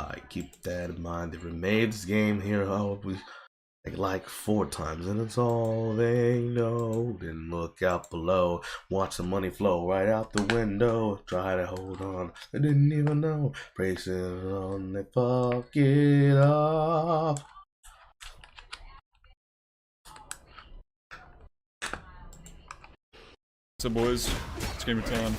like, keep that in mind. They remade this game here like 4 times, and it's all they know. Then look out below, watch the money flow right out the window. Try to hold on, they didn't even know. Brace it on, they fuck it up. So boys, it's game time.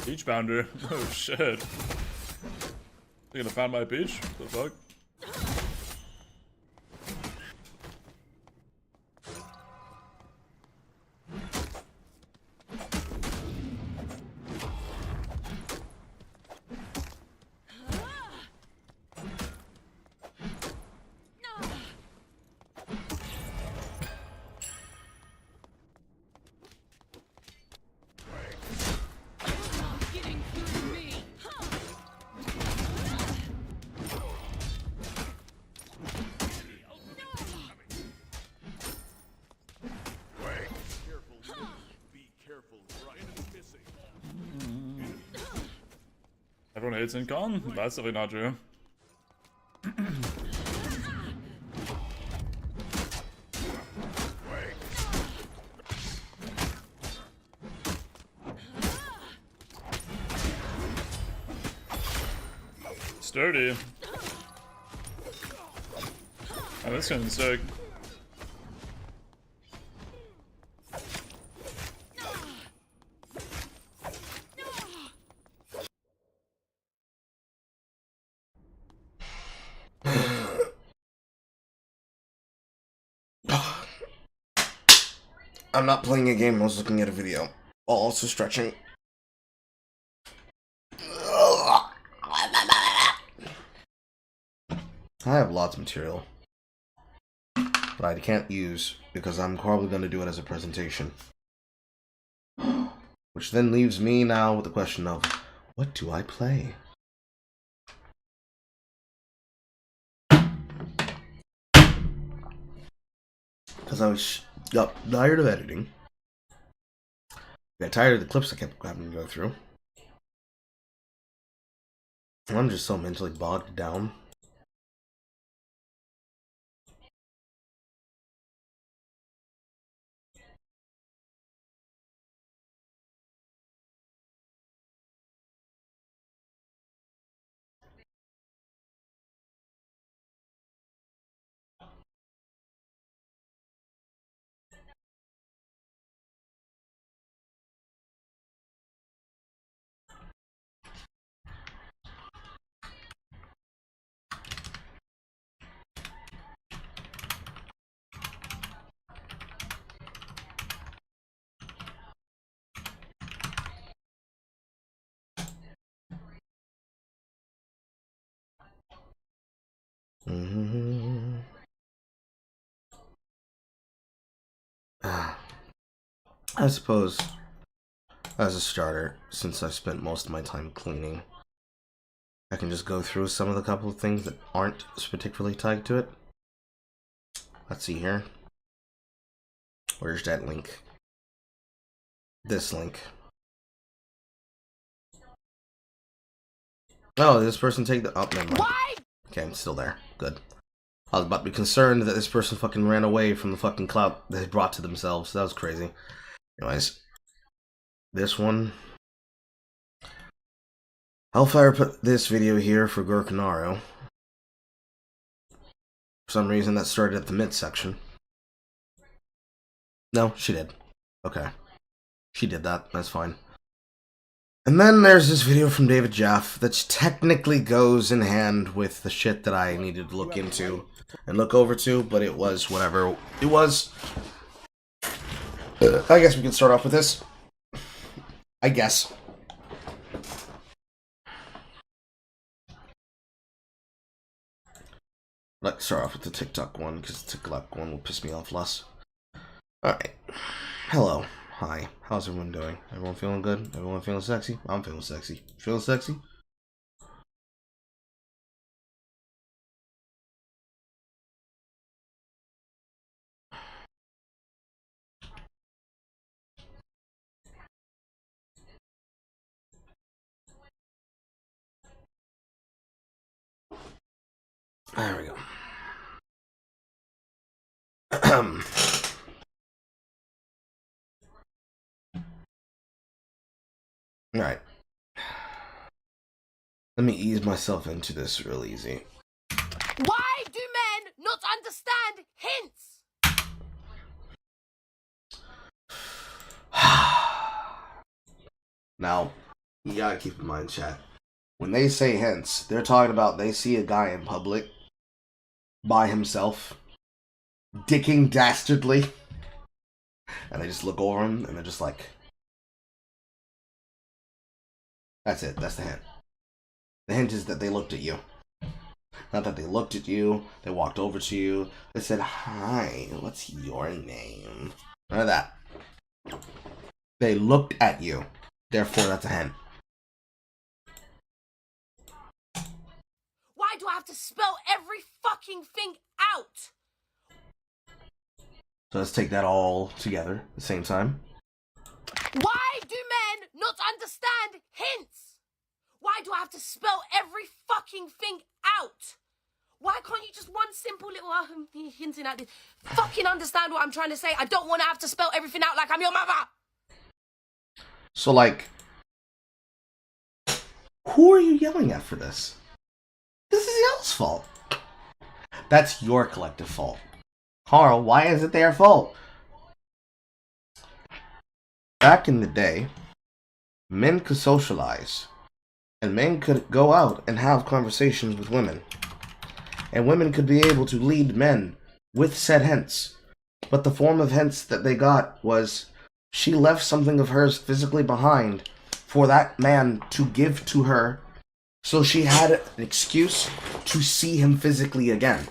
Beach bounder. Oh shit. They gonna find my beach? What the fuck? Everyone hates Incon? That's definitely not true. Sturdy. Oh, this gun's sick. I'm not playing a game, I was looking at a video. Also stretching. I have lots of material, but I can't use because I'm probably going to do it as a presentation. Which then leaves me now with the question of, what do I play? Because I got tired of editing. Got tired of the clips I kept having to go through. I'm just so mentally bogged down. I suppose, as a starter, since I've spent most of my time cleaning, I can just go through some of the couple of things that aren't particularly tied to it. Let's see here. Where's that link? This link. Oh, did this person take the... Oh, never mind. Why? Okay, I'm still there. Good. I was about to be concerned that this person fucking ran away from the fucking clout they brought to themselves. That was crazy. Anyways. This one. Hellfire put this video here for Gurkanaro. For some reason, that started at the midsection. No, she did. Okay. She did that. That's fine. And then there's this video from David Jaff that technically goes in hand with the shit that I needed to look into and look over to, but it was whatever it was. I guess we can start off with this. I guess. Let's start off with the TikTok one, because the TikTok one will piss me off less. Alright. Hello. Hi. How's everyone doing? Everyone feeling good? Everyone feeling sexy? I'm feeling sexy. Feeling sexy? There we go. Alright. Let me ease myself into this real easy. Why do men not understand hints? Now, you gotta keep in mind, chat. When they say hints, they're talking about they see a guy in public by himself, dicking dastardly, and they just look over him and they're just like, that's it, that's the hint. The hint is that they looked at you. Not that they looked at you, they walked over to you, they said, hi, what's your name? None of that. They looked at you. Therefore, that's a hint. Why do I have to spell every fucking thing out? So let's take that all together at the same time. Why do men not understand hints? Why do I have to spell every fucking thing out? Why can't you just one simple little hinting at this? Fucking understand what I'm trying to say. I don't want to have to spell everything out like I'm your mother. So, like, who are you yelling at for this? This is y'all's fault. That's your collective fault. Carl, why is it their fault? Back in the day, men could socialize. And men could go out and have conversations with women. And women could be able to lead men with said hints. But the form of hints that they got was she left something of hers physically behind for that man to give to her, so she had an excuse to see him physically again.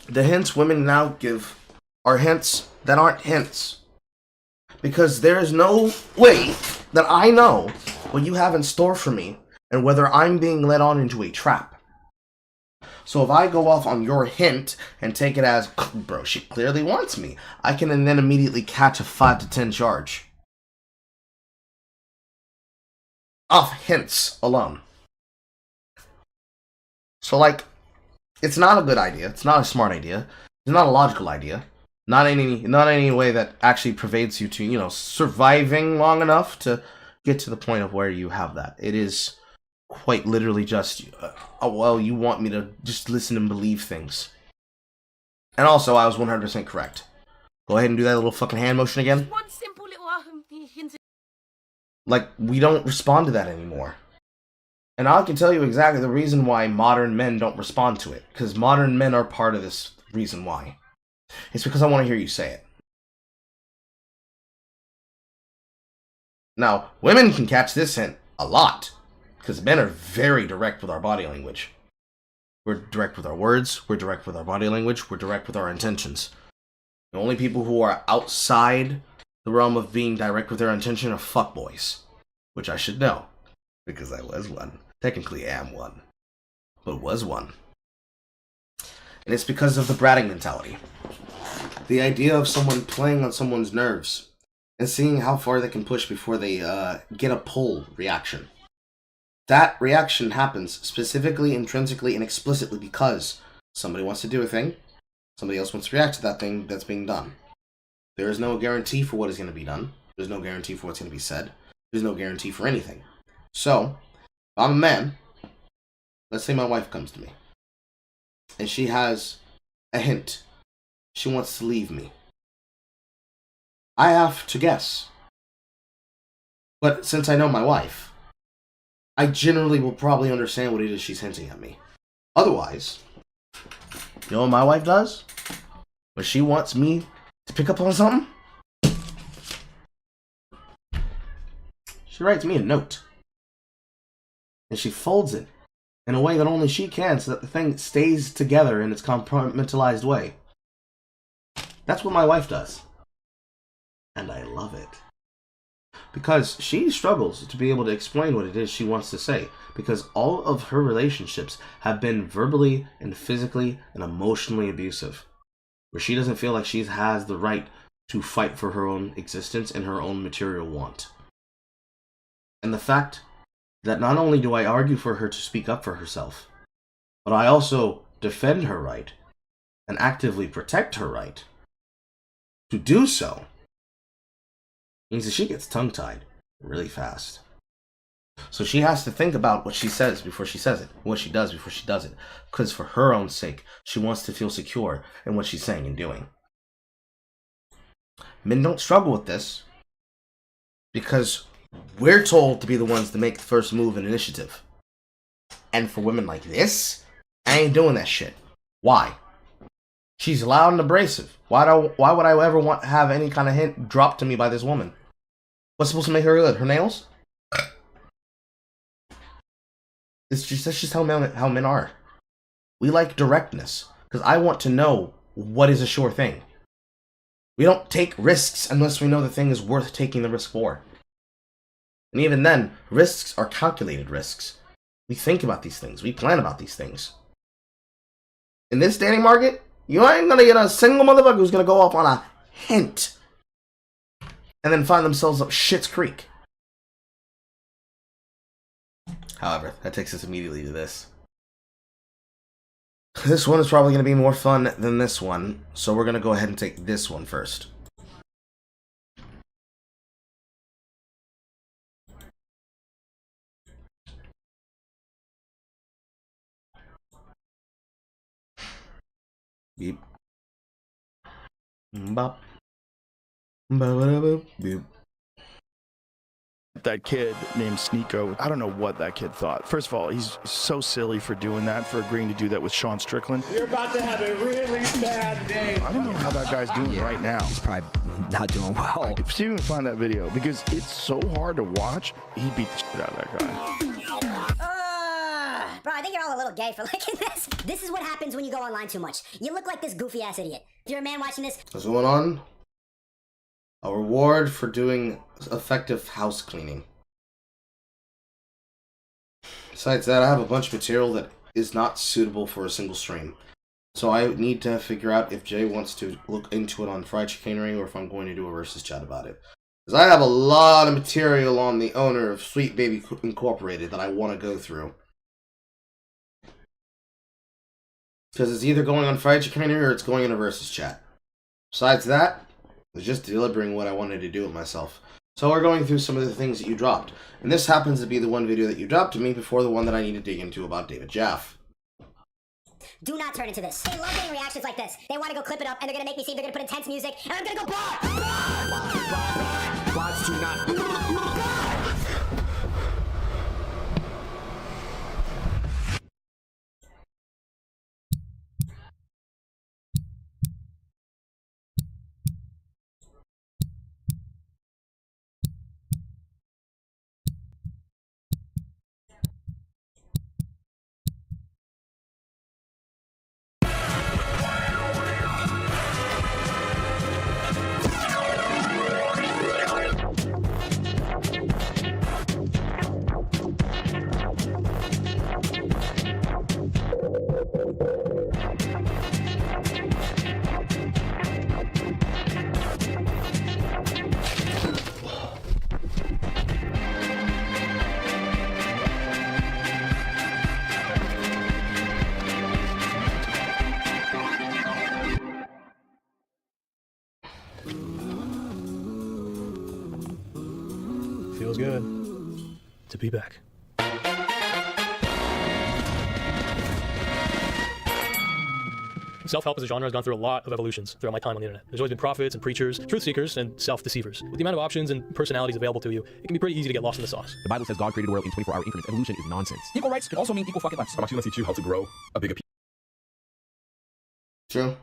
The hints women now give are hints that aren't hints. Because there is no way that I know what you have in store for me and whether I'm being led on into a trap. So if I go off on your hint and take it as, bro, she clearly wants me, I can then immediately catch a 5 to 10 charge. Off hints alone. So, like, it's not a good idea. It's not a smart idea. It's not a logical idea. Not any way that actually pervades you to, you know, surviving long enough to get to the point of where you have that. It is quite literally just, well, you want me to just listen and believe things. And also, I was 100% correct. Go ahead and do that little fucking hand motion again. One simple little hint. Like, we don't respond to that anymore. And I can tell you exactly the reason why modern men don't respond to it. Because modern men are part of this reason why. It's because I want to hear you say it. Now, women can catch this hint a lot. Because men are very direct with our body language. We're direct with our words. We're direct with our body language. We're direct with our intentions. The only people who are outside the realm of being direct with their intention are fuckboys. Which I should know. Because I was one. Technically am one. But was one. And it's because of the bratting mentality. The idea of someone playing on someone's nerves. And seeing how far they can push before they get a pull reaction. That reaction happens specifically, intrinsically, and explicitly because somebody wants to do a thing, somebody else wants to react to that thing that's being done. There is no guarantee for what is going to be done. There's no guarantee for what's going to be said. There's no guarantee for anything. So, if I'm a man, let's say my wife comes to me, and she has a hint. She wants to leave me. I have to guess. But since I know my wife, I generally will probably understand what it is she's hinting at me. Otherwise, you know what my wife does? When she wants me to pick up on something, she writes me a note. And she folds it in a way that only she can, so that the thing stays together in its compartmentalized way. That's what my wife does. And I love it. Because she struggles to be able to explain what it is she wants to say. Because all of her relationships have been verbally and physically and emotionally abusive. Where she doesn't feel like she has the right to fight for her own existence and her own material want. And the fact that not only do I argue for her to speak up for herself, but I also defend her right and actively protect her right to do so means that she gets tongue-tied really fast. So she has to think about what she says before she says it, what she does before she does it, because for her own sake, she wants to feel secure in what she's saying and doing. Men don't struggle with this because we're told to be the ones to make the first move and initiative. And for women like this, I ain't doing that shit. Why? She's loud and abrasive. Why would I ever want to have any kind of hint dropped to me by this woman? What's supposed to make her good? Her nails? That's just how men are. We like directness because I want to know what is a sure thing. We don't take risks unless we know the thing is worth taking the risk for. And even then, risks are calculated risks. We think about these things. We plan about these things. In this dating market, you ain't gonna get a single motherfucker who's gonna go off on a hint and then find themselves up Schitt's Creek. However, that takes us immediately to this. This one is probably going to be more fun than this one, so we're going to go ahead and take this one first. Beep. Bop. Ba-ba-da-boop. Beep. That kid named Sneeko, I don't know what that kid thought. First of all, he's so silly for doing that, for agreeing to do that with Sean Strickland. You're about to have a really bad day. I don't know how that guy's doing right now. He's probably not doing well. If you can find that video, because it's so hard to watch, he beat the shit out of that guy. Bro, I think you're all a little gay for liking this. This is what happens when you go online too much. You look like this goofy-ass idiot. If you're a man watching this... What's going on? A reward for doing effective house cleaning. Besides that, I have a bunch of material that is not suitable for a single stream. So I need to figure out if Jay wants to look into it on Fried Chicanery or if I'm going to do a versus chat about it. Because I have a lot of material on the owner of Sweet Baby Incorporated that I want to go through. Because it's either going on Fried Chicanery or it's going in a versus chat. Besides that, it's just deliberating what I wanted to do with myself. So we're going through some of the things that you dropped. And this happens to be the one video that you dropped to me before the one that I need to dig into about David Jaff. Do not turn into this. They love getting reactions like this. They want to go clip it up, and they're going to make me see, they're going to put intense music, and I'm going to go Bots do not. Feels good to be back. Self-help as a genre has gone through a lot of evolutions throughout my time on the internet. There's always been prophets and preachers, truth seekers, and self-deceivers. With the amount of options and personalities available to you, it can be pretty easy to get lost in the sauce. The Bible says God created the world in 24-hour increments. Evolution is nonsense. Equal rights could also mean equal fucking lives. I'm actually going to teach you how to grow a bigger piece. True.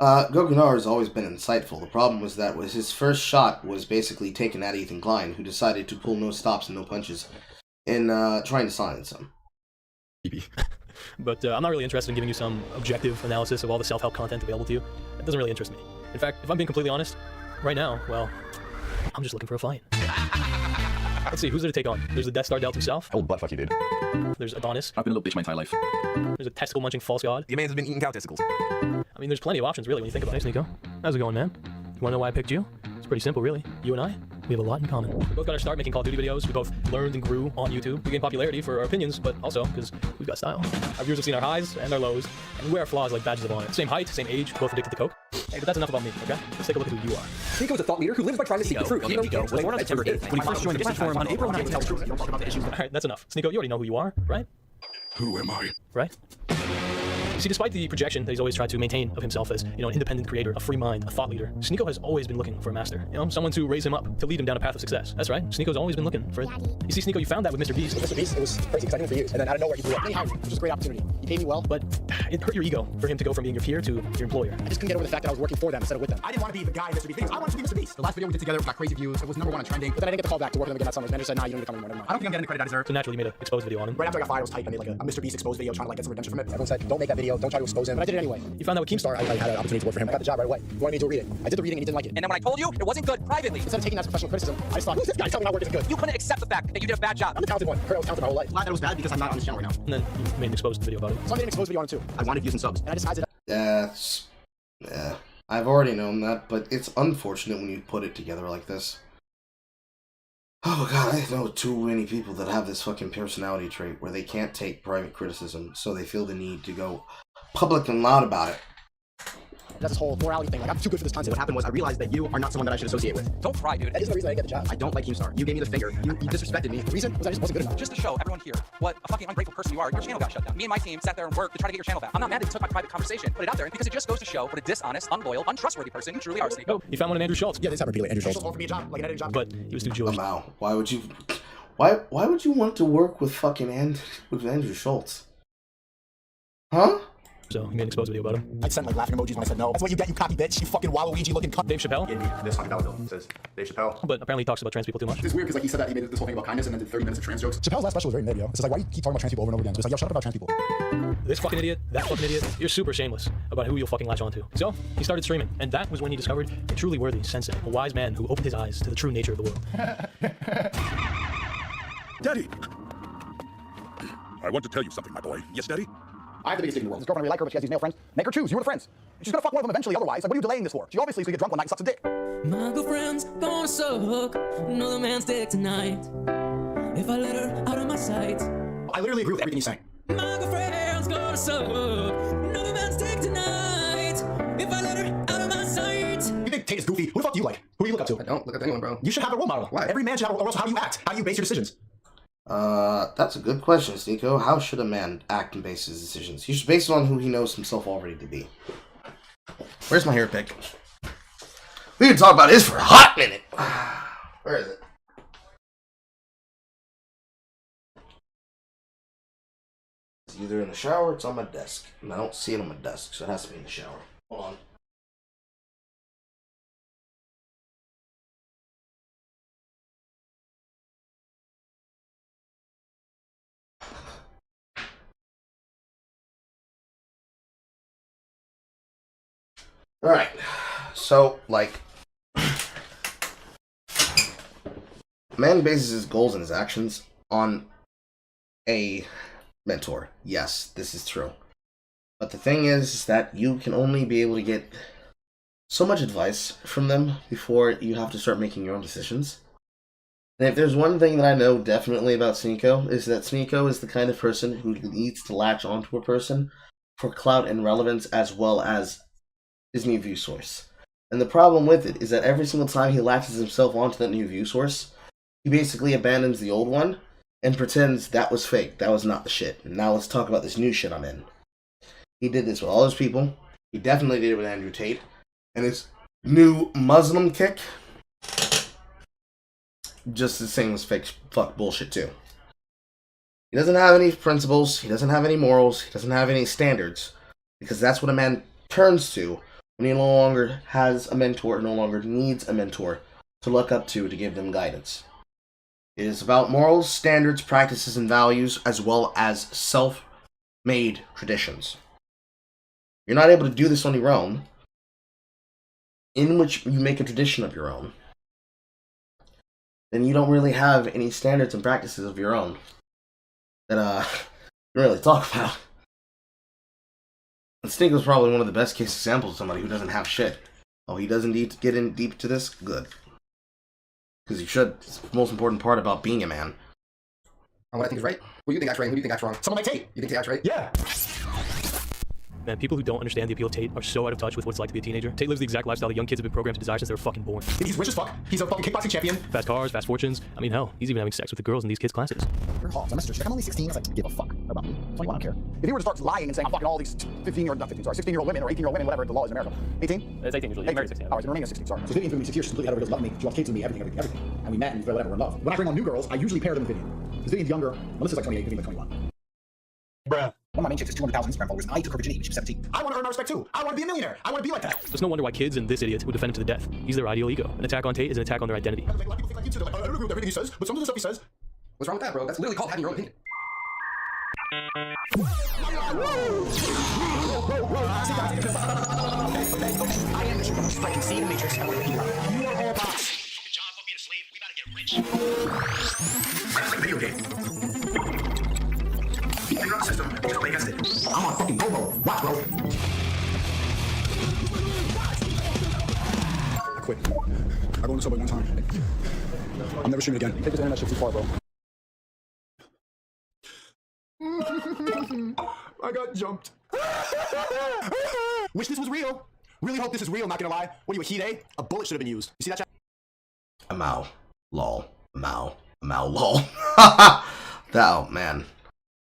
Gokunar has always been insightful. The problem was that his first shot was basically taken at Ethan Klein, who decided to pull no stops and no punches in trying to silence him. But I'm not really interested in giving you some objective analysis of all the self-help content available to you. It doesn't really interest me. In fact, if I'm being completely honest, right now, well, I'm just looking for a fight. Let's see, who's there to take on? There's the Death Star Delt himself. I will butt fuck you, dude. There's Adonis. I've been a little bitch my entire life. There's a testicle-munching false god. The man has been eating cow testicles. I mean, there's plenty of options, really, when you think about it. Hey, Sneeko. How's it going, man? You wanna know why I picked you? It's pretty simple, really. You and I, we have a lot in common. We both got our start making Call of Duty videos. We both learned and grew on YouTube. We gained popularity for our opinions, but also because we've got style. Our viewers have seen our highs and our lows, and we wear our flaws like badges of honor. Same height, same age, both addicted to coke. Hey, but that's enough about me, okay? Let's take a look at who you are. Sneeko is a thought leader who lives by trying to seek the truth. Nico was born on September 8th when he first joined the business forum on April 9th to tell the truth. Don't talk about the issues. Alright, that's enough. Sneeko, you already know who you are, right? Who am I? Right? See, despite the projection that he's always tried to maintain of himself as, an independent creator, a free mind, a thought leader, Sneeko has always been looking for a master. Someone to raise him up, to lead him down a path of success. That's right. Sneeko's always been looking for it. You see, Sneeko, you found that with Mr. Beast. Mr. Beast, it was crazy because I knew him for years, and then out of nowhere he blew up. Anyhow, it was just a great opportunity. He paid me well, But it hurt your ego for him to go from being your peer to your employer. I just couldn't get over the fact that I was working for them instead of with them. I didn't want to be the guy in Mr. Beast videos. I wanted to be Mr. Beast. The last video we did together got crazy views. It was #1 on trending. But then I didn't get the call back to work with them again that summer. His manager said, "Nah, you don't need to come anymore." Never mind. I don't think I'm getting the credit I deserve. So naturally, you made an exposed video on him. Right after I got fired, I was tight. I made like a Mr. Beast exposed video trying to like get some redemption from it. Everyone said, "Don't make that video. Don't try to expose him." But I did it anyway. You found out with Keemstar. I had an opportunity to work for him. I got the job right away. He wanted me to do a reading. I did the reading and he didn't like it. And then when I told you it wasn't good privately, Instead of taking that as professional criticism, I just thought, "Who's this guy telling me my work isn't good?" you couldn't accept the fact that you did a bad job. I'm the talented one. I heard I was talented my whole life. Glad that it was bad because I'm not on this channel right now. And then you made an exposed video about it. So I made an exposed video on it too. I wanted views and subs, and I decided. Yeah, I've already known that, but it's unfortunate when you put it together like this. Oh god, I know too many people that have this fucking personality trait where they can't take private criticism, so they feel the need to go public and loud about it. That's this whole morality thing. Like, I'm too good for this content. What happened was I realized that you are not someone that I should associate with. Don't cry, dude. That is the reason I didn't get the job. I don't like Keemstar. You gave me the finger. You disrespected me. The reason was I just wasn't good enough. Just to show everyone here what a fucking ungrateful person you are, your channel got shut down. Me and my team sat there and worked to try to get your channel back. I'm not mad that you took my private conversation, put it out there, because it just goes to show what a dishonest, unloyal, untrustworthy person you truly are, Sneeko. Oh, you found one in Andrew Schultz. Yeah, this happened repeatedly. Andrew Schultz was for me a job, like an editing job. But he was too Jewish. Wow, why would you want to work with fucking Andrew Schultz? Huh? So he made an exposed video about him. I'd send like laughing emojis when I said no. That's what you get, you cocky bitch. You fucking Waluigi looking cunt. Dave Chappelle. Gave me this $100 bill. It says Dave Chappelle. But apparently he talks about trans people too much. It's weird because like he said that he made this whole thing about kindness and then did 30 minutes of trans jokes. Chappelle's last special was very mid, yo. It's just like, why do you keep talking about trans people over and over again? So it's like, yo, shut up about trans people. This fucking idiot, that fucking idiot, you're super shameless about who you'll fucking latch onto. So, he started streaming, and that was when he discovered a truly worthy sensei, a wise man who opened his eyes to the true nature of the world. Daddy! I want to tell you something, my boy. Yes, Daddy? I have the biggest dick in the world. This girlfriend, I really like her, but she has these male friends. Make her choose. You were the friends. She's gonna fuck one of them eventually otherwise. Like, what are you delaying this for? She obviously is gonna get drunk one night and sucks a dick. My girlfriend's gonna suck another man's dick tonight. If I let her out of my sight. I literally agree with everything he's saying. My girlfriend's gonna suck another man's dick tonight. If I let her out of my sight. You think Tate is goofy? Who the fuck do you like? Who do you look up to? I don't look up to anyone, bro. You should have a role model. Why? Every man should have a role model. How do you act? How do you base your decisions? That's a good question, Sneeko. How should a man act and base his decisions? He should base it on who he knows himself already to be. Where's my hair pick? We can talk about this for a hot minute. Where is it? It's either in the shower or it's on my desk. And I don't see it on my desk, so it has to be in the shower. Hold on. Alright, so, like, a man bases his goals and his actions on a mentor. Yes, this is true. But the thing is that you can only be able to get so much advice from them before you have to start making your own decisions. And if there's one thing that I know definitely about Sneeko, is that Sneeko is the kind of person who needs to latch onto a person for clout and relevance as well as his new view source. And the problem with it is that every single time he latches himself onto that new view source, he basically abandons the old one and pretends that was fake, that was not the shit. And now let's talk about this new shit I'm in. He did this with all his people. He definitely did it with Andrew Tate. And his new Muslim kick, just the same as fake fuck bullshit too. He doesn't have any principles, he doesn't have any morals, he doesn't have any standards, because that's what a man turns to when he no longer has a mentor, no longer needs a mentor to look up to give them guidance. It is about morals, standards, practices, and values, as well as made traditions. You're not able to do this on your own, in which you make a tradition of your own, then you don't really have any standards and practices of your own that you really talk about. And Sneako's probably one of the best case examples of somebody who doesn't have shit. Oh, he doesn't need to get in deep to this? Good. Because you should. It's the most important part about being a man. What I think is right. Who do you think acts right? Who do you think acts wrong? Someone like Tate. You think he acts right? Yeah. Man, people who don't understand the appeal of Tate are so out of touch with what it's like to be a teenager. Tate lives the exact lifestyle that young kids have been programmed to desire since they were fucking born. He's rich as fuck. He's a fucking kickboxing champion. Fast cars, fast fortunes. I mean, hell, he's even having sex with the girls in these kids' classes. You're hot. I messaged her. She's like, I'm only 16. I was like, give a fuck about me. 21, I don't care. If he were to start lying and saying, I'm fucking all these 16-year-old women or 18-year-old women, whatever the law is in America. 18? It's 18 usually. He's married 16. Oh, he's Romanian 16, sorry. So Vivian's been with me 6 years. She's completely out of her, loving me. She wants kids with me, everything. And we met and whatever, we're in love. When I bring on new girls, I usually pair them with Vivian. Because Vivian's younger. Melissa's like 28, Vivian's like 21. Bruh. One of my main chicks has 200,000 Instagram followers, and I took her virginity when she was 17. I want to earn my respect too. I want to be a millionaire. I want to be like that. There's no wonder why kids and this idiot would defend him to the death. He's their ideal ego. An attack on Tate is an attack on their identity. A lot of people think like you too. They're like, I don't agree with everything he says, but some of the stuff he says. What's wrong with that, bro? That's literally called having your own opinion. I am the super most freaking see the matrix. I want to be hero. You are all bots. John, put me to sleep. We gotta get rich. It's like a video game. Figure out the system and just play against it. I'm on fucking Bobo. Watch, bro. I quit. I go on the subway one time. I'm never streaming again. Take this internet shit too far, bro. I got jumped. Wish this was real. Really hope this is real, not gonna lie. What are you, a heat A? A bullet should have been used. You see that chat? A Mao. Lol. Mao. Lol. Oh, man.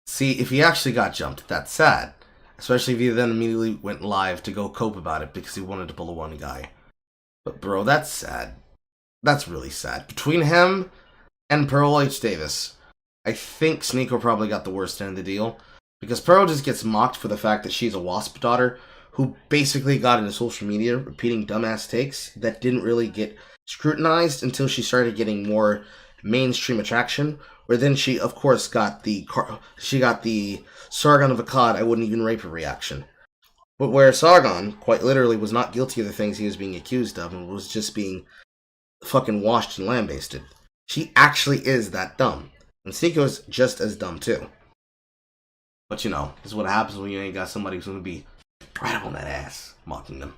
See, if he actually got jumped, that's sad. Especially if he then immediately went live to go cope about it because he wanted to pull a one guy. But bro, that's sad. That's really sad. Between him and Pearl H. Davis, I think Sneako probably got the worst end of the deal. Because Pearl just gets mocked for the fact that she's a WASP daughter who basically got into social media repeating dumbass takes that didn't really get scrutinized until she started getting more mainstream attraction, where then she, of course, got the Sargon of Akkad, I wouldn't even rape her reaction. But where Sargon, quite literally, was not guilty of the things he was being accused of and was just being fucking washed and lambasted. She actually is that dumb. And Sneako's just as dumb, too. But you know, this is what happens when you ain't got somebody who's gonna be right up on that ass, mocking them.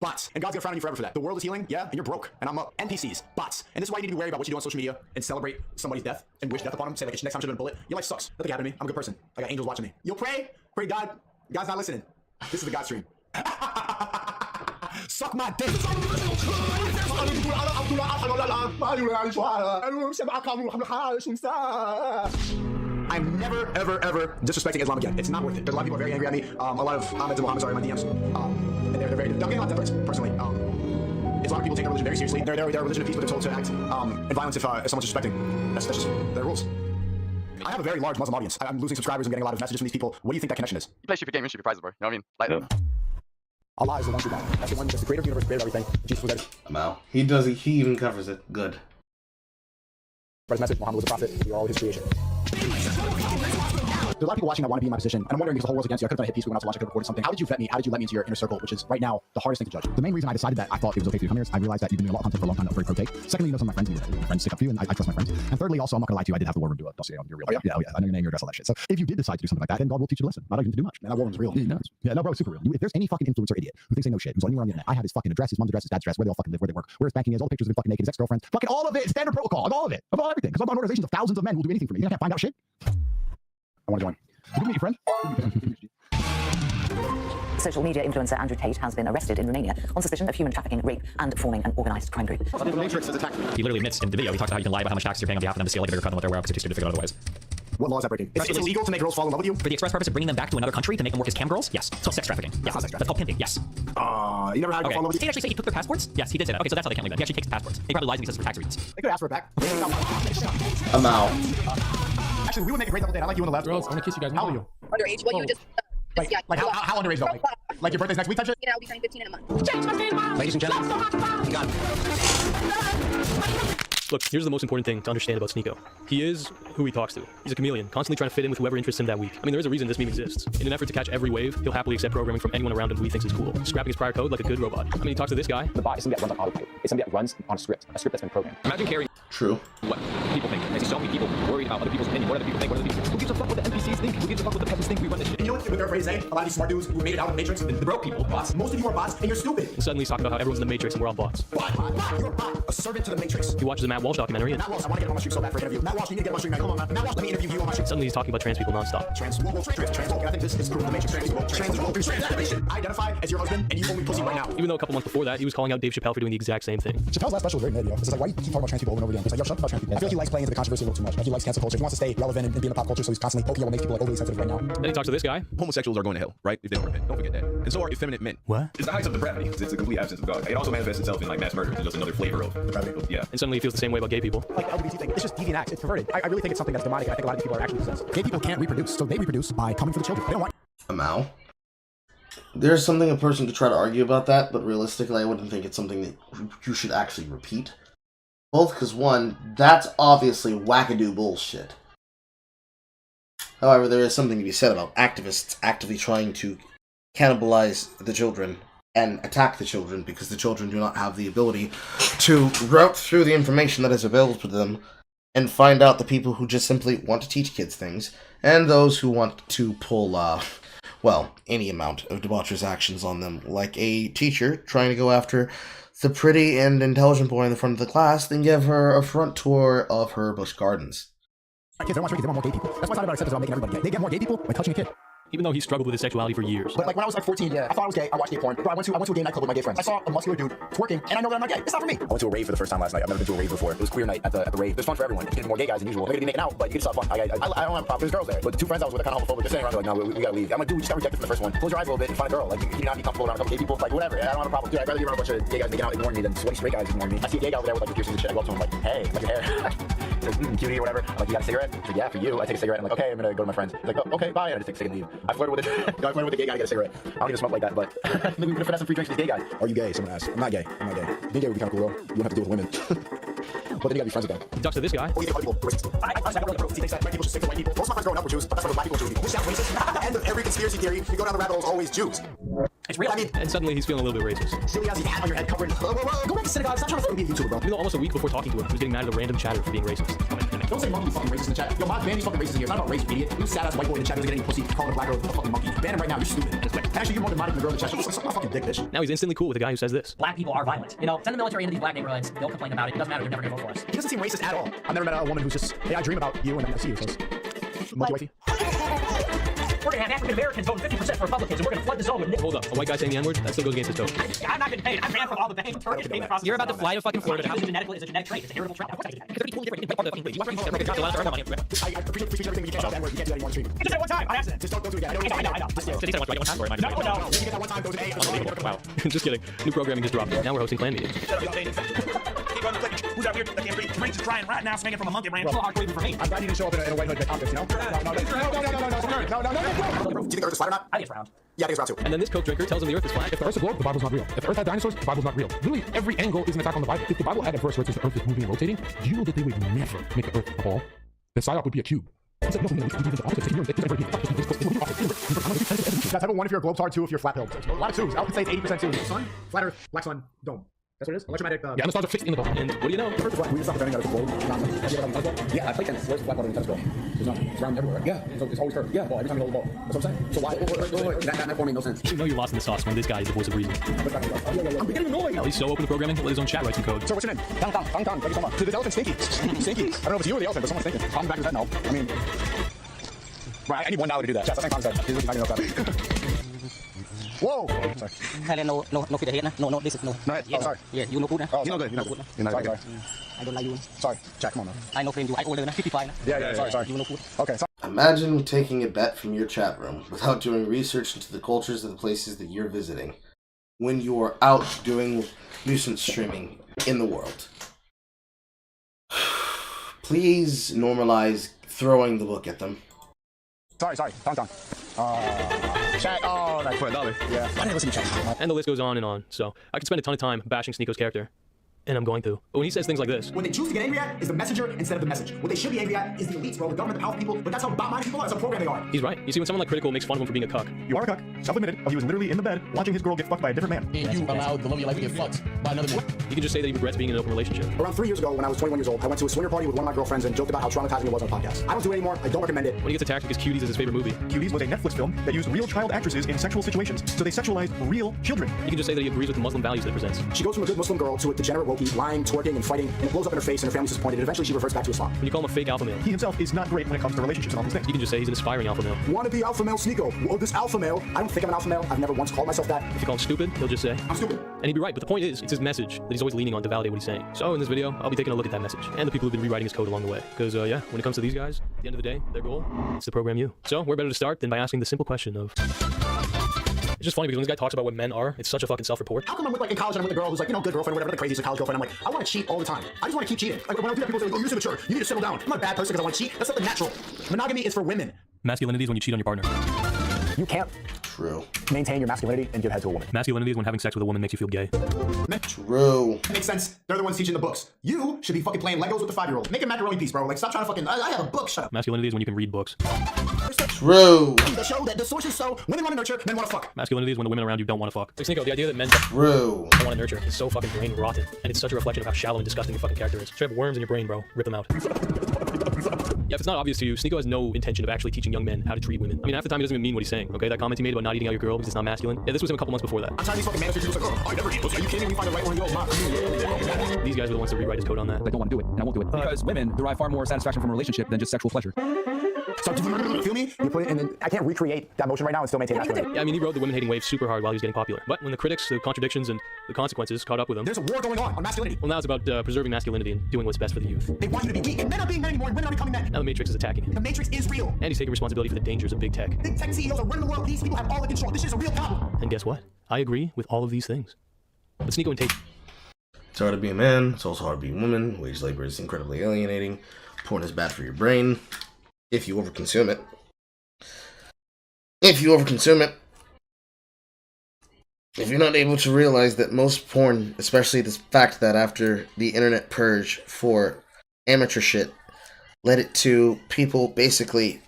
Bots. And God's gonna frown on you forever for that. The world is healing, yeah, and you're broke. And I'm up. NPCs, bots. And this is why you need to be wary about what you do on social media and celebrate somebody's death and wish death upon them. Say like, next time should have been a bullet. Your life sucks. Nothing happened to me. I'm a good person. I got angels watching me. You'll pray to God. God's not listening. This is the God stream. Suck my dick. I'm never, ever disrespecting Islam again. It's not worth it. There's a lot of people very angry at me. A lot of Ahmeds and Mohammeds are in my DMs. And they're very... I'm getting a lot of death threats, personally. It's a lot of people take their religion very seriously. They're a religion of peace, but they're told to act in violence if someone's disrespecting. That's just their rules. I have a very large Muslim audience. I'm losing subscribers. I'm getting a lot of messages from these people. What do you think that connection is? You play stupid game, you should be prizes, bro. You know what I mean? Like, Allah is the one true God. That's the one. That's the creator of the universe, created everything. Jesus was there. Mao. He does. He even covers it. Good. His message: Muhammad was a prophet. We are all his creation. There's a lot of people watching that want to be in my position, and I'm wondering because the whole world's against you. I could have done a hit piece when I was watching, I could have recorded something. How did you vet me? How did you let me into your inner circle, which is right now the hardest thing to judge? The main reason I decided that I thought it was okay for you to come here is I realized that you've been doing a lot of content for a long time that was very pro take. Secondly, you know some of my friends, and your friends stick up to you, and I trust my friends. And thirdly, also, I'm not gonna lie to you, I did have the war room do a dossier on your real. Yeah, I know your name, your address, all that shit. So if you did decide to do something like that, then God will teach you the lesson. Not even to do much. Man, that war room's real. Yeah, no, bro, super real. If there's any fucking influencer idiot who thinks they know shit, who's anywhere on the internet, I have his fucking address, his mom's address, his dad's address, where they all fucking live, where they work, where his banking is, all the pictures of him fucking naked, his ex-girlfriends, fucking all of it, standard protocol, all of it, of all everything. Because I'm on organizations of thousands of men who will do anything for me. You can't find out shit. I want to join. You meet your friend? Social media influencer Andrew Tate has been arrested in Romania on suspicion of human trafficking, rape, and forming an organised crime group. The Matrix has attacked me. He literally admits in the video, he talks about how you can lie about how much taxes you're paying on behalf of them to steal like a bigger cut than what they're aware of because it takes 2 to figure out otherwise. What law is that breaking? It's illegal to make girls fall in love with you? For the express purpose of bringing them back to another country to make them work as cam girls? Yes. So sex trafficking. Yes. That's called pimping. Yes. You never had a girl fall in love with you? Did he actually say he took their passports? Yes, he did say that. Okay, so that's how they can't leave them. He actually takes passports. He probably lies and he says for tax reasons. They could ask for it back. I'm out. Actually, we would make a great double date. I like you on the left. Girls, I want to kiss you guys. How old are you? Underage. Well, you just... Like how underage though? Like your birthday's next week type shit? You know, I'll be turning 15 in a month. Ladies and gentlemen, you got Look, here's the most important thing to understand about Sneeko. He is who he talks to. He's a chameleon, constantly trying to fit in with whoever interests him that week. I mean, there is a reason this meme exists. In an effort to catch every wave, he'll happily accept programming from anyone around him who he thinks is cool, scrapping his prior code like a good robot. I mean, he talks to this guy. The bot is somebody that runs on autopilot. It's somebody that runs on a script that's been programmed. Imagine carrying True. what people think. I see so many people worried about other people's opinion. What other people think? What other people think? Who gives a fuck what the NPCs think? Who gives a fuck what the peasants think? We run this shit. You know what they're afraid to say? A lot of these smart dudes who made it out of the Matrix, the broke people, bots. Most of you are bots, and you're stupid. And suddenly he's talking about how everyone's in the Matrix and we're all bots. Bot. You're a bot. A servant to the Matrix. He watches a Matt Walsh documentary and Matt Walsh, I want to get on my stream so bad for an interview. Matt Walsh, you need to get on my stream, man. Come on, man. Matt Walsh, let me interview you on my stream. suddenly he's talking about trans people nonstop. Trans. I think this is proof of the Matrix. Trans. Identify as your husband, and you own me pussy right now. Even though a couple months before that, he was calling out Dave Chappelle for doing the exact same thing. Chappelle's last special was very mid, yo. It's like, why do you keep talking about trans people over and over again? It's like, yo, shut up about trans people. I feel like he likes playing into the controversy a little too much. Like, he likes cancel culture. He wants to stay relevant and be in the pop culture, so he's constantly poking at what makes people like overly sensitive right now. Then he talks to this guy. Homosexuals are going to hell, right? If they don't repent. Don't forget that. And so are effeminate men. What? It's the heights of depravity. It's a complete absence of God. It also manifests itself in like mass murder. It's just another flavor of depravity. Yeah. And suddenly he feels the same way about gay people. Like LGBT thing, it's just deviant acts. It's perverted. I really think it's something that's demonic. I think a lot of these people are actually possessed. Gay people can't reproduce, so they reproduce by coming for the children. They don't want. Amau. There's something a person could try to argue about that, but realistically, I wouldn't think it's something that you should actually repeat. Both because, one, that's obviously wackadoo bullshit. However, there is something to be said about activists actively trying to cannibalize the children and attack the children because the children do not have the ability to route through the information that is available to them and find out the people who just simply want to teach kids things and those who want to pull, well, any amount of debaucherous actions on them, like a teacher trying to go after the pretty and intelligent boy in the front of the class, then give her a front tour of her bush gardens. Kids don't want kids, they want more gay people. That's why it's not about acceptance, about making everybody gay. They get more gay people by touching a kid. Even though he struggled with his sexuality for years. But like when I was like 14, I thought I was gay. I watched gay porn. Bro, I went to a gay nightclub with my gay friends. I saw a muscular dude twerking, and I know that I'm not gay. It's not for me. I went to a rave for the first time last night. I've never been to a rave before. It was queer night at the rave. It was fun for everyone. There's more gay guys than usual. We're gonna be making out, but you get to have fun. I don't have a problem. There's girls there, but two friends I was with are kind of homophobic. They're saying around like, no, we gotta leave. I'm like, dude, we just got rejected from the first one. Close your eyes a little bit and find a girl. Like, you not be comfortable around a couple gay people. Like, whatever. I don't have a problem. Dude, I'd rather be around a bunch of gay guys making out ignoring me than sweaty straight guys ignoring me. I see a gay guy over there with like piercings and shit. I go up to him like, hey, like your hair. Cutie or whatever. I'm like, you got a cigarette? He's like, yeah, for you. I take a cigarette. I'm like, okay, I'm gonna go to my friends. He's like, oh, okay, bye. And I just take a cigarette and leave. I flirted with it. I flirted with the gay guy to get a cigarette. I don't even smoke like that, but I think we could finesse some free drinks with these gay guys. Are you gay? Someone asked. I'm not gay. I'm not gay. Being gay would be kind of cool though. You don't have to deal with women. But then you gotta be friends with them. He talks to this guy. Oh, you think white people racist? I don't know. He thinks that white people should stick to white people. Most of my friends growing up were Jews, but that's what black people should be. Which sounds racist. The end of every conspiracy theory, you go down the rabbit hole, is always Jews. It's real. I mean, and suddenly he's feeling a little bit racist. Silly ass hat on your head covering. Whoa. Go back to synagogue. Stop trying to be a YouTuber, bro. Even though almost a week before talking to him, he was getting mad at a random chatter for being racist. Don't say monkey fucking racist in the chat. Yo, man, he's fucking racist in here. It's not about race, idiot. You sad ass white boy in the chat doesn't get any pussy calling a black girl a fucking monkey. Ban him right now. You're stupid. Actually, you're more demonic than the girl in the chat. Suck my fucking dick, bitch. Now he's instantly cool with a guy who says this. Black people are violent. You know, send the military into these black neighborhoods. They'll complain about it. It doesn't matter. They're never gonna vote for us. He doesn't seem racist at all. I've never met a woman who's just, hey, I dream about you and I see you. So monkey wifey. We're gonna have African Americans voting 50% for Republicans, and we're gonna flood the zone with Hold up, a white guy saying the N-word? That still goes against his code. I'm not getting paid. I'm banned from all the banks. You're about to fly to fucking Florida. It's a genetic trait. It's a heritable trait. Of course I get it. I appreciate everything, but you can't shout that word. You can't do that anymore on stream. Just that one time, on accident. Just don't do it again. I know. No. You get that one time, goes A. Wow. Just kidding. New programming just dropped. Now we're hosting clan meetings. Who's out here? I can't breathe. Brain's is crying right now, swinging from a monkey brain. It's a little hard for me. I'm glad you didn't show up in a white hood like optics, you know? No. Do you think the Earth is flat or not? I think it's round. Yeah, I think it's round too. And then this Coke drinker tells him the Earth is flat. If the Earth's a globe, the Bible's not real. If the Earth had dinosaurs, the Bible's not real. Literally, every angle is an attack on the Bible. If the Bible had a verse where it says the Earth is moving and rotating, do you know that they would never make the Earth a ball? The psyop would be a cube. That's type of one if you're a globestar, two if you're flat-pilled. A lot of twos. I would say it's 80% twos. Sun, flat Earth, black sun, dome. That's what it is. Electromagnetic. Yeah, and the stars are fixed in the dome. And what do you know? We just stop pretending that it's a globe. Yeah, I play tennis. Where's the black ball in the tennis ball? There's not. It's round everywhere. Yeah, it's always curved. Yeah, ball every time you hold the ball. That's what I'm saying. So why? That forming no sense. You know you're lost in the sauce when this guy is the voice of reason. I'm beginning annoyed. He's so open to programming, let his own chat write some code. So what's your name? Tang. Thank you so much. To the elephant, Stinky. Stinky. I don't know if it's you or the elephant, but someone's thinking. Tom's back his head now. I mean, right, I need $1 to do that. That's Tom's head. He's looking back in the Whoa! Sorry. No food ahead. No, this is no. No, oh, sorry. Yeah, you no food. Oh, you know good. You're not good. Sorry. I don't like you. Sorry. Jack, come on, man. I know friend you. I older than 55. Yeah. Sorry. You no food. Okay. Sorry. Imagine taking a bet from your chat room without doing research into the cultures of the places that you're visiting when you are out doing nuisance streaming in the world. Please normalize throwing the book at them. Sorry. Tang. Chat. Oh, that's for $1. Yeah. I didn't listen to chat. And the list goes on and on. So I could spend a ton of time bashing Sneeko's character. and I'm going to. But when he says things like this, What they choose to get angry at is the messenger instead of the message. What they should be angry at is the elites, bro, the government, the powerful people. But that's how bot-minded people are. That's how programmed they are. he's right. You see, when someone like Critical makes fun of him for being a cuck, You are a cuck. Self-admitted. He was literally in the bed watching his girl get fucked by a different man. And you allowed the love of your life to get fucked by another man. he can just say that he regrets being in an open relationship. Around 3 years ago, when I was 21 years old, I went to a swinger party with one of my girlfriends and joked about how traumatizing it was on a podcast. I don't do it anymore. I don't recommend it. When he gets attacked because Cuties is his favorite movie, Cuties was a Netflix film that used real child actresses in sexual situations, so they sexualized real children. he can just say that he agrees with the Muslim values that it presents. She goes from a good Muslim girl to a degenerate wokie, lying, twerking, and fighting, and it blows up in her face, and her family's disappointed, and eventually she reverts back to Islam. When you call him a fake alpha male, He himself is not great when it comes to relationships and all these things. you can just say he's an aspiring alpha male. Want to be alpha male, Sneeko? Oh, this alpha male. I don't think I'm an alpha male. I've never once called myself that. If you call him stupid, he'll just say, I'm stupid. and he'd be right. But the point is, it's his message that he's always leaning on to validate what he's saying. So in this video, I'll be taking a look at that message and the people who've been rewriting his code along the way. Because yeah, when it comes to these guys, at the end of the day, their goal is to program you. So where better to start than by asking the simple question of... It's just funny because when this guy talks about what men are, it's such a fucking self-report. How come I'm with, like, in college and I'm with a girl who's like, you know, good girlfriend, whatever, the craziest college girlfriend. I'm like, I want to cheat all the time. I just want to keep cheating. Like, when I do that, people say, oh, you're so mature. You need to settle down. I'm not a bad person because I want to cheat. That's not the natural. Monogamy is for women. Masculinity is when you cheat on your partner. You can't True. maintain your masculinity and give head to a woman. Masculinity is when having sex with a woman makes you feel gay. True. That makes sense. They're the ones teaching the books. You should be fucking playing Legos with the 5-year-old. Make a macaroni piece, bro. Like, stop trying to fucking... I have a book. Shut up. Masculinity is when you can read books. True. The show that the sources so women want to nurture, men want to fuck. Masculinity is when the women around you don't want to fuck. Like Sneeko, the idea that men True. don't want to nurture is so fucking brain rotten. And it's such a reflection of how shallow and disgusting your fucking character is. You have worms in your brain, bro. Rip them out. Yeah, if it's not obvious to you, Sneeko has no intention of actually teaching young men how to treat women. I mean, half the time he doesn't even mean what he's saying, okay? That comment he made about not eating out your girl because it's not masculine. Yeah, this was him a couple months before that. I'm tired of these fucking manners. People like, oh, I never eat pussy. Are you kidding me? We find the right one and go, mom. These guys were the ones to rewrite his code on that. I don't want to do it, and I won't do it. Because women derive far more satisfaction from a relationship than just sexual pleasure. So, feel me? You put it, and then I can't recreate that motion right now and still maintain masculinity. Yeah, I mean, he rode the women-hating wave super hard while he was getting popular. But when the critics, the contradictions, and the consequences caught up with him... There's a war going on masculinity. Well, now it's about preserving masculinity and doing what's best for the youth. They want you to be weak, and men are being men anymore, and women are becoming men. Now the Matrix is attacking him. The Matrix is real. And he's taking responsibility for the dangers of big tech. Big tech CEOs are running the world. These people have all the control. This shit is a real problem. And guess what? I agree with all of these things. But Sneeko and Tate... It's hard to be a man. It's also hard to be a woman. Wage labor is incredibly alienating. Porn is bad for your brain. If you overconsume it. If you're not able to realize that most porn, especially the fact that after the internet purge for amateur shit, led it to people basically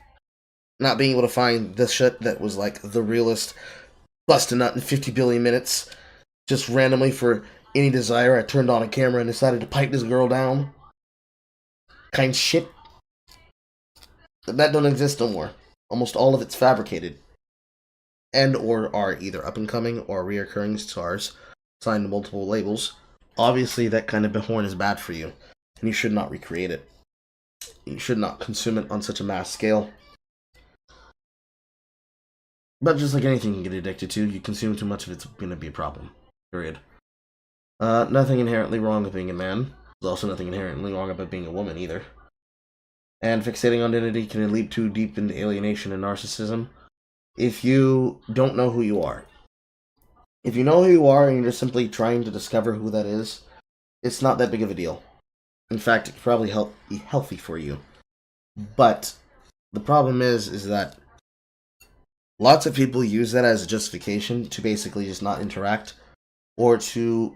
not being able to find the shit that was like the realest, bust a nut in 50 billion minutes, just randomly for any desire. I turned on a camera and decided to pipe this girl down. Kind of shit. That don't exist no more. Almost all of it's fabricated. And or are either up-and-coming or reoccurring stars signed to multiple labels. Obviously, that kind of porn is bad for you, and you should not recreate it. You should not consume it on such a mass scale. But just like anything you can get addicted to, you consume too much of it's going to be a problem. Period. Nothing inherently wrong with being a man. There's also nothing inherently wrong about being a woman either. And fixating on identity can lead too deep into alienation and narcissism. If you don't know who you are. If you know who you are and you're just simply trying to discover who that is, it's not that big of a deal. In fact, it could probably be healthy for you. But the problem is that lots of people use that as a justification to basically just not interact or to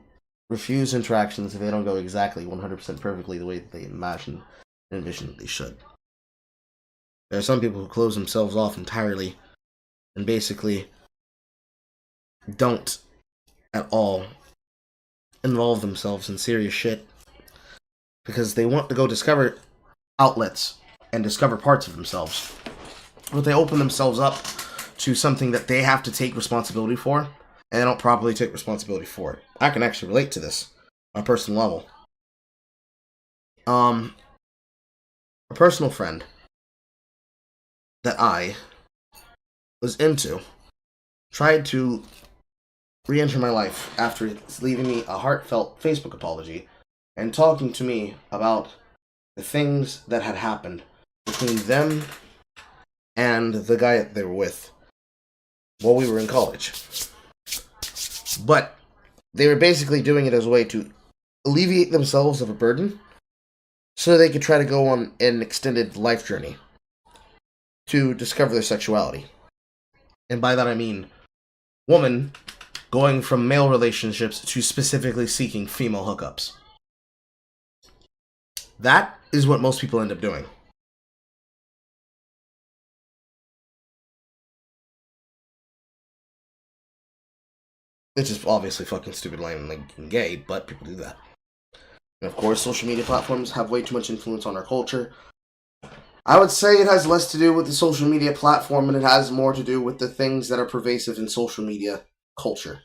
refuse interactions if they don't go exactly 100% perfectly the way that they imagine and envision that they should. There are some people who close themselves off entirely and basically don't at all involve themselves in serious shit because they want to go discover outlets and discover parts of themselves. But they open themselves up to something that they have to take responsibility for, and they don't properly take responsibility for it. I can actually relate to this on a personal level. A personal friend that I was into tried to re-enter my life after leaving me a heartfelt Facebook apology and talking to me about the things that had happened between them and the guy they were with while we were in college. But they were basically doing it as a way to alleviate themselves of a burden so they could try to go on an extended life journey to discover their sexuality. And by that I mean woman going from male relationships to specifically seeking female hookups. That is what most people end up doing. It's just obviously fucking stupid, lame, and gay, but people do that. And of course, social media platforms have way too much influence on our culture. I would say it has less to do with the social media platform, and it has more to do with the things that are pervasive in social media culture.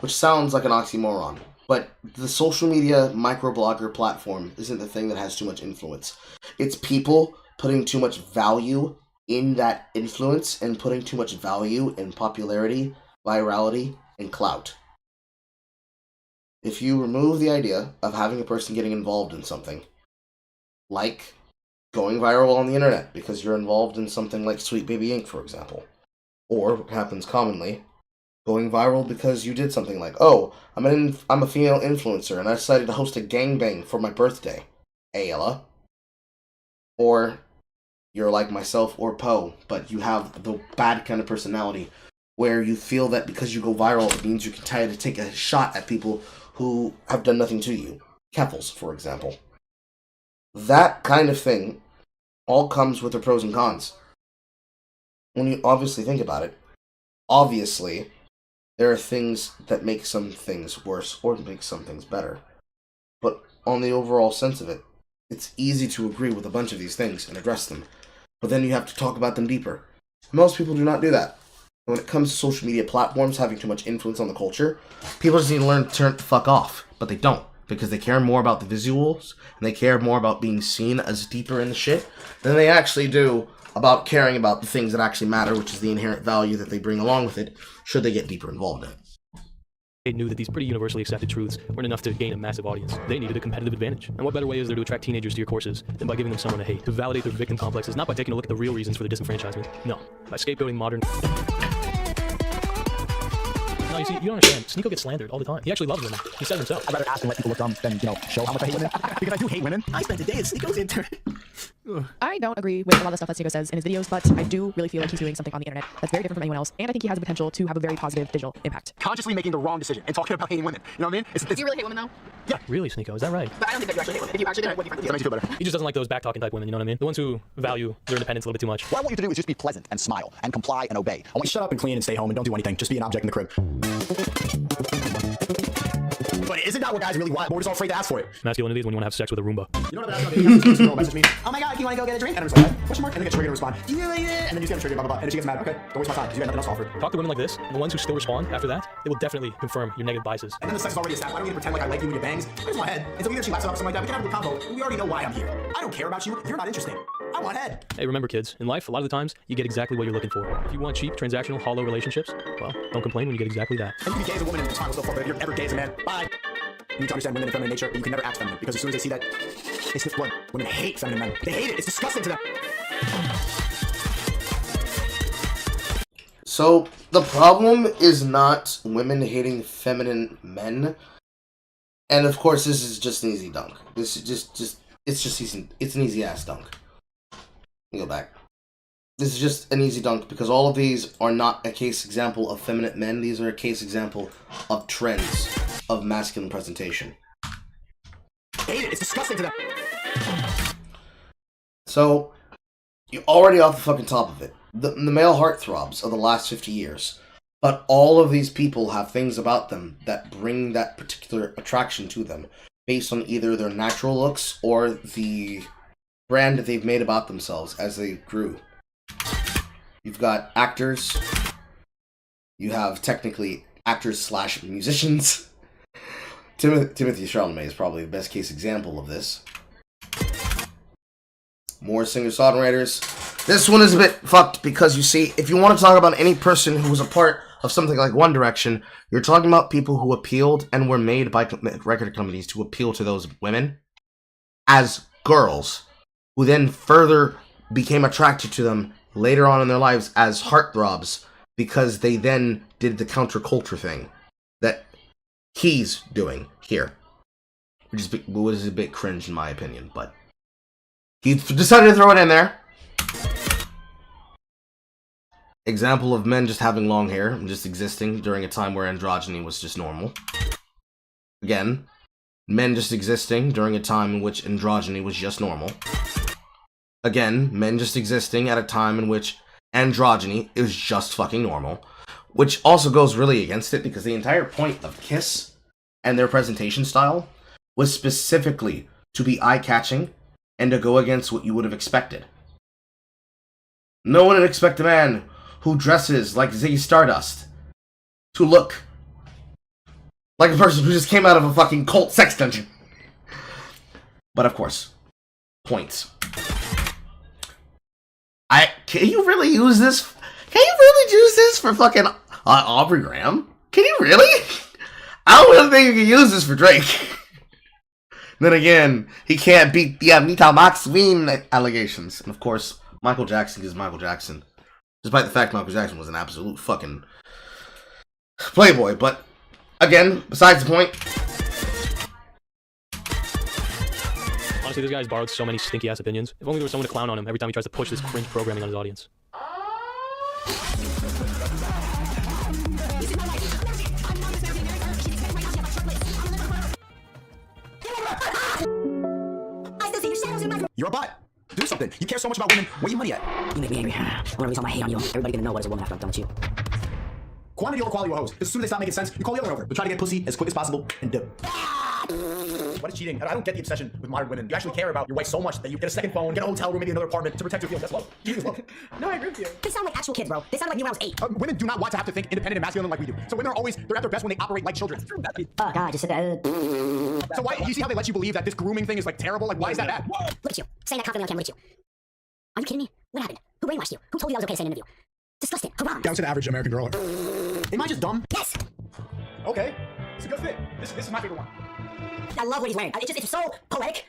Which sounds like an oxymoron, but the social media microblogger platform isn't the thing that has too much influence. It's people putting too much value in that influence and putting too much value in popularity, virality, and clout. If you remove the idea of having a person getting involved in something, like going viral on the internet because you're involved in something like Sweet Baby Inc., for example, or what happens commonly, going viral because you did something like, oh, I'm a female influencer and I decided to host a gangbang for my birthday. Ayla. Or you're like myself or Poe, but you have the bad kind of personality where you feel that because you go viral, it means you can try to take a shot at people who have done nothing to you. Keffels, for example. That kind of thing all comes with their pros and cons. When you obviously think about it, obviously, there are things that make some things worse or make some things better. But on the overall sense of it, it's easy to agree with a bunch of these things and address them. But then you have to talk about them deeper. Most people do not do that. When it comes to social media platforms having too much influence on the culture, people just need to learn to turn the fuck off. But they don't, because they care more about the visuals, and they care more about being seen as deeper in the shit, than they actually do about caring about the things that actually matter, which is the inherent value that they bring along with it, should they get deeper involved in it. They knew that these pretty universally accepted truths weren't enough to gain a massive audience. They needed a competitive advantage. And what better way is there to attract teenagers to your courses than by giving them someone to hate? To validate their victim complexes, not by taking a look at the real reasons for the disenfranchisement. No, by scapegoating modern... No, you see, you don't understand. Sneeko gets slandered all the time. He actually loves women. He said it himself. I'd rather ask and let people look dumb than, show how much I hate women. Because I do hate women. I spent a day at Sneeko's intern. I don't agree with a lot of the stuff that Sneeko says in his videos, but I do really feel like he's doing something on the internet that's very different from anyone else, and I think he has the potential to have a very positive digital impact. Consciously making the wrong decision and talking about hating women. You know what I mean? Do you really hate women, though? Yeah. Really, Sneeko? Is that right? But I don't think that you actually hate women. If you actually did, I would be friends with you. That makes you feel better. He just doesn't like those back-talking type women, you know what I mean? The ones who value their independence a little bit too much. What I want you to do is just be pleasant and smile and comply and obey. I want you to shut up and clean and stay home and don't do anything. Just be an object in the crib. But isn't that what guys really want? We're just all afraid to ask for it. Masculinity is when you want to have sex with a Roomba. You know what I'm girl message me, oh my god, do you want to go get a drink? And I'm just like, question mark? And then get triggered and respond, do you really? And then you just get triggered, blah, blah, blah. And then she gets mad, okay, don't waste my time, because you got nothing else to offer. Talk to women like this, and the ones who still respond after that, they will definitely confirm your negative biases. And then the sex is already established. I don't need to pretend like I like you and your bangs. I just want head. And so either she laughs it up or something like that, we can have a combo. We already know why I'm here. I don't care about you. You're not interesting. I want head. Hey, remember kids, in life, a lot of the times, you get exactly what you're looking for. If you want cheap, transactional, hollow relationships, well, don't complain when you get exactly that. And you can be gay as a woman and it's fine, we'll still fuck, but if you're ever gay as a man, bye. You need to understand women and feminine nature, but you can never act feminine, because as soon as they see that, they sniff blood. Women hate feminine men. They hate it. It's disgusting to them. So, the problem is not women hating feminine men. And of course, this is just an easy dunk. This is it's an easy ass dunk. Let me go back. This is just an easy dunk because all of these are not a case example of feminine men. These are a case example of trends of masculine presentation. Hate it. It's disgusting to them. So, you're already off the fucking top of it. The male heartthrobs of the last 50 years. But all of these people have things about them that bring that particular attraction to them based on either their natural looks or the brand that they've made about themselves as they grew. You've got actors. You have technically actors / musicians. Timothy Chalamet is probably the best case example of this. More singer-songwriters. This one is a bit fucked because, you see, if you want to talk about any person who was a part of something like One Direction, you're talking about people who appealed and were made by record companies to appeal to those women as girls, who then further became attracted to them later on in their lives as heartthrobs because they then did the counterculture thing that he's doing here, which is a bit cringe in my opinion, but he decided to throw it in there. Example of men just having long hair and just existing during a time where androgyny was just normal. Again, men just existing during a time in which androgyny was just normal. Again, men just existing at a time in which androgyny is just fucking normal. Which also goes really against it, because the entire point of Kiss and their presentation style was specifically to be eye-catching and to go against what you would have expected. No one would expect a man who dresses like Ziggy Stardust to look like a person who just came out of a fucking cult sex dungeon. But of course, points. Can you really use this? Can you really use this for fucking Aubrey Graham? Can you really? I don't really think you can use this for Drake. Then again, he can't beat the Anita Maxine allegations. And of course, Michael Jackson is Michael Jackson. Despite the fact Michael Jackson was an absolute fucking playboy. But again, besides the point. Honestly, this guy's borrowed so many stinky-ass opinions. If only there was someone to clown on him every time he tries to push this cringe programming on his audience. You're a bot. Do something. You care so much about women. Where your money at? You make me angry. I want to release all my hate on you. Everybody gonna know what is a woman after I'm done with you. Quantity over quality over hoes. As soon as they stop making sense, you call the other over. But try to get pussy as quick as possible and dip. What is cheating? I don't get the obsession with modern women. You actually care about your wife so much that you get a second phone, get a hotel room, maybe another apartment to protect your feelings. That's love. Cheating is love. No, I agree with you. They sound like actual kids, bro. They sound like me when I was 8. Women do not want to have to think independent and masculine like we do. So women are always, they're at their best when they operate like children. Oh, God, just said that. So why, you see how they let you believe that this grooming thing is like terrible? Like, why is that bad? Look at you. Saying that confidently on camera. Look at you. Are you kidding me? What happened? Who brainwashed you? Who told you that was okay to say in an interview? Disgusting. Haram. Down to the average American girl. Am I just dumb? Yes. Okay. It's a good fit. This is my favorite one. I love what he's wearing. It's so poetic.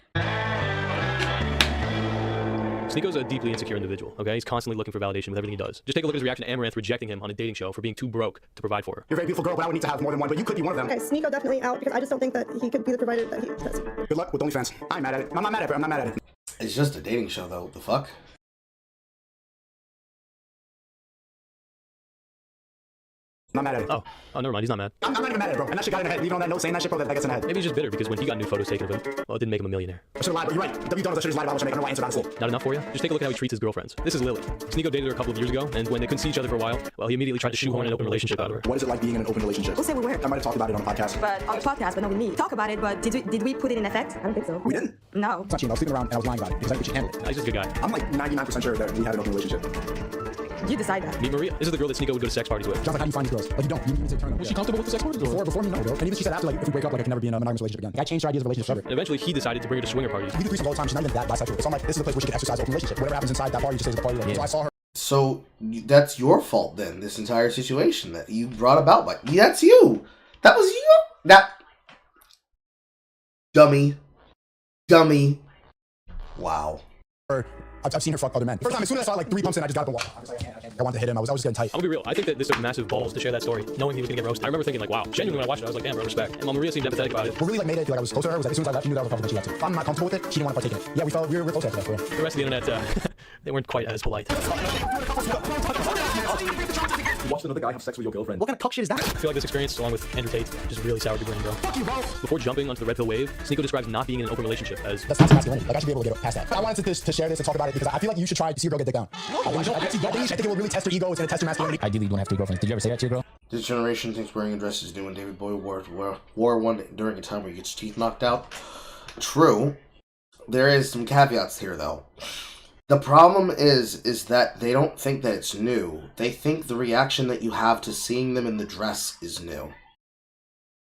Sneako's a deeply insecure individual, okay? He's constantly looking for validation with everything he does. Just take a look at his reaction to Amaranth rejecting him on a dating show for being too broke to provide for her. You're a very beautiful girl, but I would need to have more than one, but you could be one of them. Okay, Sneako definitely out because I just don't think that he could be the provider that he does. Good luck with OnlyFans. I'm mad at it. I'm not mad at it. I'm not mad at it. It's just a dating show, though. What the fuck? Not mad at it. Oh, never mind. He's not mad. I'm not even mad at it, bro. And that shit got in the head. Leaving on that note, saying that shit, bro, that gets in the head. Maybe he's just bitter because when he got new photos taken of him, well, it didn't make him a millionaire. I should have lied, but you're right. W. Donuts, I should have lied about what I make. I don't know why I answered honestly. Not enough for you? Just take a look at how he treats his girlfriends. This is Lily. Sneako dated her a couple of years ago, and when they couldn't see each other for a while, well, he immediately tried to shoehorn an open relationship out of her. What is it like being in an open relationship? We'll say we were. I might have talked about it on the podcast. But on the podcast, but not with me. Talk about it, but did we put it in effect? I don't think so. We didn't. No. It's not cheating. I was sleeping around and I was lying about it because I think we should handle it. He's just a good guy. I'm like 99% sure that we had an open relationship. You decide that. Meet Maria. This is the girl that Sneako would go to sex parties with. John's like, how do you find these girls? Like, you don't. You need to turn them. Was she comfortable with the sex parties? Before me, no, bro. And even she said after, like, if we break up, like, I can never be in a monogamous relationship again. Like, I changed her ideas of relationships ever. And eventually, he decided to bring her to swinger parties. We do threesomes all the time. She's not even that bisexual. So I'm like, this is a place where she can exercise open relationship. Whatever happens inside that party, just stays at the party. Like, Yeah. So I saw her. So that's your fault then. This entire situation that you brought about, like that's you. That was you. That dummy. Wow. I've seen her fuck other men. First time, as soon as I saw like 3 pumps in, I just got up and walked. I was like, I can't. I wanted to hit him. I was just getting tight. I'm gonna be real. I think that this took massive balls to share that story, knowing he was gonna get roasted. I remember thinking like, wow. Genuinely, when I watched it, I was like, damn, bro, respect. And while Maria seemed empathetic about it, What really like made it feel like I was close to her was that as soon as I left, she knew that I was comfortable that she left too. If I'm not comfortable with it, she didn't want to partake in it. Yeah, we were close after that, for real. the rest of the internet, they weren't quite as polite. You watched another guy have sex with your girlfriend. What kind of cuck shit is that? I feel like this experience, along with Andrew Tate, just really soured your brain, bro. Fuck you, bro. Before jumping onto the red pill wave, Sneako describes not being in an open relationship as That's toxic masculinity. Like, I should be able to get past that. I wanted to share this and talk about it because I feel like you should try to see your girl get dick down. I think it will really test her ego. It's going to test her masculinity. Ideally, you don't have 3 girlfriends. Did you ever say that to your girl? This generation thinks wearing a dress is new, and David Bowie wore one during a time where he gets his teeth knocked out. True. There is some caveats here, though. The problem is that they don't think that it's new. They think the reaction that you have to seeing them in the dress is new.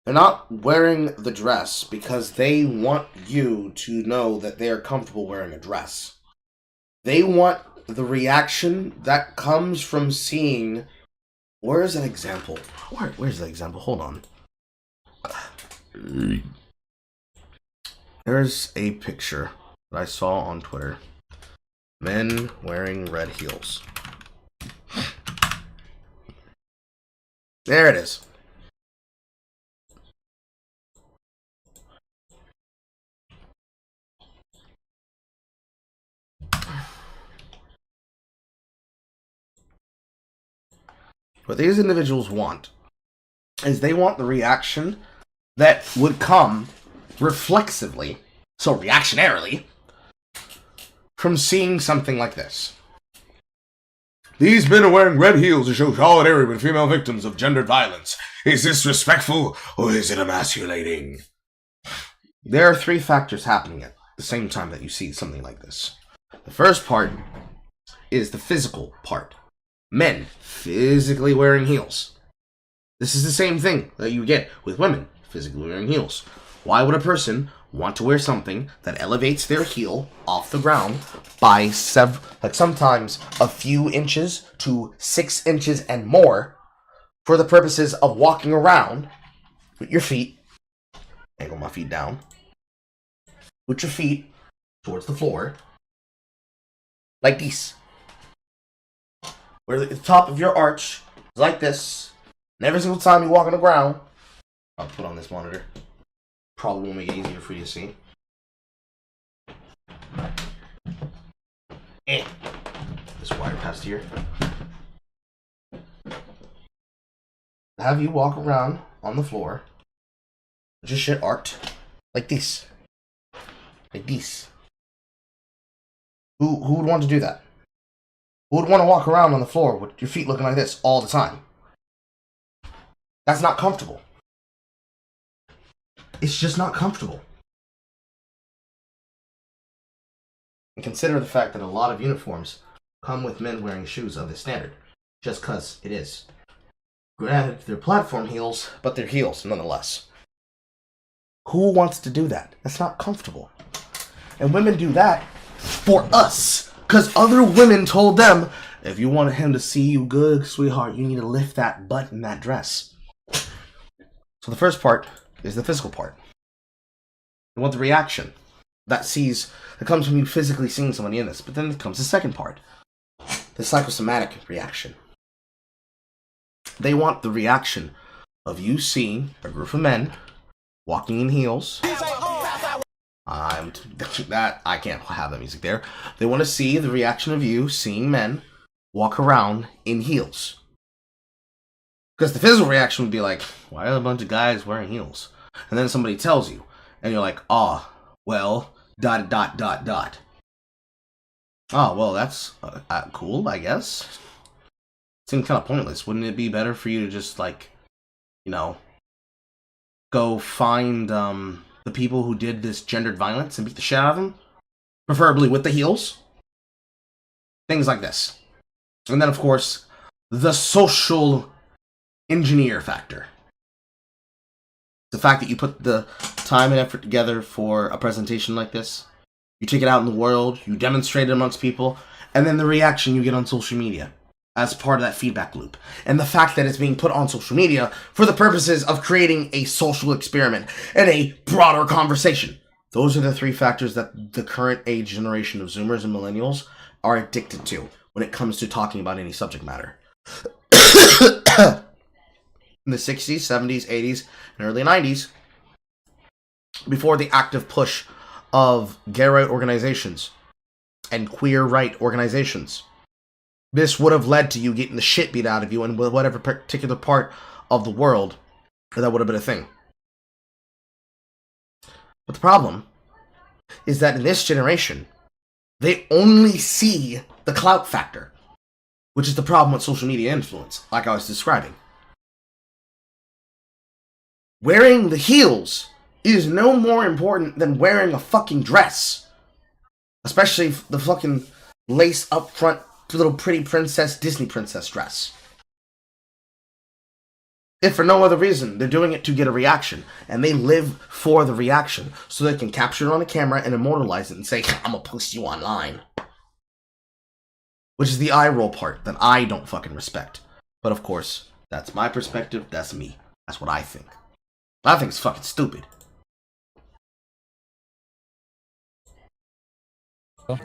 They're not wearing the dress because they want you to know that they are comfortable wearing a dress. They want the reaction that comes from seeing... Where is an example? Where's the example? Hold on. There's a picture that I saw on Twitter. Men wearing red heels. There it is. What these individuals want is they want the reaction that would come reflexively, so reactionarily, from seeing something like this. These men are wearing red heels to show solidarity with female victims of gendered violence. Is this respectful or is it emasculating? There are 3 factors happening at the same time that you see something like this. The first part is the physical part. Men physically wearing heels. This is the same thing that you get with women physically wearing heels. Why would a person want to wear something that elevates their heel off the ground by sometimes a few inches to 6 inches and more for the purposes of walking around with your feet, angle my feet down, with your feet towards the floor, like this, where the top of your arch is like this, and every single time you walk on the ground, I'll put on this monitor, probably will make it easier for you to see. This wire passed here. Have you walk around on the floor, just shit arced, like this. Like this. Who would want to do that? Who would want to walk around on the floor with your feet looking like this all the time? That's not comfortable. It's just not comfortable. And consider the fact that a lot of uniforms come with men wearing shoes of this standard, just because it is. Granted, they're platform heels, but they're heels nonetheless. Who wants to do that? That's not comfortable. And women do that for us, because other women told them, if you want him to see you good, sweetheart, you need to lift that butt in that dress. So the first part is the physical part. You want the reaction that comes from you physically seeing somebody in this. But then comes the second part, the psychosomatic reaction. They want the reaction of you seeing a group of men walking in heels. I can't have that music there. They want to see the reaction of you seeing men walk around in heels. Because the physical reaction would be like, why are a bunch of guys wearing heels? And then somebody tells you, and you're like, well, ... Oh, well, that's cool, I guess. Seems kind of pointless. Wouldn't it be better for you to just, go find the people who did this gendered violence and beat the shit out of them? Preferably with the heels? Things like this. And then, of course, the social engineer factor. The fact that you put the time and effort together for a presentation like this, you take it out in the world, you demonstrate it amongst people, and then the reaction you get on social media as part of that feedback loop. And the fact that it's being put on social media for the purposes of creating a social experiment and a broader conversation. Those are the 3 factors that the current age generation of Zoomers and Millennials are addicted to when it comes to talking about any subject matter. In the 60s, 70s, 80s, and early 90s, before the active push of gay right organizations and queer right organizations, this would have led to you getting the shit beat out of you in whatever particular part of the world that would have been a thing. But the problem is that in this generation, they only see the clout factor, which is the problem with social media influence, like I was describing. Wearing the heels is no more important than wearing a fucking dress. Especially the fucking lace up front little pretty princess, Disney princess dress. If for no other reason, they're doing it to get a reaction. And they live for the reaction. So they can capture it on a camera and immortalize it and say, I'm gonna post you online. Which is the eye roll part that I don't fucking respect. But of course, that's my perspective, that's me. That's what I think. I think it's fucking stupid.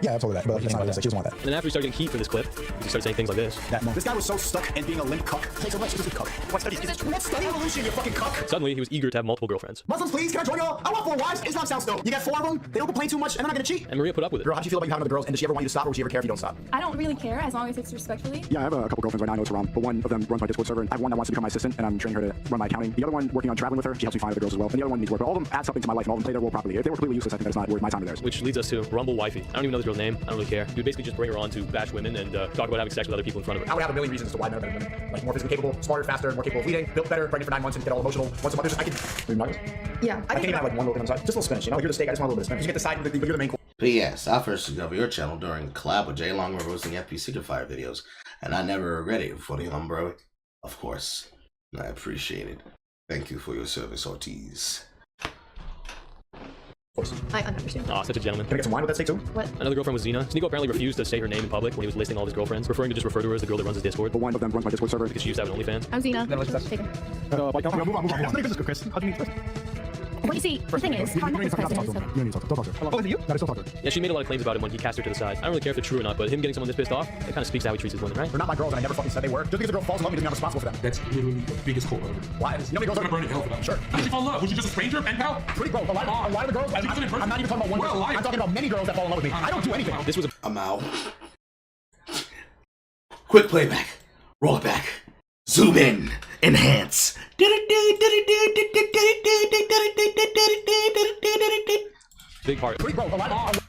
Yeah, I told her that, but it's not realistic. She doesn't want that. And then after he started getting heat for this clip, he started saying things like this. This guy was so stuck in being a limp cuck. Hey, so let's just cuck. What study? Let's study evolution, you fucking cuck. Suddenly, he was eager to have multiple girlfriends. Muslims, please, can I join y'all? I want 4 wives. Islam sounds dope. You got 4 of them. They don't complain too much, and they're not gonna cheat. And Maria put up with it. Girl, how do you feel about you having other girls? And does she ever want you to stop, or does she ever care if you don't stop? I don't really care as long as it's respectfully. Yeah, I have a couple girlfriends right now. I know it's wrong, but one of them runs my Discord server, and I have one that wants to become my assistant, and I'm training her to run my accounting. The other one working on traveling with her. She helps me find other girls as well, and the other one needs work. But all of them add something to my life, and all of them play their role properly. If they were completely useless, I think that's not worth my time or theirs. Which leads us to Rumble Wifey. I don't even know this girl's name. I don't really care. He would basically just bring her on to bash women and talk about having sex with other people in front of her. I would have a million reasons as to why men are better than women. Like more physically capable, smarter, faster, more capable of leading, built better, pregnant for 9 months and get all emotional. Once a month, I can. Yeah, I can't even have like one little thing on the side. Just a little spinach, you know? Like you're the steak, I just want a little bit of spinach. You get the side, but you're the main course. P.S. I first discovered your channel during a collab with Jay Long where roasting FP Secret Fire videos, and I never regretted it for the bro. Of course, I appreciate it. Thank you for your service, Ortiz. I understand. Aw, such a gentleman. Can I get some wine with that steak too? What? Another girlfriend was Xena. Sneeko apparently refused to say her name in public when he was listing all his girlfriends, preferring to just refer to her as the girl that runs his Discord. But one of them runs my Discord server. Because she used to have an OnlyFans. I'm Zena. Take her. Move on. Chris. How do you meet Chris? Well, you see, the thing is, how much is president? You need to talk to her. Oh, is it you? No, still talk to her. Yeah, she made a lot of claims about him when he cast her to the side. I don't really care if it's true or not, but him getting someone this pissed off, it kind of speaks to how he treats his women, right? They're not my girls, and I never fucking said they were. Just because a girl falls in love with me doesn't mean I'm responsible for them. That's literally the biggest culprit. Why? You know many girls are burning hell for that. Sure. How did she fall in love? Was she just a stranger, pen pal? Pretty bro. A lot of the girls. I'm not even talking about one girl. I'm talking about many girls that fall in love with me. I don't do anything. This was a... I'm out. Quick playback. Roll it back. Zoom in. Enhance. Big part. Pretty bro. A lot of...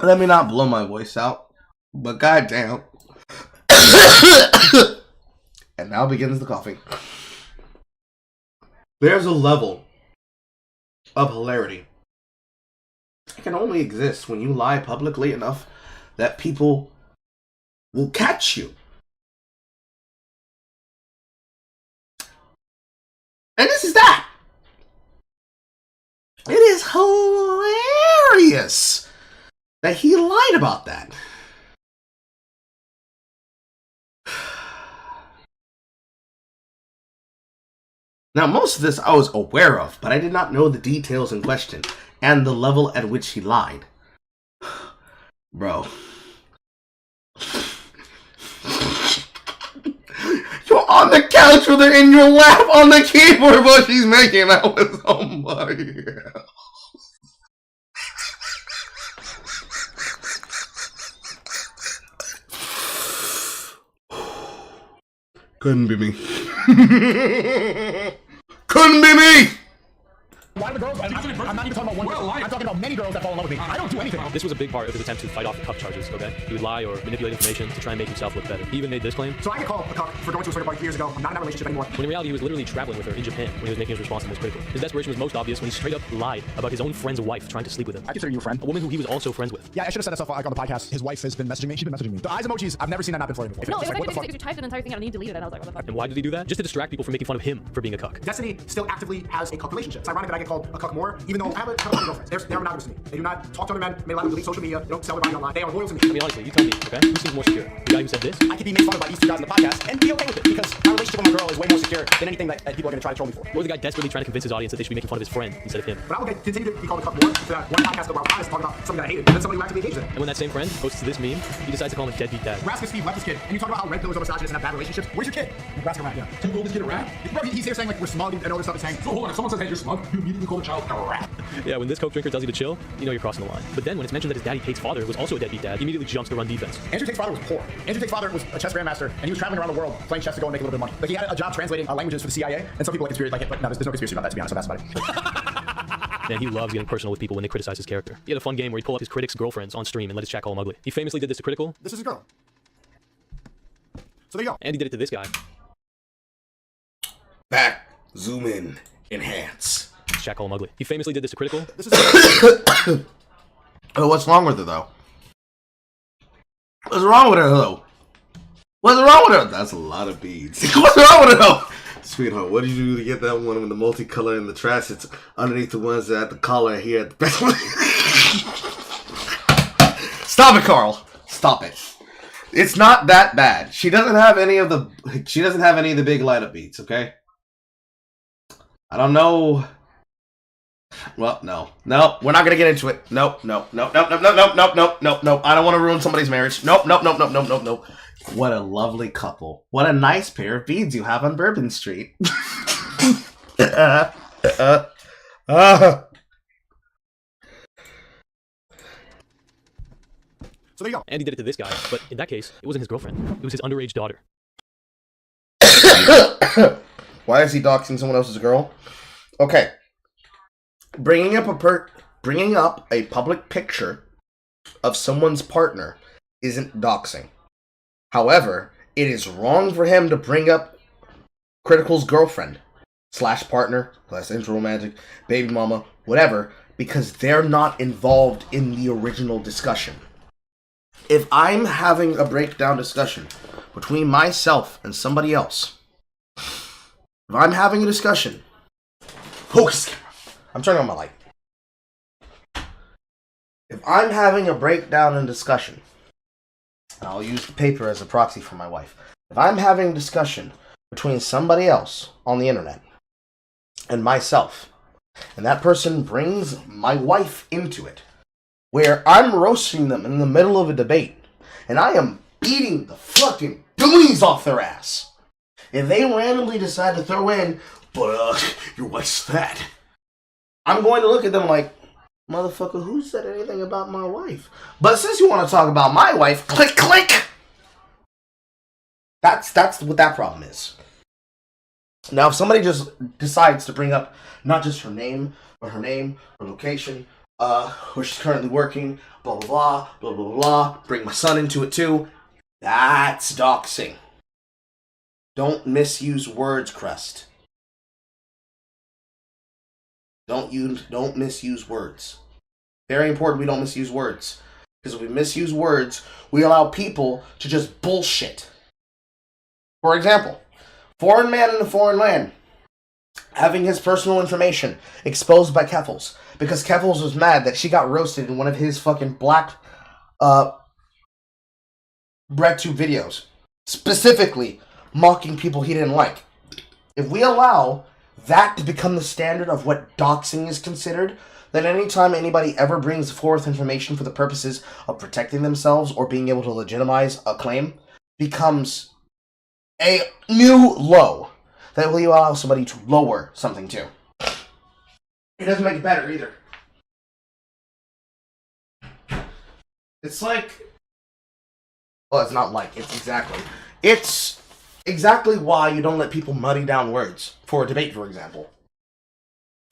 Let me not blow my voice out, but goddamn. And now begins the coughing. There's a level of hilarity that can only exist when you lie publicly enough that people will catch you. And this is that. It is hilarious that he lied about that. Now, most of this I was aware of, but I did not know the details in question and the level at which he lied. Bro. You're on the couch with her in your lap on the keyboard while she's making out with somebody else. Couldn't be me. Couldn't be me! Why the girls? I'm not even talking about one girl. I'm talking about many girls that fall in love with me. I don't do anything. This was a big part of his attempt to fight off the cuck charges, okay? He would lie or manipulate information to try and make himself look better. He even made this claim. So I get called a cuck for going to a circuit party years ago. I'm not in that relationship anymore. When in reality, he was literally traveling with her in Japan when he was making his response to most critical. His desperation was most obvious when he straight up lied about his own friend's wife trying to sleep with him. I consider you a friend. A woman who he was also friends with. Yeah, I should have said that stuff like on the podcast. His wife has been messaging me. She's been messaging me. The eyes emojis, I've never seen that not been flirting before. No, it was like, because you typed an entire thing out and you deleted it. I was like, what the fuck? And why did he do that? Just to distract people from making fun of him for being a cuck. Destiny still actively has a cuck relationship. It's ironic that I get called a cuck more, even though I have a couple of girlfriends. They're monogamous to me. They do not talk to other men, may allow them to delete social media, they don't sell their body online. They are loyal to me. I mean, honestly, you tell me, okay? Who seems more secure? The guy who said this? I could be made fun of by these two guys in the podcast and be okay with it because my relationship with my girl is way more secure than anything that people are going to try to troll me for. Or the guy desperately trying to convince his audience that they should be making fun of his friend instead of him. But I will continue to be called a cuck more so that one podcast where I was honest talking about something that I hated and then somebody who actively engaged in it. And when that same friend posts this meme, he decides to call him a deadbeat dad. Rascal Steve left his kid and you talk about how red pillars are misogynists and have bad relationships. Where's your kid? Rascal rat, yeah. You call this kid a rat? Bro, he's here saying like we're smug and all this stuff is saying. So hold on, if someone says hey, you're smug, you immediately call the child a rat. Yeah, when this coke drinker tells you to chill, you know you're crossing the line. But then when it's mentioned that his daddy Tate's father was also a deadbeat dad, he immediately jumps to run defense. Andrew Tate's father was poor. Andrew Tate's father was a chess grandmaster and he was traveling around the world playing chess to go and make a little bit of money. Like he had a job translating languages for the CIA and some people like conspiracy like it, but no, there's no conspiracy about that to be honest, so that's about it. Man, he loves getting personal with people when they criticize his character. He had a fun game where he'd pull up his critics' girlfriends on stream and let his chat call him ugly. He famously did this to Critical. This is a girl. So there you go. And he did it to this guy. Back, zoom in, enhance. His chat call him ugly. He famously did this to Critical. This is Oh, what's wrong with her though? What's wrong with her though? What's wrong with it? That's a lot of beads. What's wrong with it though? Sweetheart, what did you do to get that one with the multicolor and the trash? It's underneath the ones that are at the collar here at the best one. Stop it, Carl. Stop it. It's not that bad. She doesn't have any of the big light up beats, okay? I don't know. Well, no. No, we're not gonna get into it. Nope. I don't want to ruin somebody's marriage. Nope. What a lovely couple. What a nice pair of beads you have on Bourbon Street. So there you go. Andy did it to this guy, but in that case, it wasn't his girlfriend. It was his underage daughter. Why is he doxing someone else's girl? Okay. Bringing up a public picture of someone's partner isn't doxing. However, it is wrong for him to bring up Critical's girlfriend / partner / romantic, baby mama, whatever, because they're not involved in the original discussion. If I'm having a breakdown discussion between myself and somebody else, if I'm having a discussion, focus. I'm turning on my light. If I'm having a breakdown and discussion, and I'll use the paper as a proxy for my wife. If I'm having a discussion between somebody else on the internet and myself, and that person brings my wife into it, where I'm roasting them in the middle of a debate, and I am beating the fucking doonies off their ass, if they randomly decide to throw in, but your wife's fat, I'm going to look at them like, motherfucker, who said anything about my wife? But since you want to talk about my wife, click. That's what that problem is. Now, if somebody just decides to bring up not just her name, but her location, where she's currently working, blah, blah, blah, bring my son into it too, that's doxing. Don't misuse words, Crest. Don't misuse words. Very important we don't misuse words. Because if we misuse words, we allow people to just bullshit. For example, foreign man in a foreign land having his personal information exposed by Keffels because Keffels was mad that she got roasted in one of his fucking black BreadTube videos, specifically mocking people he didn't like. If we allow that to become the standard of what doxing is considered, then anytime anybody ever brings forth information for the purposes of protecting themselves or being able to legitimize a claim becomes a new low that will allow somebody to lower something to. It doesn't make it better either. It's like... Well, it's not like, it's exactly. It's exactly why you don't let people muddy down words for a debate, for example.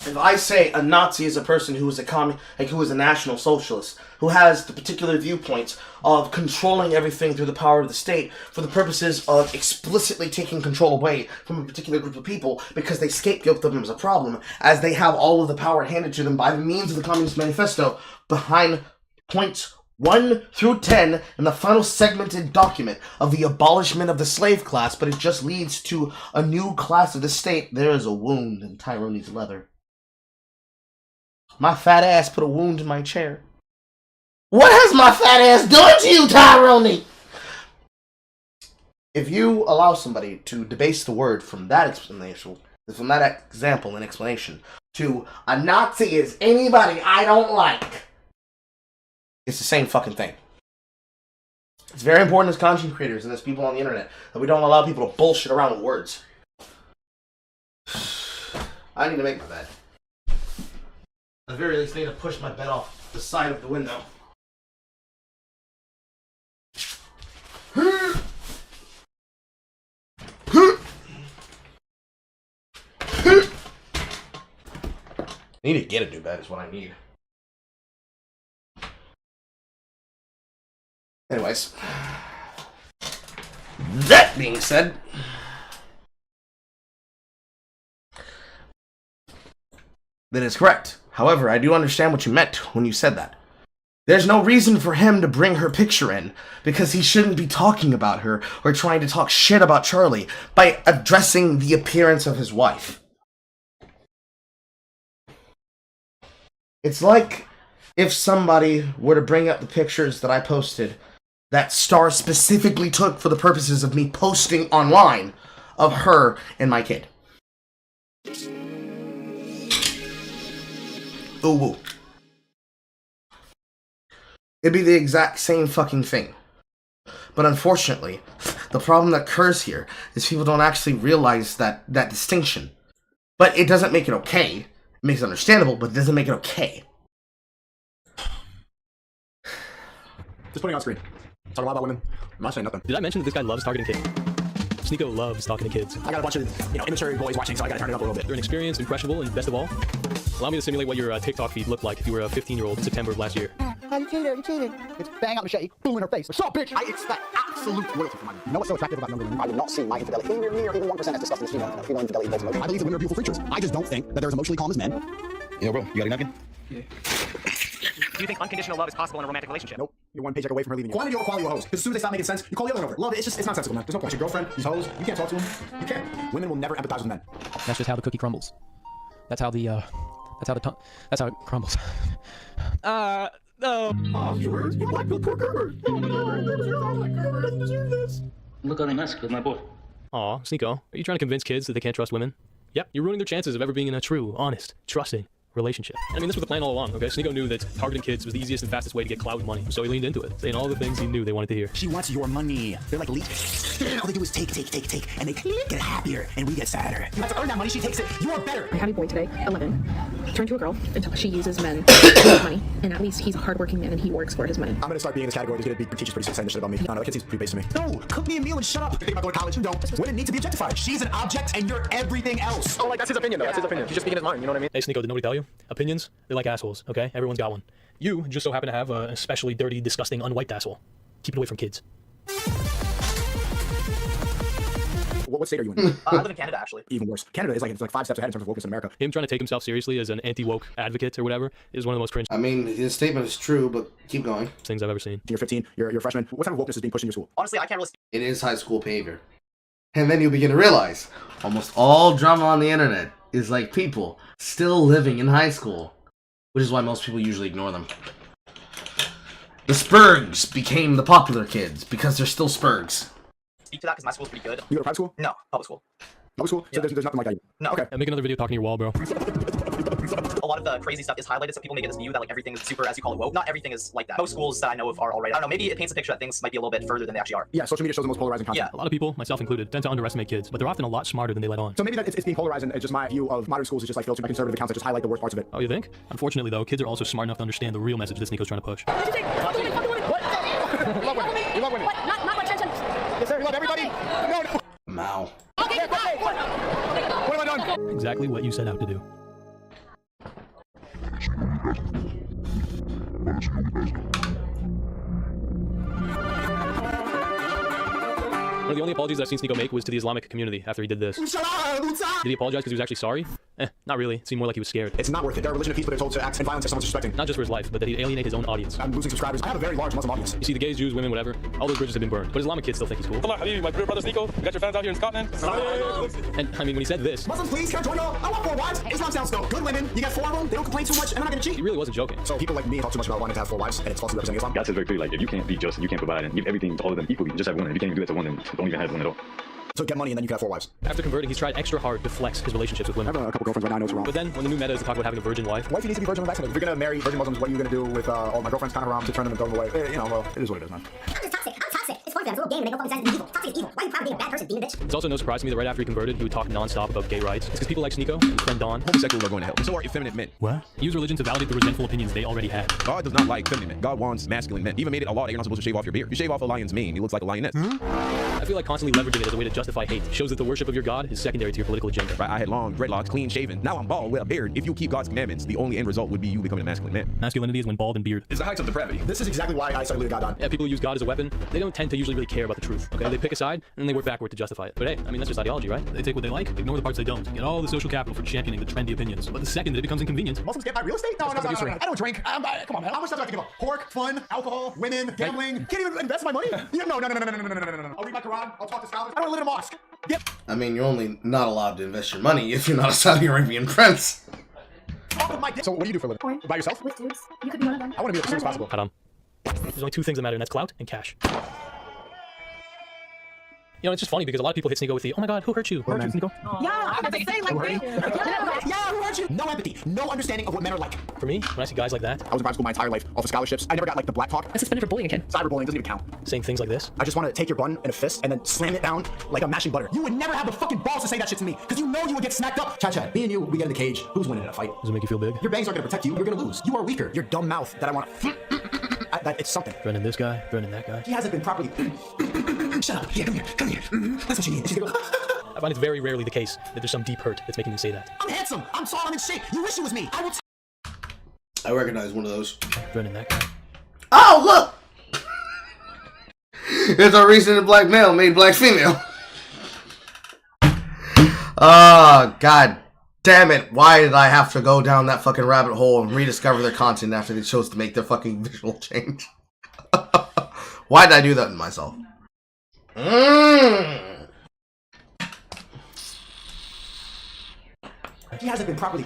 If I say a Nazi is a person who is who is a national socialist, who has the particular viewpoints of controlling everything through the power of the state for the purposes of explicitly taking control away from a particular group of people because they scapegoat them as a problem, as they have all of the power handed to them by the means of the Communist Manifesto behind points 1 through 10 in the final segmented document of the abolishment of the slave class, but it just leads to a new class of the state. There is a wound in Tyrone's leather. My fat ass put a wound in my chair. What has my fat ass done to you, Tyrone? If you allow somebody to debase the word from that explanation, from that example and explanation, to a Nazi is anybody I don't like, it's the same fucking thing. It's very important as content creators and as people on the internet that we don't allow people to bullshit around with words. I need to make my bed. At the very least, I need to push my bed off the side of the window. I need to get a new bed is what I need. Anyways, that being said, that is correct. However, I do understand what you meant when you said that. There's no reason for him to bring her picture in, because he shouldn't be talking about her or trying to talk shit about Charlie by addressing the appearance of his wife. It's like if somebody were to bring up the pictures that I posted that Star specifically took for the purposes of me posting online of her and my kid. Ooh woo. It'd be the exact same fucking thing. But unfortunately, the problem that occurs here is people don't actually realize that distinction. But it doesn't make it okay. It makes it understandable, but it doesn't make it okay. Just putting on screen. Talking a lot about women. I'm not saying nothing. Did I mention that this guy loves targeting kids? Sneeko loves talking to kids. I got a bunch of, immature boys watching, so I gotta turn it up a little bit. You're inexperienced, impressionable, and best of all, allow me to simulate what your TikTok feed looked like if you were a 15-year-old in September of last year. You cheated. It's bang out machete, boom in her face. What's up, bitch? I expect absolute loyalty from my women. You know what's so attractive about younger women? I would not see my infidelity anywhere near even 1% as disgusting as female. Female infidelity builds emotion. I believe that women are beautiful creatures. I just don't think that they're as emotionally calm as men. Yo, bro, you got a napkin? Yeah. Do you think unconditional love is possible in a romantic relationship? Nope. You're one paycheck away from her leaving you. Quantity over quality over hoes. Because as soon as they stop making sense, you call the other one over. Love, it's nonsensical, man. There's no point. Your girlfriend, these hoes, you can't talk to them. You can't. Women will never empathize with men. That's just how the cookie crumbles. That's how it crumbles. No. Afterwards, you like the poor Gerber. Look how they mess with my boy. Aw, Sneeko, are you trying to convince kids that they can't trust women? Yep, you're ruining their chances of ever being in a true, honest, trusting relationship. I mean, this was the plan all along, okay? Sneeko knew that targeting kids was the easiest and fastest way to get clout and money, so he leaned into it, saying all the things he knew they wanted to hear. She wants your money. They're like leeches. All they do is take, and they get happier, and we get sadder. You have to earn that money, she takes it. You're better. I have a boy today, 11, turned to a girl until she uses men to make money, and at least he's a hardworking man and he works for his money. I'm gonna start being in this category. There's gonna be teachers pretty soon saying this shit about me. No, that kid seems pretty base to me. No, cook me a meal and shut up. You think about going to college? You don't. Women need to be objectified. She's an object, and you're everything else. Oh, like that's his opinion, though. That's his opinion. He's just speaking his mind. You know what I mean? Hey, Sneeko, did nobody tell you? Opinions? They're like assholes, okay? Everyone's got one. You just so happen to have a especially dirty, disgusting, unwiped asshole. Keep it away from kids. What state are you in? I live in Canada, actually. Even worse. Canada is like 5 steps ahead in terms of wokeness in America. Him trying to take himself seriously as an anti-woke advocate or whatever is one of the most cringe. I mean, his statement is true, but keep going. Things I've ever seen. You're 15, you're a freshman. What type of wokeness is being pushed in your school? Honestly, I can't really... It is high school behavior. And then you begin to realize, almost all drama on the internet is like people still living in high school. Which is why most people usually ignore them. The Spurgs became the popular kids because they're still Spurgs. Speak to that because my school's pretty good. You go to private school? No, public school. Public school? So there's nothing like that. No. Okay. Make another video talking to your wall, bro. A lot of the crazy stuff is highlighted so people may get this view that like everything is super, as you call it, woke. Not everything is like that. Most schools that I know of are already. I don't know, maybe it paints a picture that things might be a little bit further than they actually are. Yeah, social media shows the most polarizing content. Yeah. A lot of people, myself included, tend to underestimate kids, but they're often a lot smarter than they let on. So maybe that it's being polarized, and it's just my view of modern schools is just like filtered by conservative accounts that just highlight the worst parts of it. Oh, you think? Unfortunately, though, kids are also smart enough to understand the real message that Sneeko's trying to push. What? You love women. You love women. What? Not my attention. Yes, sir. You love everybody. No. Mao. Okay, bye. What have I done? Exactly what you set out to do. One of the only apologies I've seen Sneeko make was to the Islamic community after he did this. Did he apologize because he was actually sorry? Not really. It seemed more like he was scared. It's not worth it. They're a religion of peace, but they're told to act in violence if someone's respecting. Not just for his life, but that he'd alienate his own audience. I'm losing subscribers. I have a very large Muslim audience. You see, the gays, Jews, women, whatever, all those bridges have been burned. But Islamic kids still think he's cool. Hello, my brother Sneeko. You got your fans out here in Scotland? And, I mean, when he said this... Muslims, please, can I join y'all? I want 4 wives. Islam sounds dope. Good women. You got 4 of them. They don't complain too much, and I'm not gonna cheat. He really wasn't joking. So people like me talk too much about wanting to have 4 wives, and it's falsely representing Islam. God says very clearly, like, if you can't be just and you can't provide and give everything to all of them equally, just have one. If you can't even do that to one, then don't even have one at all. So get money and then you can have 4 wives. After converting, he's tried extra hard to flex his relationships with women. I have a couple girlfriends right now, I know it's wrong. But then, when the new meta is to talk about having a virgin wife... Wifey needs to be virgin and vaccinated. If you're gonna marry virgin Muslims, what are you gonna do with all my girlfriends kind of around to turn them and throw them away? You know, well, it is what it is, man. I'm just toxic. I'm toxic. It's fun for them. It's a little game. It makes no fucking sense. It's evil. Toxic is evil. Why are you proud of being a bad person, demon bitch? It's also no surprise to me that right after he converted, he would talk non-stop about gay rights. It's because people like Sneeko and his friend Don... Homosexuals are going to hell. So are effeminate men. What? Use religion to validate the resentful opinions they already had. God does not like feminine men. God wants masculine men. Even made it a law that you're not supposed to shave off your beard. If you shave off a lion's mane, he looks like a lioness. I feel like constantly leveraging it as a way to justify hate shows that the worship of your God is secondary to your political agenda. Right, I had long dreadlocks, clean shaven. Now I'm bald with a beard. If you keep God's commandments, the only end result would be you becoming a masculine man. Masculinity is when bald and beard. It's the heights of depravity. This is exactly why I started believing God, Don. Yeah, people who use God as a weapon, they don't tend to usually really care care about the truth. Okay, they pick a side and then they work backward to justify it. But hey, I mean that's just ideology, right? They take what they like, ignore the parts they don't. Get all the social capital for championing the trendy opinions. But the second that it becomes inconvenient, Muslims get my real estate? No. I don't drink. Come on, man. How much stuff do I have to give up? Pork, fun, alcohol, women, gambling. Can't even invest my money? No. I'll read my Quran. I'll talk to scholars. I don't live in a mosque. Yep. I mean, you're only not allowed to invest your money if you're not a Saudi Arabian prince. So what do you do for a living? By yourself? With dudes. You could be one of them. I want to be as soon as possible. Haram. There's only two things that matter, and that's clout and cash. You know, it's just funny because a lot of people hit Sneeko with the, oh my god, who hurt you? Who hurt you, Sneeko? Yeah, I'm gonna say like this. Yeah, who hurt you? No empathy, no understanding of what men are like. For me, when I see guys like that, I was in private school my entire life, all for scholarships. I never got like the black talk. And suspended for bullying a kid. Cyberbullying doesn't even count. saying things like this. I just want to take your bun in a fist and then slam it down like I'm mashing butter. You would never have the fucking balls to say that shit to me because you know you would get smacked up. Chat, me and you, we get in the cage. Who's winning in a fight? Does it make you feel big? Your bangs aren't gonna protect you. You're gonna lose. You are weaker. Your dumb mouth that I want to. It's something. Threatening this guy, threatening that guy. He hasn't been properly. Shut up. Yeah, come here. That's what she needs. I find it's very rarely the case that there's some deep hurt that's making me say that. I'm handsome. I'm tall. I'm in shape. You wish it was me. I recognize one of those. Threatening that guy. Oh, look! It's a recent black male made black female. Oh, god damn it. Why did I have to go down that fucking rabbit hole and rediscover their content after they chose to make their fucking visual change? Why did I do that to myself? He hasn't been properly.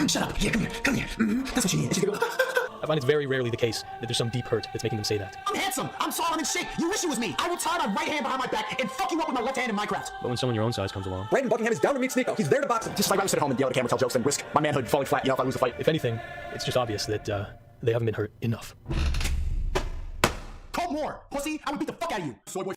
Shut up. Yeah, come here. That's what she needs. I find it's very rarely the case that there's some deep hurt that's making them say that. I'm handsome. I'm tall. I'm in shape. You wish it was me. I will tie my right hand behind my back and fuck you up with my left hand in Minecraft. But when someone your own size comes along, Brandon Buckingham is down to meet Sneeko. He's there to box him. Just like I would sit at home and yell at the camera, tell jokes, and risk my manhood falling flat, if I lose the fight. If anything, it's just obvious that they haven't been hurt enough. Call more, pussy. I would beat the fuck out of you. Soy boy.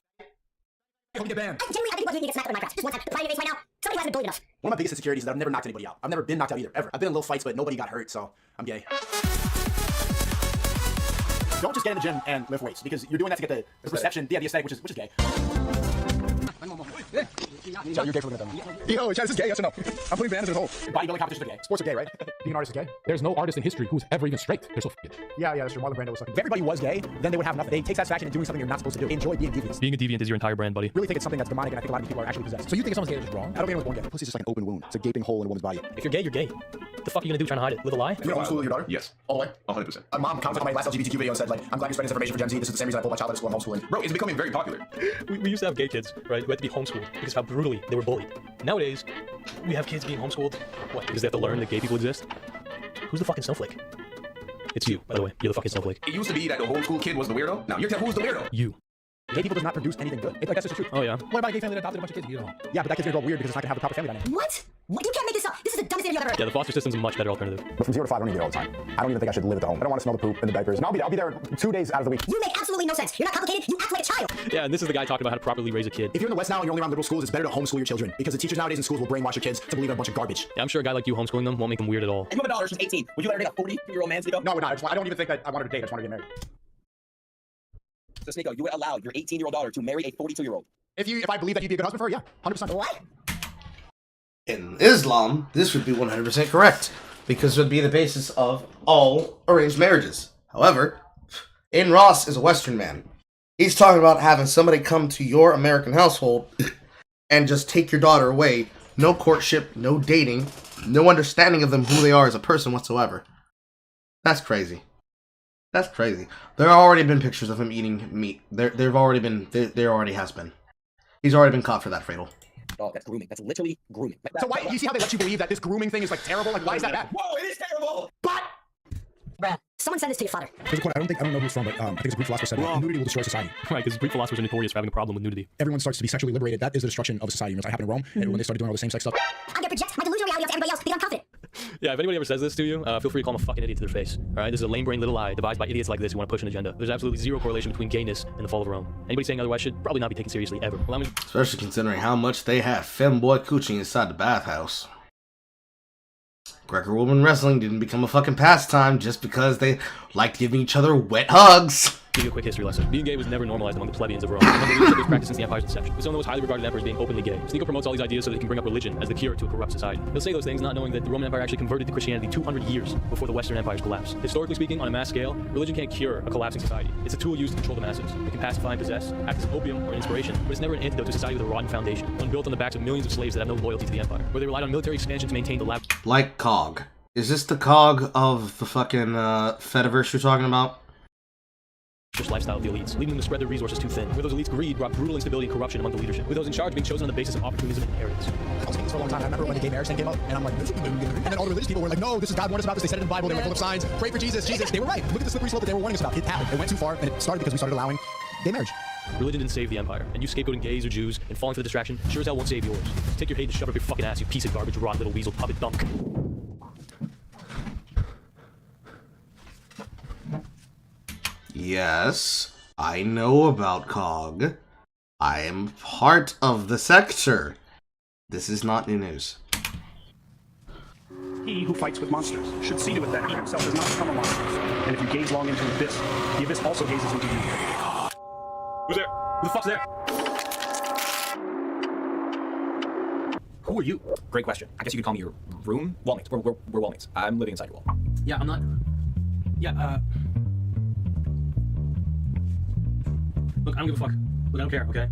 Hope you get banned. I think you get smacked with Minecraft. Just one time. The fire face right now. Somebody who hasn't been bullied enough. One of my biggest insecurities is that I've never knocked anybody out. I've never been knocked out either, ever. I've been in little fights, but nobody got hurt, so I'm gay. Don't just get in the gym and lift weights because you're doing that to get the perception, the aesthetic, which is gay. So you're gay for looking at them. Yo, chat, this is gay, yes or no? I'm putting bananas in a hole. Bodybuilding competitions are gay. Sports are gay, right? Being an artist is gay. There's no artist in history who's ever even straight. They're so gay. Yeah, that's true. Marlon Brando was sucking. If everybody was gay, then they would have nothing. They take satisfaction in doing something you're not supposed to do. Enjoy being deviant. Being a deviant is your entire brand, buddy. Really think it's something that's demonic, and I think a lot of these people are actually possessed. So you think if someone's gay, they're just wrong? I don't think anyone's born gay. Pussy's just like an open wound. It's a gaping hole in a woman's body. If you're gay, you're gay. What the fuck are you gonna do trying to hide it? Live a lie? You gonna homeschool your daughter? Yes. All the way? 100%. My mom commented on my last LGBTQ video and said, like, I'm glad you're spreading this information for Gen Z. This is the same reason I pulled my child out of school. I'm homeschooling. Bro, it's becoming very popular. We used to have gay kids, right, who had to be homeschooled because of how brutally they were bullied. Nowadays, we have kids being homeschooled, what, because they have to learn that gay people exist? Who's the fucking snowflake? It's you, by the way. You're the fucking snowflake. It used to be that the homeschool kid was the weirdo. Now you're telling who's the weirdo? You. Gay people does not produce anything good. Like, that's just the truth. Oh, yeah. What about a gay family that adopted a bunch of kids? You know. Yeah, but that kid's gonna grow weird because it's not gonna have the proper family dynamic. What? You can't make this up. This is the dumbest thing you've ever heard. Yeah, the foster system's a much better alternative. But from 0 to 5, I don't need to be there all the time. I don't even think I should live at the home. I don't want to smell the poop and the diapers. And I'll be there 2 days out of the week. You make absolutely no sense. You're not complicated. You act like a child. Yeah, and this is the guy talking about how to properly raise a kid. If you're in the West now and you're only around liberal schools, it's better to homeschool your children because the teachers nowadays in schools will brainwash your kids to believe they're a bunch of garbage. Yeah, I'm sure a guy like you homeschooling them won't make them weird at all. If you have a daughter, she's 18. Would you let her date a 42-year-old man, Sneeko? No, we're not. I don't even think that I want her to date. I just want her to get married. So, Sneeko, you would allow your 18-year-old daughter to marry a 42-year-old? If I believe that you'd be a good husband for her, yeah, 100%. What? In Islam, this would be 100% correct, because it would be the basis of all arranged marriages. However, Aiden Ross is a Western man. He's talking about having somebody come to your American household and just take your daughter away. No courtship, no dating, no understanding of them, who they are as a person whatsoever. That's crazy. That's crazy. There have already been pictures of him eating meat. There already has been. He's already been caught for that, Fradel. Oh, that's grooming. That's literally grooming. So why, you see how they let you believe that this grooming thing is like terrible? Like, why is that bad? Whoa, it is terrible! But Bruh, someone send this to your father. There's a quote, I don't know who it's from, but I think it's a Greek philosopher said that nudity will destroy society. Right, because Greek philosophers are notorious for having a problem with nudity. Everyone starts to be sexually liberated. That is the destruction of a society. You know, that happened in Rome, and when they started doing all the same-sex stuff. I'm gonna project my delusional reality onto everybody else because I'm confident. Yeah, if anybody ever says this to you, feel free to call them a fucking idiot to their face. Alright, this is a lame-brained little lie devised by idiots like this who want to push an agenda. There's absolutely zero correlation between gayness and the fall of Rome. Anybody saying otherwise should probably not be taken seriously ever. Especially considering how much they have femboy coochie inside the bathhouse. Greco-Roman wrestling didn't become a fucking pastime just because they liked giving each other wet hugs. Give you a quick history lesson. Being gay was never normalized among the plebeians of Rome. Among the leaders of this practice since the empire's inception. With some of the most highly regarded emperors being openly gay. Sneeko promotes all these ideas so that he can bring up religion as the cure to a corrupt society. He'll say those things not knowing that the Roman Empire actually converted to Christianity 200 years before the Western Empire's collapse. Historically speaking, on a mass scale, religion can't cure a collapsing society. It's a tool used to control the masses. It can pacify and possess, act as opium or an inspiration, but it's never an antidote to society with a rotten foundation. One built on the backs of millions of slaves that have no loyalty to the empire, where they relied on military expansion to maintain the lab. Like COG. Is this the COG of the fucking Fediverse you're talking about? Lifestyle of the elites, leading them to spread their resources too thin. Where those elites' greed brought brutal instability and corruption among the leadership, with those in charge being chosen on the basis of opportunism and inheritance. I was thinking this for a long time. I remember when the gay marriage thing came up, and I'm like, and then all the religious people were like, no, this is God warned us about this. They said it in the Bible. They were full of signs. Pray for Jesus, Jesus. They were right. Look at the slippery slope that they were warning us about. It happened. It went too far, and it started because we started allowing gay marriage. Religion didn't save the empire, and you scapegoating gays or Jews and falling for the distraction sure as hell won't save yours. Take your hate and shove up your fucking ass, you piece of garbage, rotten little weasel puppet dunk. Yes, I know about COG. I am part of the sector. This is not new news. He who fights with monsters should see to it that he himself does not become a monster. And if you gaze long into the abyss also gazes into you. Who's there? Who the fuck's there? Who are you? Great question. I guess you could call me your room wallmates. We're wallmates. I'm living inside your wall. Yeah, I'm not. Yeah, Look, I don't give a fuck. Look, I don't care, okay?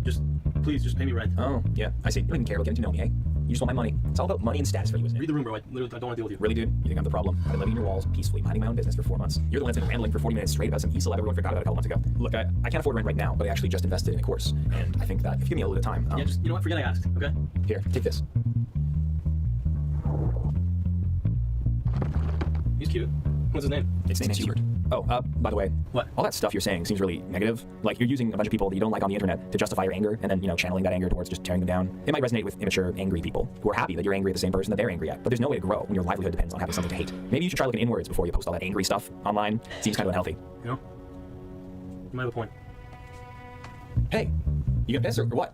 Please, just pay me rent. Oh, yeah, I see. You don't even care about getting to know me, eh? You just want my money. It's all about money and status for you, isn't it? Read the room, bro. I literally don't want to deal with you. Really, dude? You think I'm the problem? I've been living in your walls peacefully, minding my own business for 4 months. You're the one that's been rambling for 40 minutes straight about some e-celeb everyone forgot about a couple months ago. Look, I can't afford rent right now, but I actually just invested in a course. And I think that if you give me a little bit of time... yeah, just, you know what? Forget I asked, okay? Here, take this. He's cute. What's his name? His name's Hubert. Oh, by the way, what? All that stuff you're saying seems really negative. Like, you're using a bunch of people that you don't like on the internet to justify your anger, and then, channeling that anger towards just tearing them down. It might resonate with immature, angry people who are happy that you're angry at the same person that they're angry at. But there's no way to grow when your livelihood depends on having something to hate. Maybe you should try looking inwards before you post all that angry stuff online. Seems kind of unhealthy. You know? You might have a point. Hey, you gonna piss or what?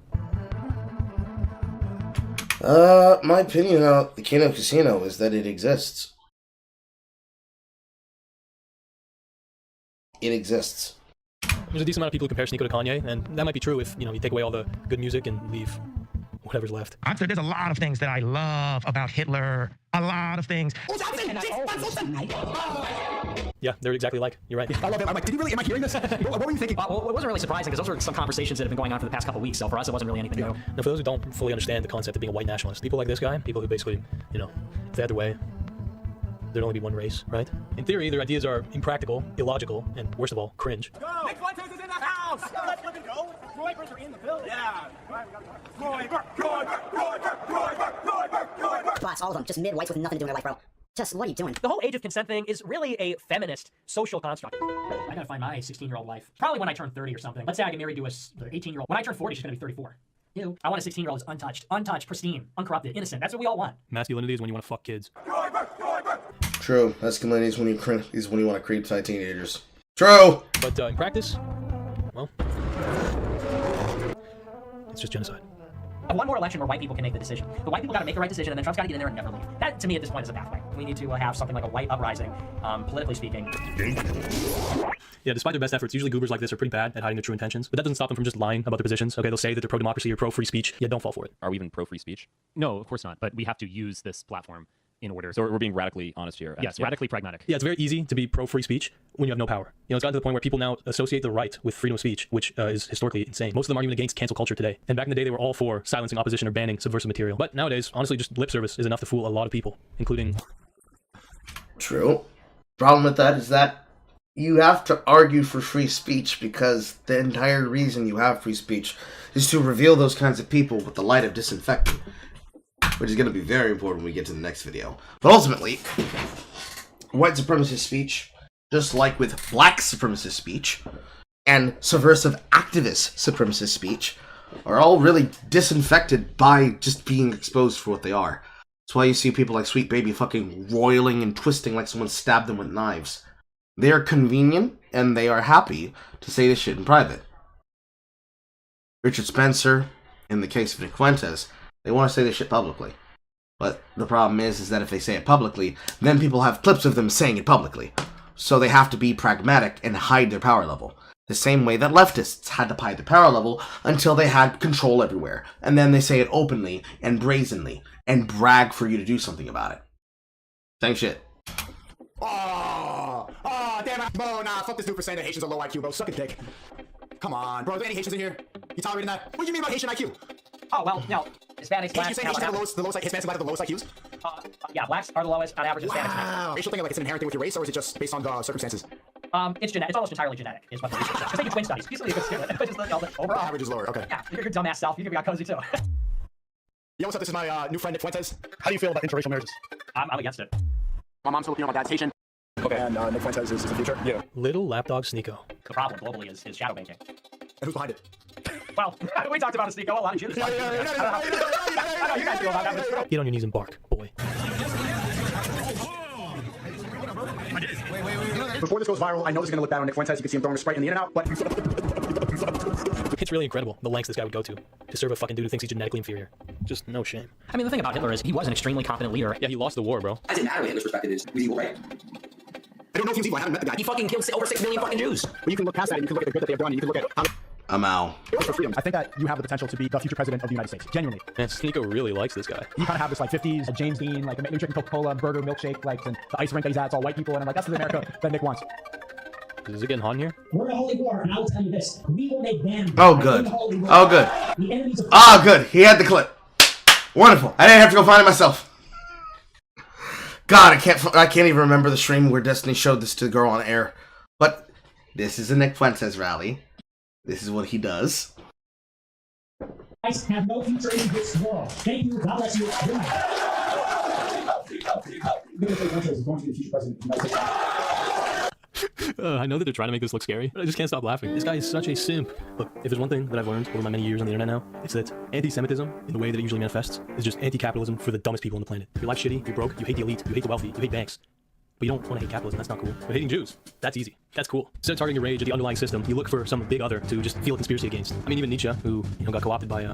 My opinion about the Kano Casino is that it exists. It exists. There's a decent amount of people who compare Sneeko to Kanye, and that might be true if, you take away all the good music and leave whatever's left. I'd say there's a lot of things that I love about Hitler. A lot of things. Yeah, they're exactly like. You're right. I love it. I'm like, did you really? Am I hearing this? What were you thinking? Well, it wasn't really surprising because those were some conversations that have been going on for the past couple weeks. So for us, it wasn't really anything new. Now, for those who don't fully understand the concept of being a white nationalist, people like this guy, people who basically, if they had their way, there'd only be one race, right? In theory, their ideas are impractical, illogical, and worst of all, cringe. Go! Next one, is in the house! Let's flip and go. Roybers are in the building. Yeah. Bots, all of them, just mid-whites with nothing to do in their life, bro. Just, what are you doing? The whole age of consent thing is really a feminist social construct. I gotta find my 16-year-old wife. Probably when I turn 30 or something. Let's say I get married to a 18-year-old. When I turn 40, she's gonna be 34. Ew. I want a 16-year-old who's untouched, pristine, uncorrupted, innocent. That's what we all want. Masculinity is when you want to fuck kids. True. Masculinity is when you want to creep teenagers. True. But in practice, well, it's just genocide. One more election where white people can make the decision. The white people got to make the right decision, and then Trump's got to get in there and never leave. That, to me, at this point, is a pathway. We need to have something like a white uprising, politically speaking. Yeah, despite their best efforts, usually goobers like this are pretty bad at hiding their true intentions. But that doesn't stop them from just lying about their positions. Okay, they'll say that they're pro-democracy or pro-free speech. Yeah, don't fall for it. Are we even pro-free speech? No, of course not. But we have to use this platform in order. So we're being radically honest here. Yes, radically pragmatic. Yeah, it's very easy to be pro-free speech when you have no power. It's gotten to the point where people now associate the right with freedom of speech, which is historically insane. Most of them aren't even against cancel culture today. And back in the day, they were all for silencing opposition or banning subversive material. But nowadays, honestly, just lip service is enough to fool a lot of people, including... True. Problem with that is that you have to argue for free speech because the entire reason you have free speech is to reveal those kinds of people with the light of disinfecting, which is going to be very important when we get to the next video. But ultimately, white supremacist speech, just like with black supremacist speech and subversive activist supremacist speech, are all really disinfected by just being exposed for what they are. That's why you see people like Sweet Baby fucking roiling and twisting like someone stabbed them with knives. They are convenient, and they are happy to say this shit in private. Richard Spencer, in the case of Nick Fuentes, they want to say this shit publicly. But the problem is that if they say it publicly, then people have clips of them saying it publicly. So they have to be pragmatic and hide their power level. The same way that leftists had to hide the power level until they had control everywhere. And then they say it openly and brazenly and brag for you to do something about it. Same shit. Oh, damn it. Bro, nah, fuck this dude for saying that Haitians are low IQ, bro. Suck a dick. Come on, bro. Are there any Haitians in here? You tolerating that? What do you mean about Haitian IQ? Oh, well, no. Hispanics, blacks, you say Haitians have the lowest, Hispanics have the lowest IQs? Yeah, blacks are the lowest on average. Hispanics. Wow. Racial thing, like it's an inherent thing with your race, or is it just based on the circumstances? It's genetic. It's almost entirely genetic, is what the research says. Because they do twin studies. Usually it's just overall. Average is lower, okay. Yeah, your dumbass self. You can be on cozy too. Yo, what's up? This is my new friend, Nick Fuentes. How do you feel about interracial marriages? I'm against it. My mom's Filipino, my dad's Haitian. Okay. And Nick Fuentes is the future? Yeah. Little lapdog Sneeko. The problem globally is shadow banking. And who's behind it? Well, we talked about it, Sneeko. A lot of Jews. I know you guys feel about that, but it's true. Get on your knees and bark, boy. Before this goes viral, I know this is going to look bad on Nick Fuentes. You can see him throwing a Sprite in the In-N-Out, but... It's really incredible, the lengths this guy would go to serve a fucking dude who thinks he's genetically inferior. Just no shame. I mean, the thing about Hitler is he was an extremely competent leader. Yeah, he lost the war, bro. As in matter Hitler's perspective is, he was evil, right? I don't know if he was evil. I haven't met the guy. He fucking killed over 6 million fucking Jews. But you can look past that and you can look at the good that they have done. And you can look at how I'm out. for freedom. I think that you have the potential to be the future president of the United States. Genuinely. Man, Sneeko really likes this guy. You kind of have this like 50s James Dean, like maybe drinking Coca-Cola, burger, milkshake, like and the ice rink that he's at. It's all white people, and I'm like, that's the America that Nick wants. Is it getting hot in here? We're a holy war, and I will tell you this: we will make them. Oh, good. Oh, good. Ah, good. He had the clip. Wonderful. I didn't have to go find it myself. God, I can't even remember the stream where Destiny showed this to the girl on air. But this is a Nick Fuentes rally. This is what he does. I have no future in this world. Thank you. God bless you. I know that they're trying to make this look scary, but I just can't stop laughing. This guy is such a simp. Look, if there's one thing that I've learned over my many years on the internet now, it's that anti-Semitism, in the way that it usually manifests, is just anti-capitalism for the dumbest people on the planet. If your life's shitty, if you're broke, you hate the elite, you hate the wealthy, you hate banks. But you don't want to hate capitalism, that's not cool. But hating Jews, that's easy. That's cool. Instead of targeting your rage at the underlying system, you look for some big other to just feel a conspiracy against. I mean, even Nietzsche, who got co-opted by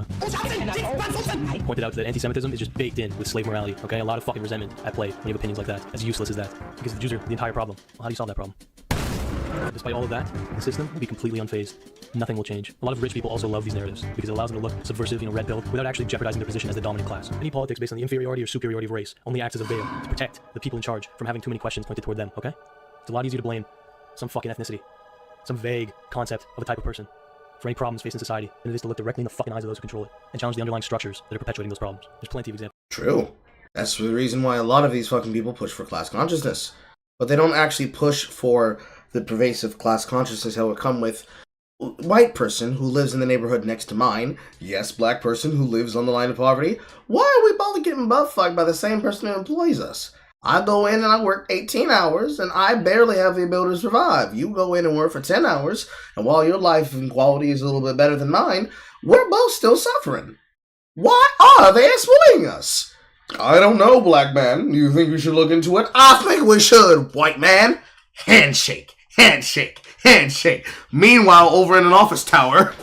pointed out that anti-Semitism is just baked in with slave morality, okay? A lot of fucking resentment at play when you have opinions like that. As useless as that. Because the Jews are the entire problem. Well, how do you solve that problem? Despite all of that, the system will be completely unfazed. Nothing will change. A lot of rich people also love these narratives because it allows them to look subversive, red-pilled, without actually jeopardizing their position as the dominant class. Any politics based on the inferiority or superiority of race only acts as a veil to protect the people in charge from having too many questions pointed toward them, okay? It's a lot easier to blame some fucking ethnicity, some vague concept of a type of person for any problems facing society than it is to look directly in the fucking eyes of those who control it and challenge the underlying structures that are perpetuating those problems. There's plenty of examples. True. That's the reason why a lot of these fucking people push for class consciousness. But they don't actually push for the pervasive class consciousness that would come with white person who lives in the neighborhood next to mine. Yes, black person who lives on the line of poverty. Why are we both getting butt-fucked by the same person who employs us? I go in and I work 18 hours and I barely have the ability to survive. You go in and work for 10 hours, and while your life and quality is a little bit better than mine, we're both still suffering. Why are they exploiting us? I don't know, black man. You think we should look into it? I think we should, white man. Handshake, handshake, handshake. Meanwhile, over in an office tower,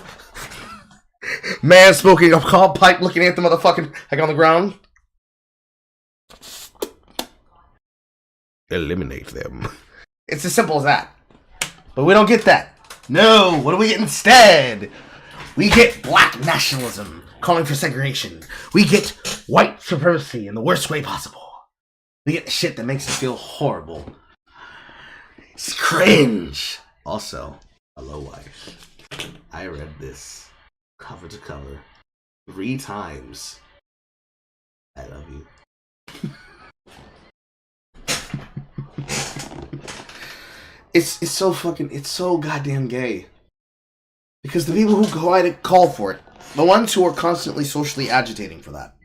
man smoking a cob pipe looking at the motherfucking like on the ground. Eliminate them. It's as simple as that. But we don't get that. No, what do we get instead? We get black nationalism, calling for segregation. We get white supremacy in the worst way possible. We get the shit that makes us feel horrible. It's cringe. Also, hello wife. I read this cover to cover 3 times. I love you. It's so goddamn gay. Because the people who go out and call for it, the ones who are constantly socially agitating for that,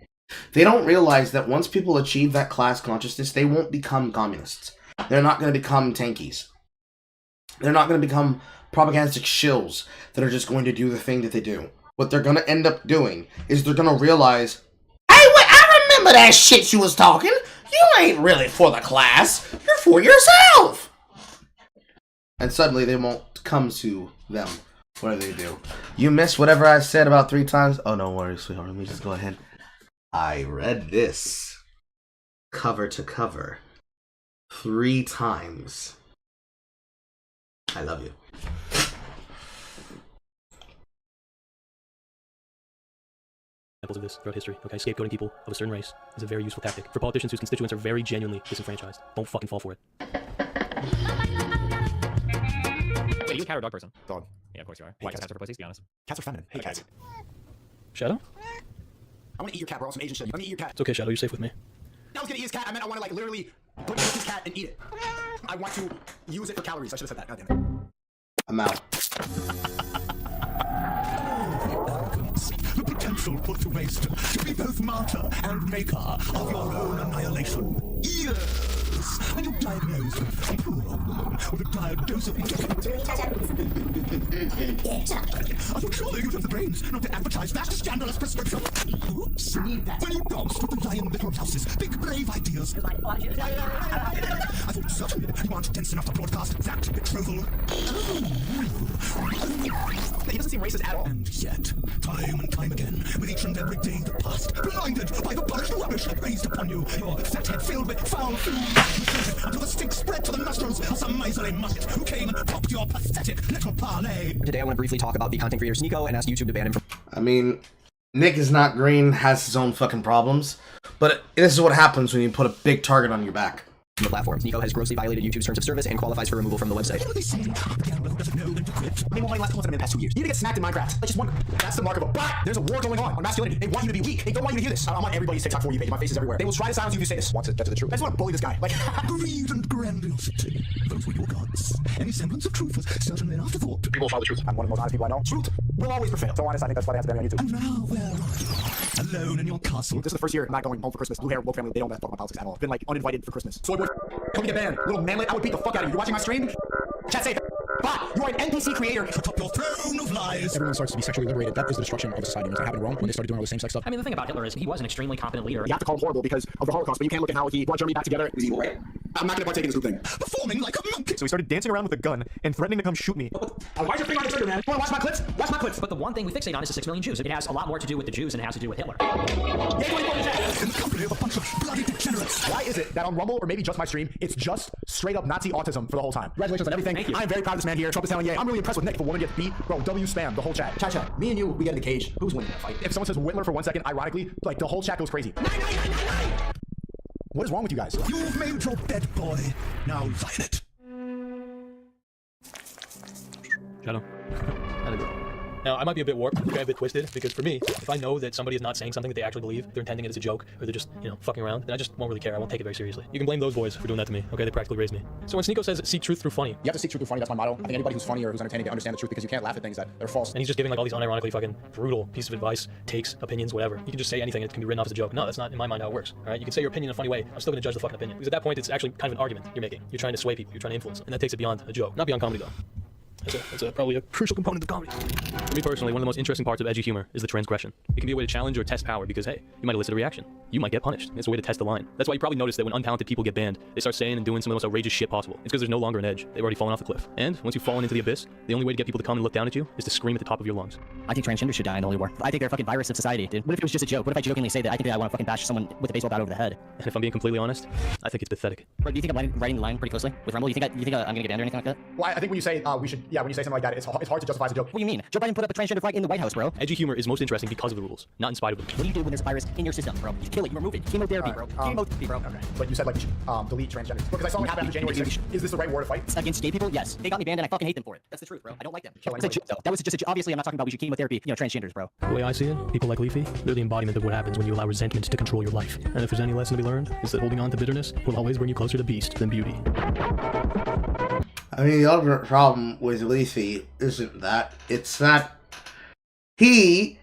they don't realize that once people achieve that class consciousness, they won't become communists. They're not going to become tankies. They're not going to become propagandistic shills that are just going to do the thing that they do. What they're going to end up doing is they're going to realize, hey, wait, I remember that shit you was talking. You ain't really for the class. You're for yourself. And suddenly they won't come to them. What do they do? You missed whatever I said about 3 times? Oh, no worries, sweetheart. Let me just go ahead. I read this cover to cover 3 times. I love you. examples of this throughout history. Okay, scapegoating people of a certain race is a very useful tactic for politicians whose constituents are very genuinely disenfranchised. Don't fucking fall for it. Wait, are you a cat or dog person? Dog. Yeah, of course you are. Why? Cats are for pussies, be honest. Cats are feminine. Hey, cats. Shadow? I want to eat your cat, bro. Some Asian shit. Let me eat your cat. It's okay, Shadow. You're safe with me. I was gonna eat his cat. I meant I want to like literally put his cat and eat it. I want to use it for calories. I should have said that. God damn it. I'm out. The potential put to waste to be both martyr and maker of your own annihilation. Yes, when you're diagnosed a poor woman with a dire dose of surely you have the brains not to advertise that scandalous prescription. Oops. When you bounced with the Lion Littlehouse's big brave ideas. I thought certainly you aren't dense enough to broadcast that betrothal. He doesn't seem racist at all. And yet, time and time again, with each and every day that passed, blinded by the polished rubbish raised upon you, your fat head filled with foul food, until the stink spread to the nostrils of some miserly muppet who came and popped your pathetic little parlay. Today I want to briefly talk about the content creator Sneeko and ask YouTube to ban him from... I mean, Nick is not green, has his own fucking problems, but this is what happens when you put a big target on your back. The platform. Sneeko has grossly violated YouTube's terms of service and qualifies for removal from the website. They won't let last in the past 2 years. You need to get smacked in Minecraft. That's just one. That's the mark of a bot. There's a war going on masculinity. They want you to be weak. They don't want you to hear this. I'm on everybody's TikTok for you page. My face is everywhere. They will try to silence you if you say this. Want to get to the truth. I just want to bully this guy. Like greed and grandiosity. Those were your gods. Any semblance of truth was certainly an afterthought. People follow the truth. I'm one of the most honest people I know. Truth will always prevail. So honest, I think that's why they have to ban me on YouTube. And now where are you? Alone in your castle. This is the first year I'm not going home for Christmas. Blue hair, woke family, they don't talk about politics at all. Been like uninvited for Christmas. Soy boy, come get banned. Little manlet, I would beat the fuck out of you. You watching my stream? Chat say bot, you are an NPC creator. Atop your throne of lies. Everyone starts to be sexually liberated. That is the destruction of a society. And it happened in Rome when they started doing all the same sex stuff. I mean, the thing about Hitler is he was an extremely competent leader. You have to call him horrible because of the Holocaust, but you can't look at how he brought Germany back together. It was evil, right? I'm not gonna partake in this group thing. Performing like a monkey. So he started dancing around with a gun and threatening to come shoot me. Why's your finger on the trigger, man? Come on, watch my clips. Watch my clips. But the one thing we fixate on is the 6 million Jews. It has a lot more to do with the Jews than it has to do with Hitler. In the company of a bunch of bloody degenerates. Why is it that on Rumble or maybe just my stream, it's just straight up Nazi autism for the whole time? Congratulations on everything. Thank you. I'm very proud of this man here. Trump is telling yay. I'm really impressed with Nick. If a woman gets beat, bro, W spam the whole chat. Chat. Me and you, we get in the cage. Who's winning that fight? If someone says Whitler for 1 second, ironically, like the whole chat goes crazy. What is wrong with you guys? You've made your bed, boy. Now lie in it. Shadow. How'd it go? Now, I might be a bit warped, okay, a bit twisted, because for me, if I know that somebody is not saying something that they actually believe, they're intending it as a joke, or they're just, fucking around, then I just won't really care. I won't take it very seriously. You can blame those boys for doing that to me, okay? They practically raised me. So when Sneeko says, seek truth through funny. You have to seek truth through funny, that's my motto. I think anybody who's funny or who's entertaining, they understand the truth because you can't laugh at things that are false. And he's just giving like all these unironically fucking brutal pieces of advice, takes, opinions, whatever. You can just say anything, it can be written off as a joke. No, that's not in my mind how it works, alright? You can say your opinion in a funny way, I'm still gonna judge the fucking opinion. Because at that point, it's actually kind of an argument you're making. You're trying to sway people, you're trying to influence them. And that takes it beyond a joke. Not beyond comedy though. That's probably a crucial component of comedy. For me personally, one of the most interesting parts of edgy humor is the transgression. It can be a way to challenge or test power because, hey, you might elicit a reaction. You might get punished. It's a way to test the line. That's why you probably notice that when untalented people get banned, they start saying and doing some of the most outrageous shit possible. It's because there's no longer an edge. They've already fallen off the cliff. And once you've fallen into the abyss, the only way to get people to come and look down at you is to scream at the top of your lungs. I think transgender should die in holy war. I think they're a fucking virus of society, dude. What if it was just a joke? What if I jokingly say that I think that I want to fucking bash someone with a baseball bat over the head? And if I'm being completely honest, I think it's pathetic. Bro, do you think I'm writing the line pretty closely with Rumble? You think I'm gonna get banned or anything like that? Well, I think when you say when you say something like that, it's hard to justify as a joke. What do you mean? Joe Biden put up a transgender flag in the White House, bro. Edgy humor is most interesting because of the rules, not in spite of them. What do you do when there's a virus in your system, bro? You kill it, you remove it. Chemotherapy, bro. Chemotherapy, bro. Okay. But you said like you should delete transgenders. Because I saw what happened after January 6th. Is this the right war to fight? Against gay people? Yes. They got me banned and I fucking hate them for it. That's the truth, bro. I don't like them. That was a joke, though. That was just a joke. Obviously, I'm not talking about we should chemotherapy, transgenders, bro. The way I see it, people like Leafy, they're the embodiment of what happens when you allow resentment to control your life. And if there's any lesson to be learned, it's that holding on to bitterness will always bring you closer to beast than beauty. I mean, the ultimate problem with Leafy isn't that. It's that he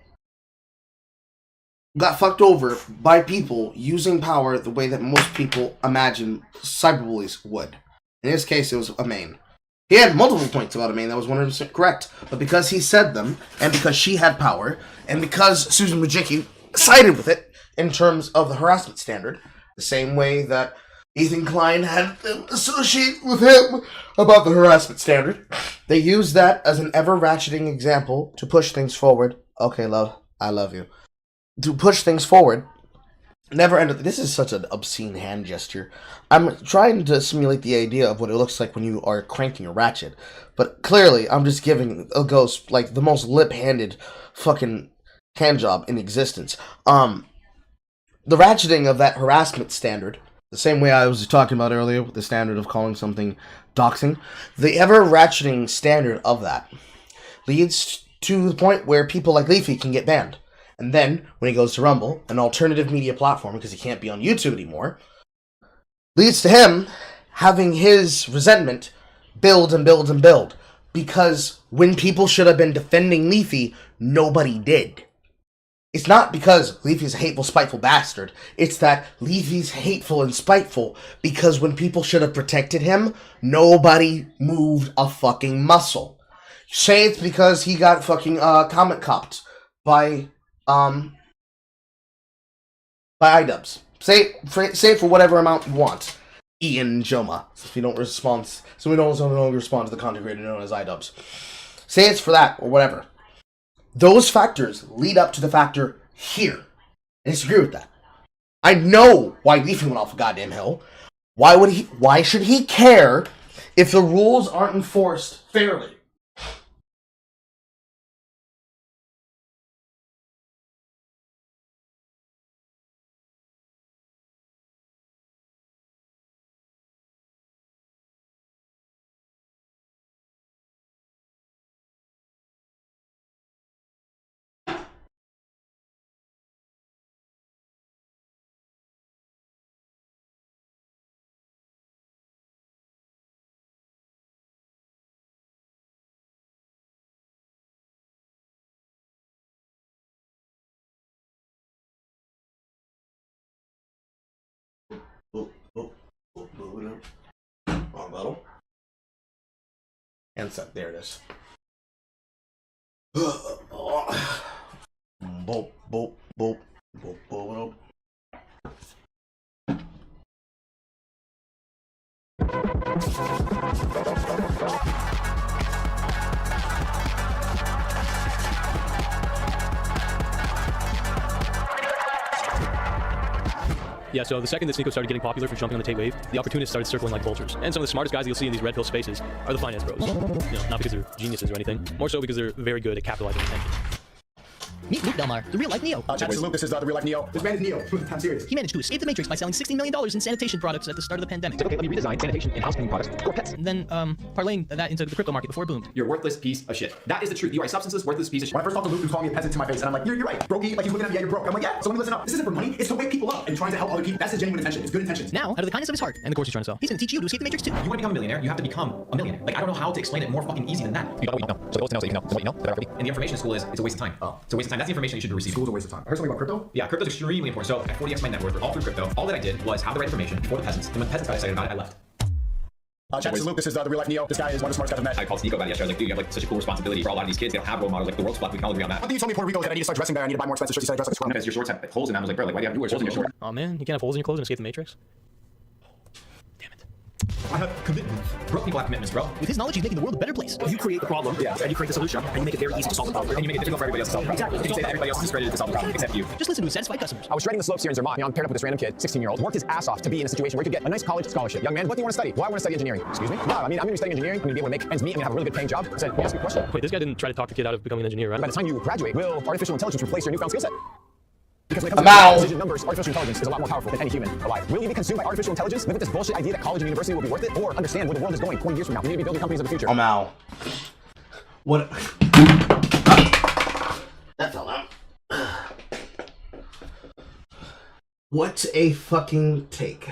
got fucked over by people using power the way that most people imagine cyberbullies would. In his case, it was a main. He had multiple points about a main that was 100% correct, but because he said them, and because she had power, and because Susan Wojcicki sided with it in terms of the harassment standard, the same way that Ethan Klein had them associate with him about the harassment standard, they used that as an ever-ratcheting example to push things forward. Okay, love, I love you. To push things forward. Never ended. This is such an obscene hand gesture. I'm trying to simulate the idea of what it looks like when you are cranking a ratchet, but clearly I'm just giving a ghost like the most lip-handed fucking hand job in existence. The ratcheting of that harassment standard, the same way I was talking about earlier with the standard of calling something doxing, the ever ratcheting standard of that leads to the point where people like Leafy can get banned. And then, when he goes to Rumble, an alternative media platform, because he can't be on YouTube anymore, leads to him having his resentment build and build and build. Because when people should have been defending Leafy, nobody did. It's not because Leafy's a hateful, spiteful bastard. It's that Leafy's hateful and spiteful because when people should have protected him, nobody moved a fucking muscle. Say it's because he got fucking comment copped by iDubbbz. Say it for whatever amount you want. Ian and Joma. If you don't respond, so we don't respond to the content creator known as iDubbbz. Say it's for that or whatever. Those factors lead up to the factor here. I disagree with that. I know why Leafy went off a goddamn hill. Why should he care if the rules aren't enforced fairly? Wrong bottle. Handset, there it is. Boop, boop, boop, boop, boop, boop. Yeah, so the second that Sneeko started getting popular for jumping on the Tate wave, the opportunists started circling like vultures. And some of the smartest guys you'll see in these red pill spaces are the finance bros. You know, not because they're geniuses or anything, more so because they're very good at capitalizing attention. Meet Luke Delmar, the real-life Neo. Check this, Luke. This is the real-life Neo. This man is Neo. I'm serious. He managed to escape the Matrix by selling $16 million in sanitation products at the start of the pandemic. Okay, let me redesign sanitation and housekeeping products for pets. And then, parlaying that into the crypto market before it boomed. You're a worthless piece of shit. That is the truth. You are a substanceless, worthless piece of shit. When I first talked to Luke, he was calling me a peasant to my face, and I'm like, you're right. Brokey, like he's looking at me, yeah, you're broke. I'm like, yeah, so let me listen up. This isn't for money. It's to wake people up and trying to help other people. That's his genuine intention. It's good intentions. Now, out of the kindness of his heart and the course he's trying to sell, he's going to teach you to escape the Matrix too. You want to become a millionaire, you have to become a millionaire. Like, I don't know how to explain it more fucking easy than that. You don't know. So the goal is to know so you can know. So what you know, better already. And the information in school is, it's a waste of time. Oh. It's a waste of time. That's the information you should receive. School's a waste of time. I heard something about crypto? Yeah, crypto's extremely important. So at 40x my net worth, all through crypto, all that I did was have the right information before the peasants. And when the peasants got excited about it, I left. Check this, Luke. This is the real life Neo. This guy is one of the smartest guys I've met. I called Sneeko about it yesterday. I was like, dude, you have like such a cool responsibility for a lot of these kids. They don't have role models. Like the world's flat. We can all agree on that. One thing you told me in Puerto Rico is that I need to start dressing better. I need to buy more expensive shirts. You said I dress like a squirrel. Because your shorts have holes in them. I was like, bro, like why do you have to wear holes in your shorts? Oh man, you can't have holes in your clothes and escape the Matrix? I have commitment. Broke people have commitments, bro. With his knowledge, he's making the world a better place. You create the problem, and you create the solution, and you make it very easy to solve the problem, and you make it difficult for everybody else to solve the problem. Exactly. You can say that everybody else is discredited to solve the problem, except you. Just listen to his satisfied customers. I was shredding the slopes here in Zermatt. I'm paired up with this random kid, 16-year-old, worked his ass off to be in a situation where he could get a nice college scholarship. Young man, what do you want to study? Well, I want to study engineering. Excuse me? Yeah, I mean, I'm going to be studying engineering. I'm going to be able to make ends meet. I'm going to have a really good paying job. I said, ask me a question. Wait, this guy didn't try to talk the kid out of becoming an engineer, right? By the time you graduate, will artificial intelligence replace your newfound skill set? Because when it comes to decision numbers, artificial intelligence is a lot more powerful than any human alive. Will you be consumed by artificial intelligence? Live with this bullshit idea that college and university will be worth it? Or understand where the world is going 20 years from now? We need to be building companies of the future. I'm out. What? That fell out. What a fucking take.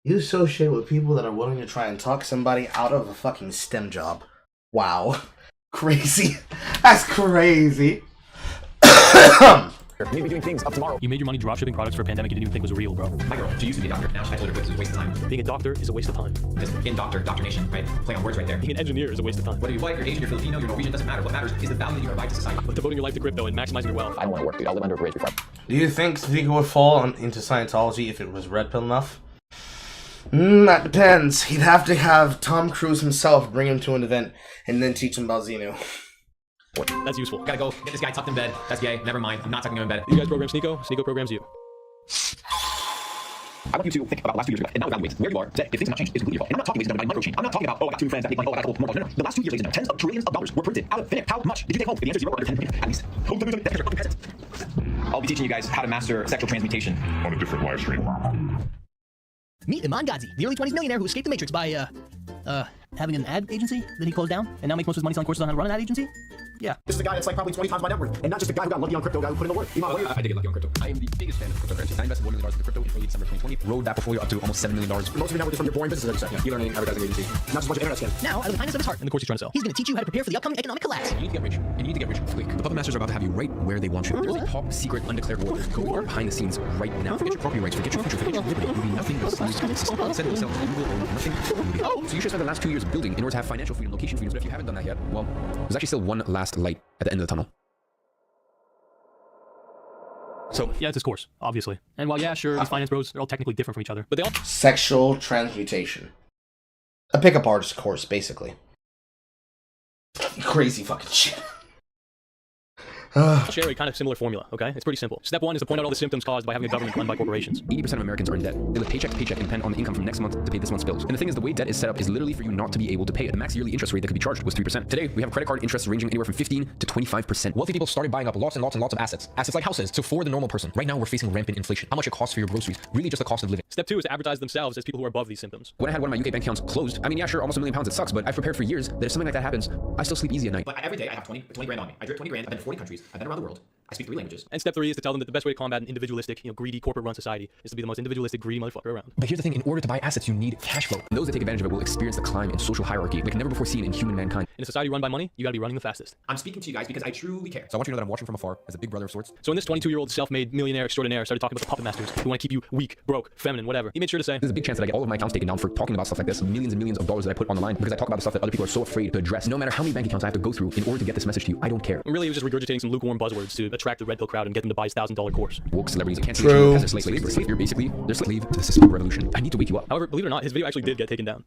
You associate with people that are willing to try and talk somebody out of a fucking STEM job. Wow. Crazy. That's crazy. Maybe be doing things up tomorrow. You made your money dropshipping products for a pandemic you didn't even think was real, bro. My girl, she used to be a doctor. Now I told her it was a waste of time. Being a doctor is a waste of time. Because in doctrination, right? Play on words right there. Being an engineer is a waste of time. Whether you're white, you're Asian, you're Filipino, you're Norwegian, doesn't matter. What matters is the value that you provide to society. But devoting your life to crypto and maximizing your wealth. I don't want to work, dude. I'll live under a bridge before. Do you think Sneeko would fall into Scientology if it was red pill enough? That depends. He'd have to have Tom Cruise himself bring him to an event and then teach him about Xenu. That's useful. Gotta go get this guy tucked in bed. That's gay. Never mind. I'm not tucking him in bed. You guys program Sneeko? Sneeko programs you. I want you to think about the last 2 years and now evaluate where you are today. If things have not changed, it's completely your fault. And I'm not talking ways of micro change. I'm not talking about, oh, I got 2 friends that make like, oh, I got a couple more dollars. No. The last 2 years, ladies and gentlemen, tens of trillions of dollars were printed out of thin air. How much did you take home? If the answer is 0, under 10 million, at least. I'll be teaching you guys how to master sexual transmutation on a different live stream. Meet Iman Ghazi, the early 20s millionaire who escaped the Matrix by, having an ad agency that he closed down and now makes most of his money selling courses on how to run an ad agency? Yeah. This is a guy that's like probably 20 times my net worth. And not just a guy who got lucky on crypto, guy who put in the work. I did get lucky on crypto. I am the biggest fan of cryptocurrency. I invested $1 million into crypto in early December 2020. Rode that portfolio up to almost $7 million. Most of your net worth is from your boring business, as you said. Yeah. E-learning, advertising agency. Not just a bunch of internet scams. Now, out of the kindness of his heart and the course he's trying to sell, he's going to teach you how to prepare for the upcoming economic collapse. You need to get rich. And you need to get rich quick. The puppet masters are about to have you right where they want you. There's a top secret undeclared war going on behind the scenes right now. Forget your property rights, forget your future, forget your liberty. You'll be nothing but slaves to the system. Instead of yourself, you will own nothing. So you should spend the last 2 years building in order to have financial freedom, location freedom. But if you haven't done that yet, well, there's actually still one last light at the end of the tunnel. So, yeah, it's his course, obviously. And while, yeah, sure, these finance bros, they're all technically different from each other, but they all... Sexual transmutation. A pickup artist course, basically. Crazy fucking shit. share a kind of similar formula, okay? It's pretty simple. Step 1 is to point out all the symptoms caused by having a government run by corporations. 80% of Americans are in debt. They live paycheck to paycheck and depend on the income from next month to pay this month's bills. And the thing is, the way debt is set up is literally for you not to be able to pay it. The max yearly interest rate that could be charged was 3%. Today, we have credit card interest ranging anywhere from 15 to 25%. Wealthy people started buying up lots and lots and lots of assets. Assets like houses. So for the normal person, right now we're facing rampant inflation. How much it costs for your groceries? Really just the cost of living. Step 2 is to advertise themselves as people who are above these symptoms. When I had one of my UK bank accounts closed, I mean, yeah, sure, almost £1 million, it sucks, but I've prepared for years that if something like that happens, I still sleep easy at night. But every day I have 20 grand on me. I drip 20 grand. I've been to 40 countries. I've been around the world. I speak 3 languages. And step 3 is to tell them that the best way to combat an individualistic, greedy, corporate-run society is to be the most individualistic, greedy motherfucker around. But here's the thing, in order to buy assets, you need cash flow. And those that take advantage of it will experience the climb in social hierarchy like never before seen in human mankind. In a society run by money, you gotta be running the fastest. I'm speaking to you guys because I truly care. So I want you to know that I'm watching from afar as a big brother of sorts. So when this 22-year-old self-made millionaire extraordinaire started talking about the puppet masters who want to keep you weak, broke, feminine, whatever, he made sure to say, there's a big chance that I get all of my accounts taken down for talking about stuff like this, millions and millions of dollars that I put on the line because I talk about the stuff that other people are so afraid to address. No matter how many bank accounts I have to go through in order to get this message to you, I don't care. And really, he was just regurgitating some lukewarm buzzwords to attract the red pill crowd and get them to buy his $1,000 course. Woke celebrities, I can't see you as a slave. You're basically, they're slave to the system of revolution. I need to wake you up. However, believe it or not, his video actually did get taken down.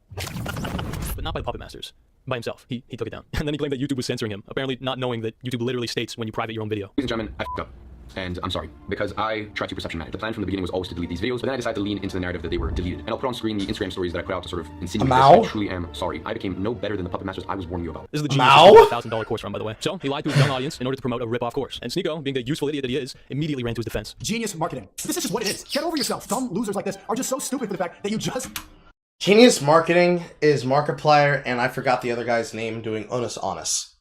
But not by the puppet masters. By himself. He took it down. And then he claimed that YouTube was censoring him, apparently not knowing that YouTube literally states when you private your own video. Ladies and gentlemen, I f***ed up. And I'm sorry, because I tried to perception manage. The plan from the beginning was always to delete these videos, but then I decided to lean into the narrative that they were deleted. And I'll put on screen the Instagram stories that I put out to sort of insinuate this. I truly am sorry. I became no better than the puppet masters I was warning you about. This is the genius $1,000 course run, by the way. So he lied to his young audience in order to promote a rip-off course. And Sneeko, being the useful idiot that he is, immediately ran to his defense. Genius marketing. This is just what it is. Get over yourself. Dumb losers like this are just so stupid for the fact that you just... Genius marketing is Markiplier, and I forgot the other guy's name doing Honest.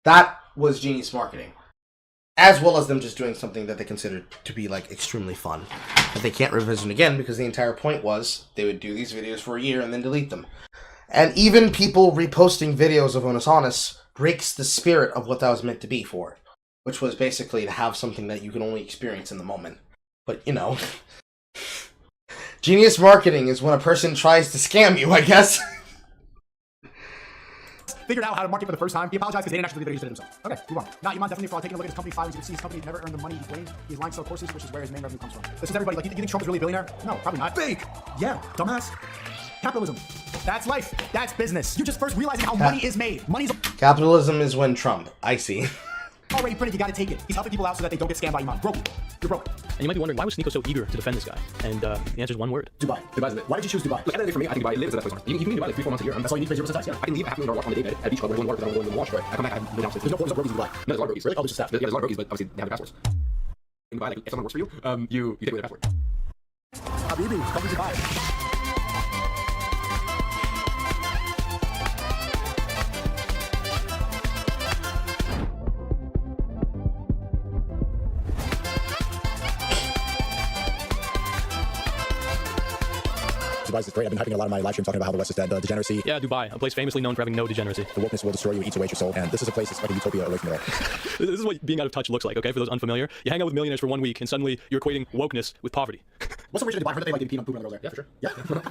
That was genius marketing. As well as them just doing something that they considered to be, like, extremely fun. That they can't revision again, because the entire point was they would do these videos for a year and then delete them. And even people reposting videos of Honest breaks the spirit of what that was meant to be for. Which was basically to have something that you can only experience in the moment. But, genius marketing is when a person tries to scam you, I guess. Figured out how to market for the first time. He apologized because they didn't actually do the videos himself. Okay, move on. Now, Iman definitely fraud. Taking a look at his company filings, you can see his company never earned the money he claimed. He's lying to sell courses, which is where his main revenue comes from. This is everybody. Like, you think Trump is really a billionaire? No, probably not. Fake! Yeah, dumbass. Capitalism. That's life. That's business. You're just first realizing how money is made. Money's... Capitalism is when Trump. I see. Already printed, you gotta take it. He's helping people out so that they don't get scammed by Iman. Broke. You're broke. And you might be wondering, why was Sneeko so eager to defend this guy? And the answer is one word. Dubai. Dubai's it. Why did you choose Dubai? Look, at the day for me, I think Dubai lives at that place. You can be in Dubai like 3-4 months a year. That's all you need to pay 0% tax, yeah. I can leave a $500,000 watch on the day at a beach club where everyone works, because I don't go to the wash, but I come back, I have no downstairs. There's no brokies in Dubai. No, there's a lot of brokies. Really? Oh, there's just staff. Yeah, there's a lot of brokies, but obviously they have their passports. In Dubai, like, if someone works for you, you take away their passport. Habibi, come to Dubai. Dubai is great. I've been hyping a lot of my live streams talking about how the West is dead, the degeneracy. Yeah, Dubai, a place famously known for having no degeneracy. The wokeness will destroy you, eat away your soul, and this is a place that's like a utopia away from it all. This is what being out of touch looks like, okay, for those unfamiliar. You hang out with millionaires for 1 week, and suddenly you're equating wokeness with poverty. What's the reason to Dubai? I heard they like to pee on poop and girls there. Yeah, for sure.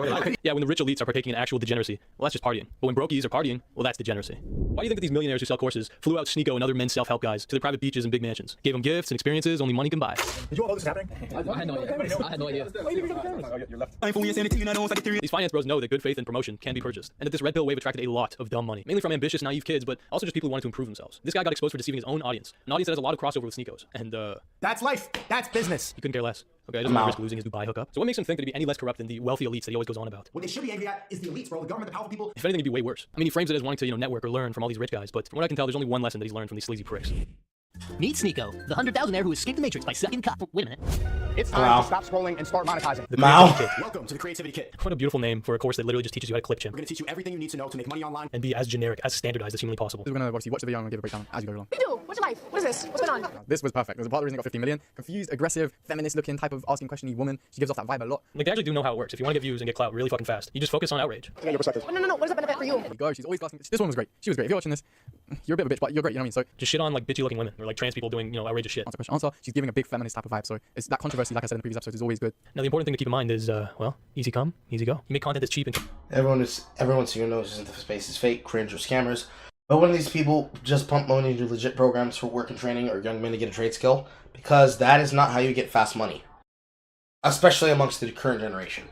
Yeah. Yeah, when the rich elites are partaking in actual degeneracy, well, that's just partying. But when brokies are partying, well, that's degeneracy. Why do you think that these millionaires who sell courses flew out Sneeko and other men's self-help guys to their private beaches and big mansions, gave them gifts and experiences only money can buy? Did you all know this was happening? I had no idea. I had no idea. You're left. These finance bros know that good faith and promotion can be purchased, and that this red pill wave attracted a lot of dumb money, mainly from ambitious, naive kids, but also just people who wanted to improve themselves. This guy got exposed for deceiving his own audience, an audience that has a lot of crossover with Sneeko's, and that's life. That's business. He couldn't care less. Okay, I just want to risk losing his Dubai hookup. So what makes him think that he'd be any less corrupt than the wealthy elites that he always goes on about? What they should be angry at is the elites, bro. The government, the powerful people. If anything, it'd be way worse. I mean, he frames it as wanting to, network or learn from all these rich guys, but from what I can tell, there's only one lesson that he's learned from these sleazy pricks. Meet Sneeko, the 100,000-aire who escaped the Matrix by sucking cock. Wait a minute. It's time to stop scrolling and start monetizing. The Creativity Kit. Welcome to the Creativity Kit. What a beautiful name for a course that literally just teaches you how to clip chimp. We're going to teach you everything you need to know to make money online. And be as generic, as standardized as humanly possible. We're going to obviously watch the video and give a breakdown as you go along. What do you do? What's your life? What is this? What's going on? This was perfect. There's a part of the reason it got 15 million. Confused, aggressive, feminist-looking type of asking question-y woman. She gives off that vibe a lot. Like, they actually do know how it works. If you want to get views and get clout really fucking fast, you just focus on outrage. Yeah, your perspective. No. What does that benefit for you? There you go. She's always asking. This one was great. She was great. If you're watching this, you're a bit of a bitch, but you're great. You know what I mean? So just shit on like bitchy looking women or like trans people doing outrageous shit. Answer. She's giving a big feminist type of vibe. So it's that controversy, like I said in the previous episode, is always good. Now the important thing to keep in mind is, well, easy come, easy go. You make content that's cheap and everyone who knows the space is fake, cringe, or scammers. But when these people just pump money into legit programs for work and training or young men to get a trade skill, because that is not how you get fast money. Especially amongst the current generation.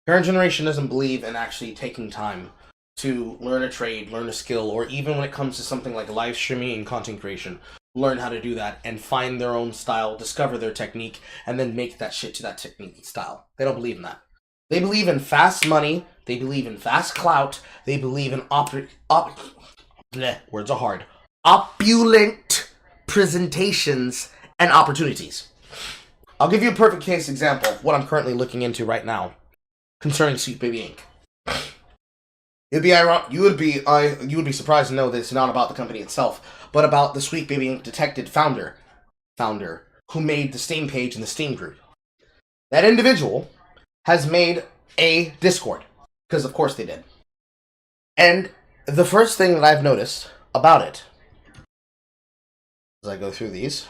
Current generation doesn't believe in actually taking time to learn a trade, learn a skill, or even when it comes to something like live streaming and content creation, learn how to do that and find their own style, discover their technique, and then make that shit to that technique and style. They don't believe in that. They believe in fast money, they believe in fast clout, they believe in words are hard. Opulent presentations and opportunities. I'll give you a perfect case example of what I'm currently looking into right now concerning Sweet Baby Inc. You would be surprised to know that it's not about the company itself, but about the Sweet Baby Inc. detected founder who made the Steam page and the Steam group. That individual has made a Discord, because of course they did. And the first thing that I've noticed about it, as I go through these,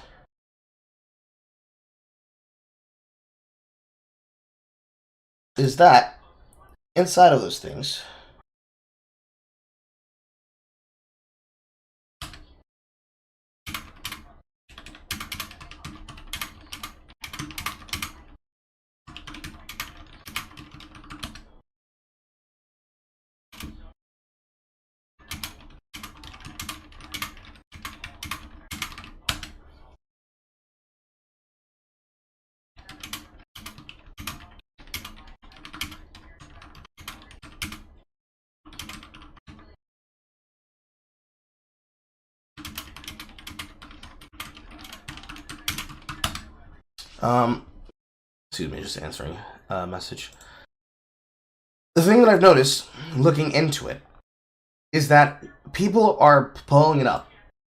is that inside of those things, excuse me, just answering a message. The thing that I've noticed, looking into it, is that people are pulling it up,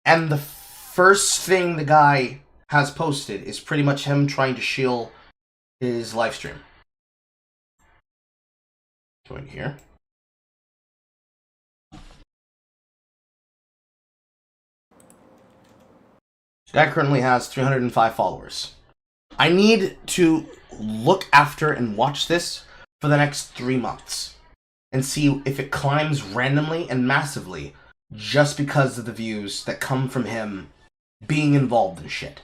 and the first thing the guy has posted is pretty much him trying to shield his live stream. Go in here. Guy currently has 305 followers. I need to look after and watch this for the next 3 months and see if it climbs randomly and massively just because of the views that come from him being involved in shit.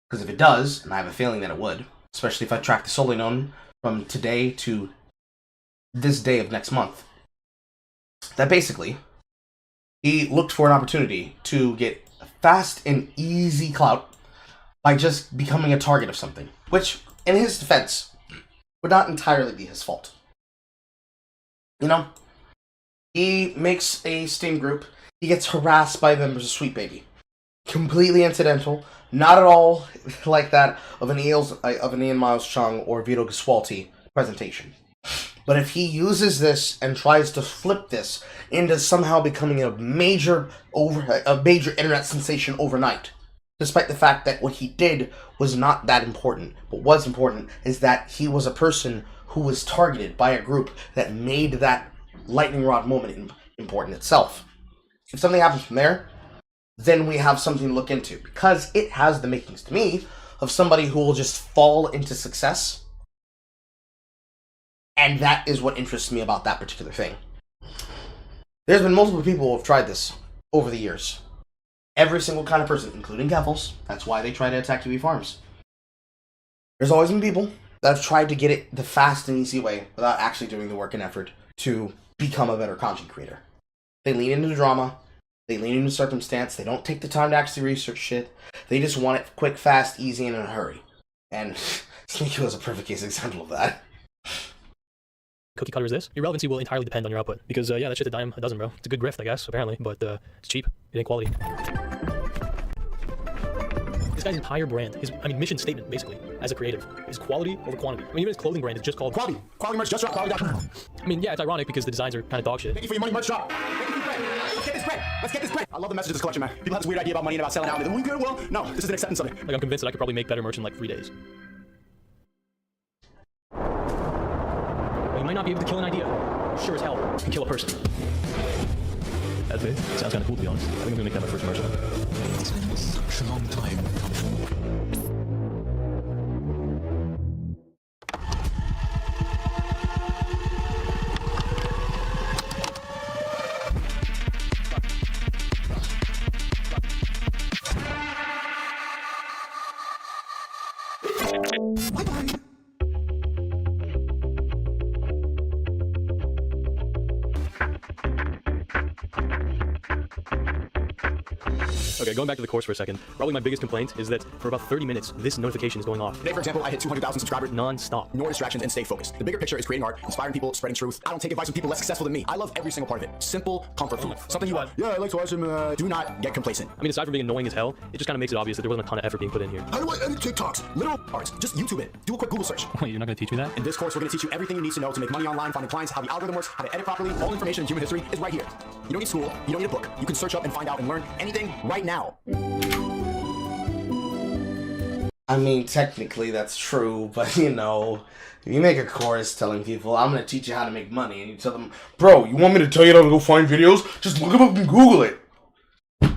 Because if it does, and I have a feeling that it would, especially if I track the solely known from today to this day of next month, that basically he looked for an opportunity to get fast and easy clout by just becoming a target of something, which, in his defense, would not entirely be his fault. You know, he makes a Steam group, he gets harassed by members of Sweet Baby. Completely incidental, not at all like that of an Ian Miles Chung or Vito Giswalti presentation. But if he uses this and tries to flip this into somehow becoming a major internet sensation overnight, despite the fact that what he did was not that important. What was important is that he was a person who was targeted by a group that made that lightning rod moment important itself. If something happens from there, then we have something to look into. Because it has the makings, to me, of somebody who will just fall into success. And that is what interests me about that particular thing. There's been multiple people who have tried this over the years. Every single kind of person, including Keffels. That's why they try to attack TV Farms. There's always been people that have tried to get it the fast and easy way without actually doing the work and effort to become a better content creator. They lean into drama. They lean into circumstance. They don't take the time to actually research shit. They just want it quick, fast, easy, and in a hurry. And Sneeko is a perfect case example of that. Cookie cutter is this? Your relevancy will entirely depend on your output. Because, yeah, that shit's a dime a dozen, bro. It's a good grift, I guess, apparently, but it's cheap. It ain't quality. This guy's entire brand, his mission statement, basically, as a creative, is quality over quantity. I mean, even his clothing brand is just called Quality. Quality merch, just drop quality.com. I mean, yeah, it's ironic because the designs are kind of dog shit. Thank you for your money, merch drop. Thank you for your bread. Let's get this bread. Let's get this bread. I love the message of this collection, man. People have this weird idea about money and about selling out. And we good? Well, no, this is an acceptance of it. Like, I'm convinced that I could probably make better merch in like 3 days. Well, you might not be able to kill an idea. Sure as hell, you can kill a person. That's it. Sounds kind of cool, to be honest. I think I'm gonna make that my first merch. It's been such a long time coming. Bye-bye. Okay, going back to the course for a second, probably my biggest complaint is that for about 30 minutes, this notification is going off. Today, for example, I hit 200,000 subscribers. Non-stop. Ignore distractions and stay focused. The bigger picture is creating art, inspiring people, spreading truth. I don't take advice from people less successful than me. I love every single part of it. Simple comfort food. Something you want. Yeah, I like to watch them. Do not get complacent. I mean, aside from being annoying as hell, it just kind of makes it obvious that there wasn't a ton of effort being put in here. How do I edit TikToks? Literal arts. Just YouTube it. Do a quick Google search. Wait, you're not going to teach me that? In this course, we're going to teach you everything you need to know to make money online, finding clients, how the algorithm works, how to edit properly. All information in human history is right here. You don't need school. You don't need a book. You can search up and find out and learn anything right now. I mean, technically that's true, but you know, if you make a course telling people, I'm going to teach you how to make money, and you tell them, bro, you want me to tell you how to go find videos? Just look them up and Google it.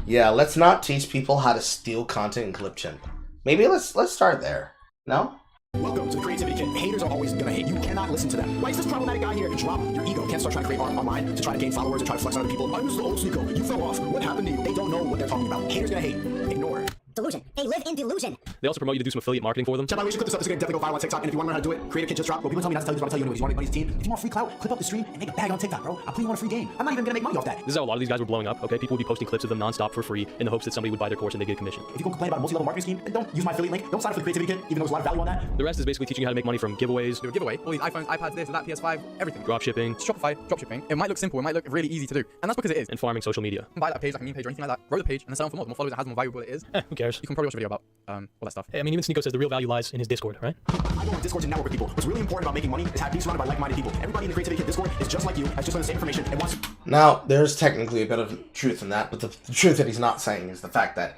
Yeah, let's not teach people how to steal content and clip chimp. Maybe let's start there. No? Welcome to the Creativity Kit. Haters are always gonna hate. You cannot listen to them. Why is this problematic guy here? Drop your ego. Can't start trying to create art online to try to gain followers and try to flex on other people. I'm just the old Sneeko. You fell off. What happened to you? They don't know what they're talking about. Haters gonna hate. Ignore. Delusion. They live in delusion. They also promote you to do some affiliate marketing for them. Chat, by the way, you should click this up. This is gonna definitely go viral on TikTok. And if you want to learn how to do it, Creative Kit just dropped. Well, people tell me not to tell you this, but I'm telling you anyways. You want to make money as a team? If you want free clout, clip up the stream and make a bag on TikTok, bro. I'll put you on a free game. I'm not even gonna make money off that. This is how a lot of these guys were blowing up, okay? People would be posting clips of them non-stop for free in the hopes that somebody would buy their course and they get a commission. If you go complain about a multi-level marketing scheme, then don't use my affiliate link. Don't sign up for the Creativity Kit, even though there's a lot of value on that. The rest is basically teaching you how to make money from giveaways. Do a giveaway. All these iPhones, iPads, this, that, PS5, everything. Dropshipping. Shopify, dropshipping. It might look simple. It might look really easy to do. And that's because it is. And farming social media. Buy that page, like a meme page or anything like that. Grow the page and then sell them for more. The more followers it has, the more valuable it is. Who cares? You can probably watch a video about all that stuff. Hey, I mean, even Sneeko says the real value lies in his Discord, right? I go on Discord to network with people. What's really important about making money is being surrounded by like-minded people. Everybody in the Creativity Kit Discord is just like you, has just learned the same information and wants to... Now, there's technically a bit of truth in that, but the truth that he's not saying is the fact that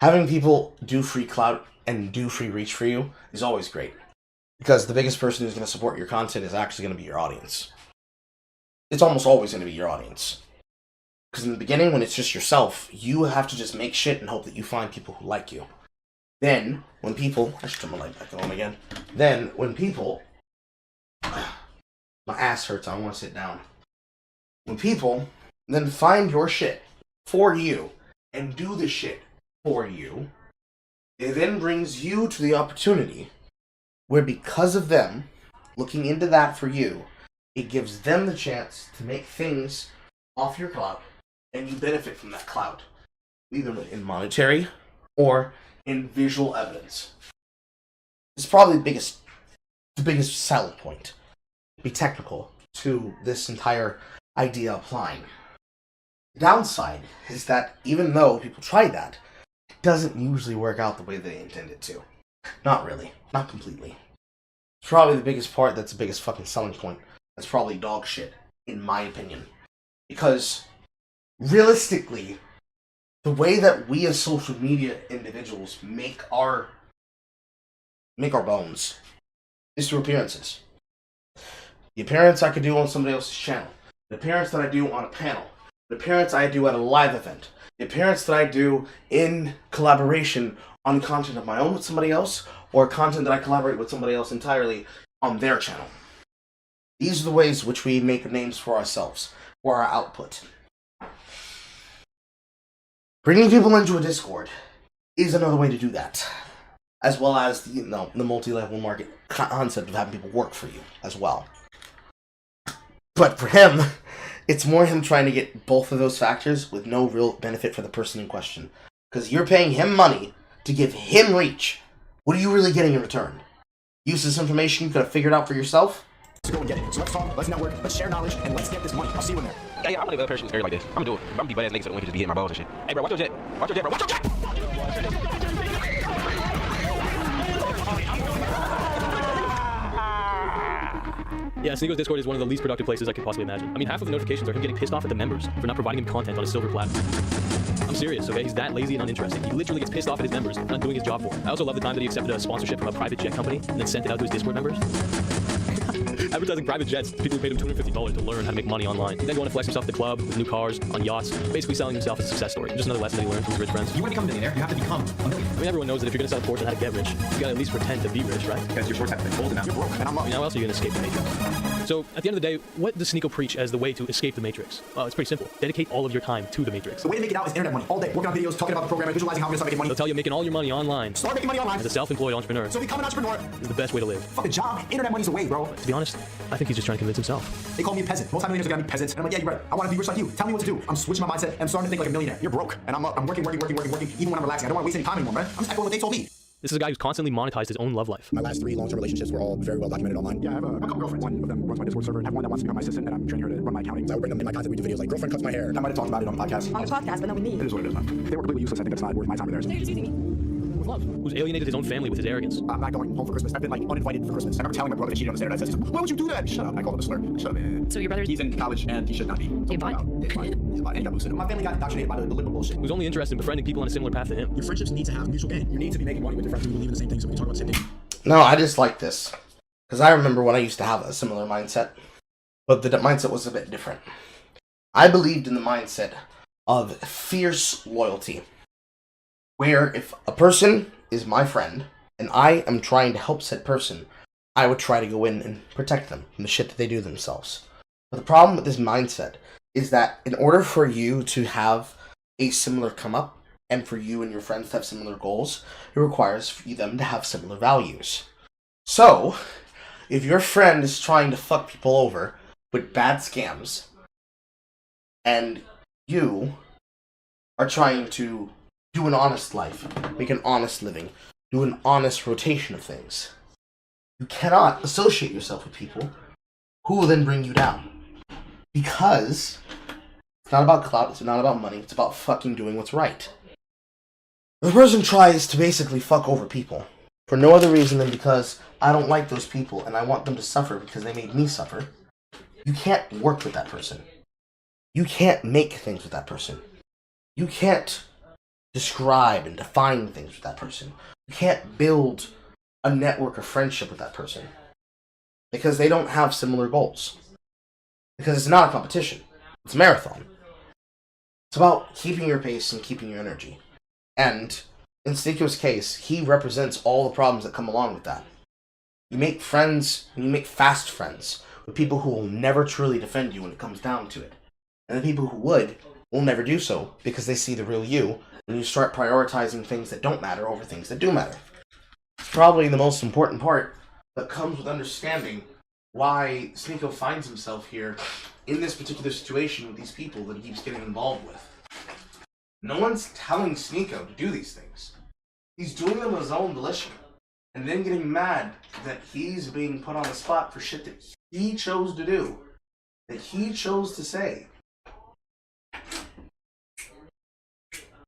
having people do free clout and do free reach for you is always great. Because the biggest person who's going to support your content is actually going to be your audience. It's almost always going to be your audience. Because in the beginning, when it's just yourself, you have to just make shit and hope that you find people who like you. Then, when people... I should turn my light back on again. Then, when people... My ass hurts, I want to sit down. When people then find your shit for you and do the shit for you, it then brings you to the opportunity where, because of them looking into that for you, it gives them the chance to make things off your clout, and you benefit from that clout, either in monetary or in visual evidence. It's probably the biggest selling point, be technical, to this entire idea applying. The downside is that even though people try that, it doesn't usually work out the way they intend it to. Not really. Not completely. It's probably the biggest part that's the biggest fucking selling point. That's probably dog shit, in my opinion. Because, realistically, the way that we as social media individuals make our bones is through appearances. The appearance I could do on somebody else's channel. The appearance that I do on a panel. The appearance I do at a live event. The appearance that I do in collaboration on content of my own with somebody else, or content that I collaborate with somebody else entirely on their channel. These are the ways which we make names for ourselves, for our output. Bringing people into a Discord is another way to do that. As well as the multi-level market concept of having people work for you as well. But for him, it's more him trying to get both of those factors with no real benefit for the person in question. Because you're paying him money to give him reach. What are you really getting in return? use this information, you could have figured out for yourself. To go and get it. So let's talk, let's network, let's share knowledge, and let's get this money. I'll see you in there. Yeah, I'm gonna parachute this area like this. I'm gonna do it. I'm gonna be butt ass niggas so the wind can just be hitting my balls and shit. Hey, bro, watch your jet. Watch your jet, bro. Watch your jet! Yeah, Sneako's Discord is one of the least productive places I could possibly imagine. I mean, half of the notifications are him getting pissed off at the members for not providing him content on a silver platter. I'm serious, okay? He's that lazy and uninteresting. He literally gets pissed off at his members for not doing his job for him. I also love the time that he accepted a sponsorship from a private jet company and then sent it out to his Discord members. Advertising private jets, people who paid him $250 to learn how to make money online. He's then going to flex himself at the club with new cars, on yachts, basically selling himself as a success story. Just another lesson that he learned from his rich friends. You want to become a millionaire, you have to become a millionaire. I mean, everyone knows that if you're going to sell a course on how to get rich, you gotta at least pretend to be rich, right? Because your shorts have been folded out. You're broke, and I'm not. I mean, how else are you going to escape the matrix? So, at the end of the day, what does Sneako preach as the way to escape the matrix? Well, it's pretty simple. Dedicate all of your time to the matrix. The way to make it out is internet money. All day, working on videos, talking about the program, visualizing how I'm going to start making money. They'll tell you making all your money online. Start making money online. As a self-employed entrepreneur. So become an entrepreneur. Is the best way to live. Fuck a job. Internet money's a way, bro. To be honest, I think he's just trying to convince himself. They call me a peasant. Multi-millionaires are gonna be peasants. And I'm like, yeah, you're right. I want to be rich like you. Tell me what to do. I'm switching my mindset and I'm starting to think like a millionaire. You're broke. And I'm working, even when I'm relaxing. I don't want to waste any time anymore, man. I'm just echoing what they told me. This is a guy who's constantly monetized his own love life. My last 3 long-term relationships were all very well documented online. Yeah, I have a couple girlfriends. One of them runs my Discord server. I have one that wants to become my assistant, and I'm training her to run my accounting. So I would bring them in my content. We do videos like girlfriend cuts my hair. I might have talked about it on the podcast. On the podcast, but not with me. It is what it is, man. If they were completely useless, I think that's not worth my time or theirs. They're just using me. With love. Who's alienated his own family with his arrogance. I'm not going home for Christmas. I've been like uninvited for Christmas. I remember telling my brother that cheated on his internet. Says, why would you do that? Shut up. I called him a slur. Shut up, man. So your brother? He's in college and he should not be. He's fine. He's fine. He's fine. And he got boosted. My family got indoctrinated by the liberal bullshit. Who's only interested in befriending people on a similar path to him. Your friendships need to have mutual gain. You need to be making money with your friends who believe in the same thing so we can talk about the same thing. No, I just like this. Because I remember when I used to have a similar mindset. But the mindset was a bit different. I believed in the mindset of fierce loyalty. Where if a person is my friend, and I am trying to help said person, I would try to go in and protect them from the shit that they do themselves. But the problem with this mindset is that in order for you to have a similar come up, and for you and your friends to have similar goals, it requires for them to have similar values. So, if your friend is trying to fuck people over with bad scams, and you are trying to do an honest life, make an honest living, do an honest rotation of things, you cannot associate yourself with people who will then bring you down. Because it's not about clout, it's not about money, it's about fucking doing what's right. The person tries to basically fuck over people for no other reason than because I don't like those people and I want them to suffer because they made me suffer. You can't work with that person. You can't make things with that person. You can't describe and define things with that person. You can't build a network of friendship with that person because they don't have similar goals. Because it's not a competition. It's a marathon. It's about keeping your pace and keeping your energy. And in Sneako's case, he represents all the problems that come along with that. You make friends, and you make fast friends, with people who will never truly defend you when it comes down to it. And the people who would will never do so, because they see the real you, and you start prioritizing things that don't matter over things that do matter. It's probably the most important part that comes with understanding why Sneako finds himself here in this particular situation with these people that he keeps getting involved with. No one's telling Sneako to do these things. He's doing them of his own volition. And then getting mad that he's being put on the spot for shit that he chose to do. That he chose to say.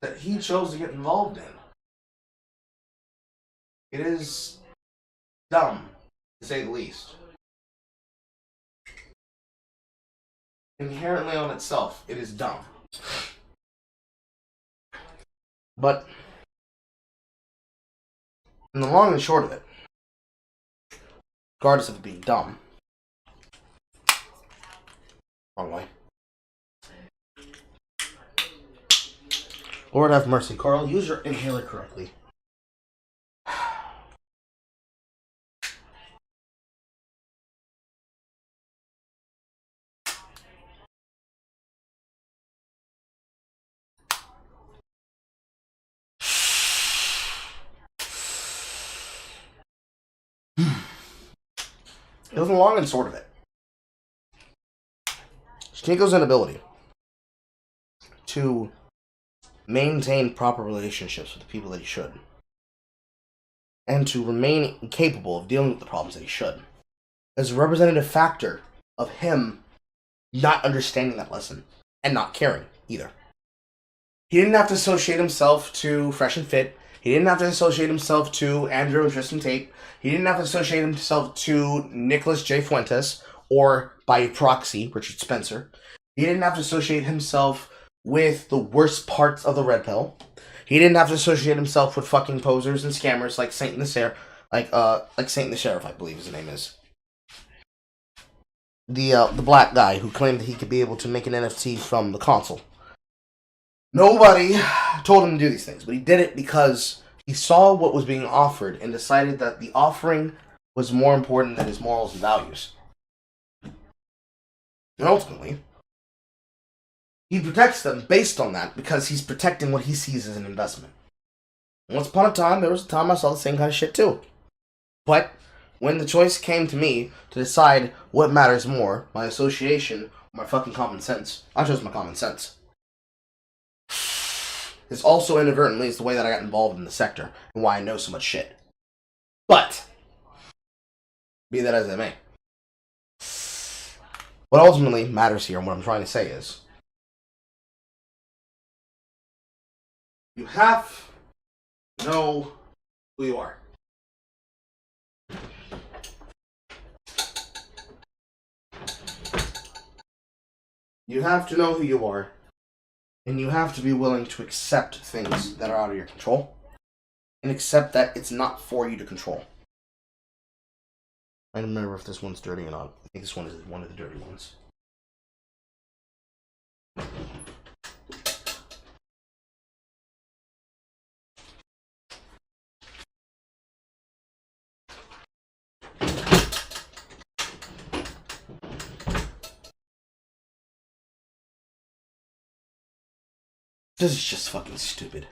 That he chose to get involved in. It is dumb, to say the least. Inherently on itself, it is dumb. But in the long and short of it, regardless of it being dumb, wrong way. Lord have mercy, Carl. Use your inhaler correctly. It was the long and short of it. Sneako's inability to maintain proper relationships with the people that he should and to remain incapable of dealing with the problems that he should is a representative factor of him not understanding that lesson and not caring either. He didn't have to associate himself to Fresh and Fit. He didn't have to associate himself to Andrew and Tristan Tate. He didn't have to associate himself to Nicholas J. Fuentes or, by proxy, Richard Spencer. He didn't have to associate himself with the worst parts of the Red Pill. He didn't have to associate himself with fucking posers and scammers like Saint and the Sheriff, like Saint and the Sheriff, I believe his name is. The black guy who claimed that he could be able to make an NFT from the console. Nobody told him to do these things, but he did it because he saw what was being offered and decided that the offering was more important than his morals and values. And ultimately, he protects them based on that because he's protecting what he sees as an investment. Once upon a time, there was a time I saw the same kind of shit too. But when the choice came to me to decide what matters more, my association or my fucking common sense, I chose my common sense. This also inadvertently is the way that I got involved in the sector and why I know so much shit. But, be that as it may, what ultimately matters here and what I'm trying to say is, you have to know who you are. You have to know who you are. And you have to be willing to accept things that are out of your control. And accept that it's not for you to control. I don't remember if this one's dirty or not. I think this one is one of the dirty ones. This is just fucking stupid.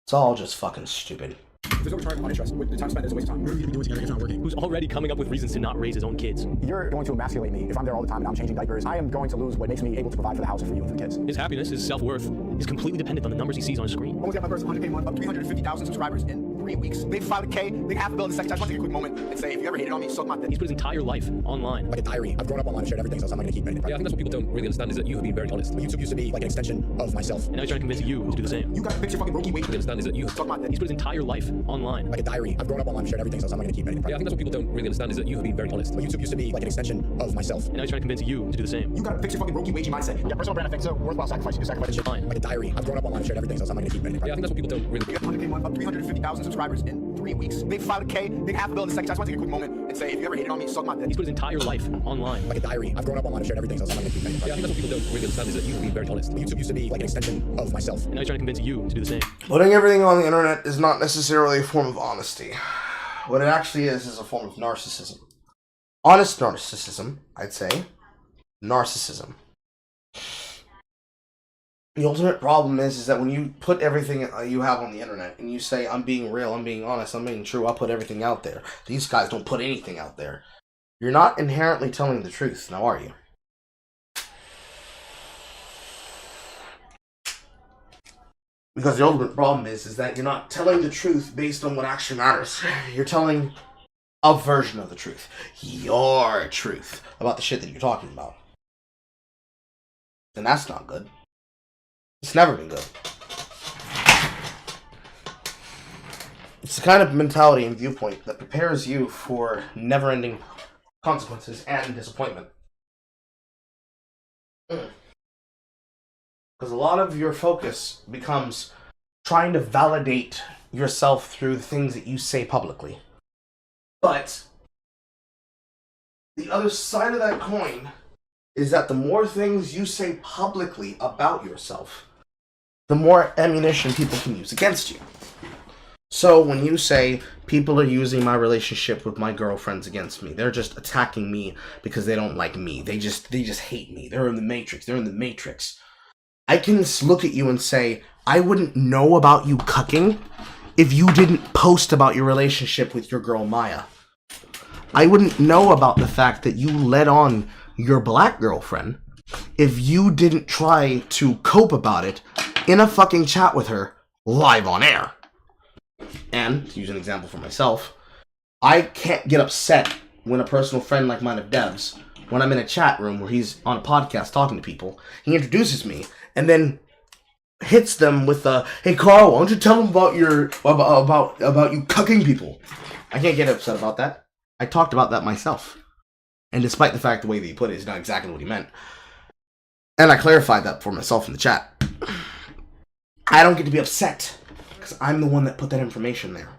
It's all just fucking stupid. There's no return on interest. The time spent is a waste of time. What are we doing together if it's not working? Who's already coming up with reasons to not raise his own kids. You're going to emasculate me if I'm there all the time and I'm changing diapers. I am going to lose what makes me able to provide for the house and for you and for the kids. His happiness, his self-worth, is completely dependent on the numbers he sees on his screen. Almost got my first 100K month of 350,000 subscribers in 3 weeks. Big 5K, big half a billion in seconds. I just want to take a quick moment and say, if you ever hated on me, suck my dick. He's put his entire life online. Like a diary. I've grown up online and shared everything, so I'm not going to keep anything. Yeah, I think that's what people don't really understand is that you have been very honest. YouTube used to be like an extension of myself. And now he's trying to convince you to do the same. You got a picture fucking brokey weight. What they understand is that you have suck my dick. He's put his entire life online. Like a diary. I've grown up online and shared everything, so I'm not going to keep anything. Yeah, I think that's what people don't really understand is that you have been very honest. YouTube used to be like an extension of myself. And now he's trying to convince you to do the same. You got a picture fucking brokey wagey mindset. You got personal brand, I think so. Worthwhile sacrifice. You sacrifice shit. Fine. Like a diary. I've grown up online and shared everything, so I'm not going to keep anything. Yeah, I think that's what people don't really. 100K month of 350,000 subscribers in 3 weeks. Big 5K, big half a billion in seconds. I just want to take a quick moment and say, if you ever hated on me, suck my dick. He's put his entire life online. Like a diary. I've grown up online and shared everything, so I'm not going to keep anything. Yeah, I think that's what people don't really understand is that you have been very honest. YouTube used to be like an extension of myself. And now he's trying to convince you to do the same. Putting everything on the internet is not necessarily a form of honesty. What it actually is a form of narcissism. Honest narcissism, I'd say. Narcissism. The ultimate problem is that when you put everything you have on the internet and you say, I'm being real, I'm being honest, I'm being true, I'll put everything out there. These guys don't put anything out there. You're not inherently telling the truth, now are you? Because the ultimate problem is that you're not telling the truth based on what actually matters. You're telling a version of the truth. Your truth about the shit that you're talking about. And that's not good. It's never been good. It's the kind of mentality and viewpoint that prepares you for never-ending consequences and disappointment. Because a lot of your focus becomes trying to validate yourself through the things that you say publicly. But the other side of that coin is that the more things you say publicly about yourself, the more ammunition people can use against you. So when you say, people are using my relationship with my girlfriends against me, they're just attacking me because they don't like me, they just hate me, they're in the Matrix. I can look at you and say, I wouldn't know about you cucking if you didn't post about your relationship with your girl Maya. I wouldn't know about the fact that you led on your black girlfriend if you didn't try to cope about it in a fucking chat with her live on air. And, to use an example for myself, I can't get upset when a personal friend like mine of Dev's, when I'm in a chat room where he's on a podcast talking to people, he introduces me and then hits them with the, "Hey Carl, why don't you tell them about your about you cucking people?" I can't get upset about that. I talked about that myself. And despite the fact the way that he put it is not exactly what he meant. And I clarified that for myself in the chat. I don't get to be upset because I'm the one that put that information there.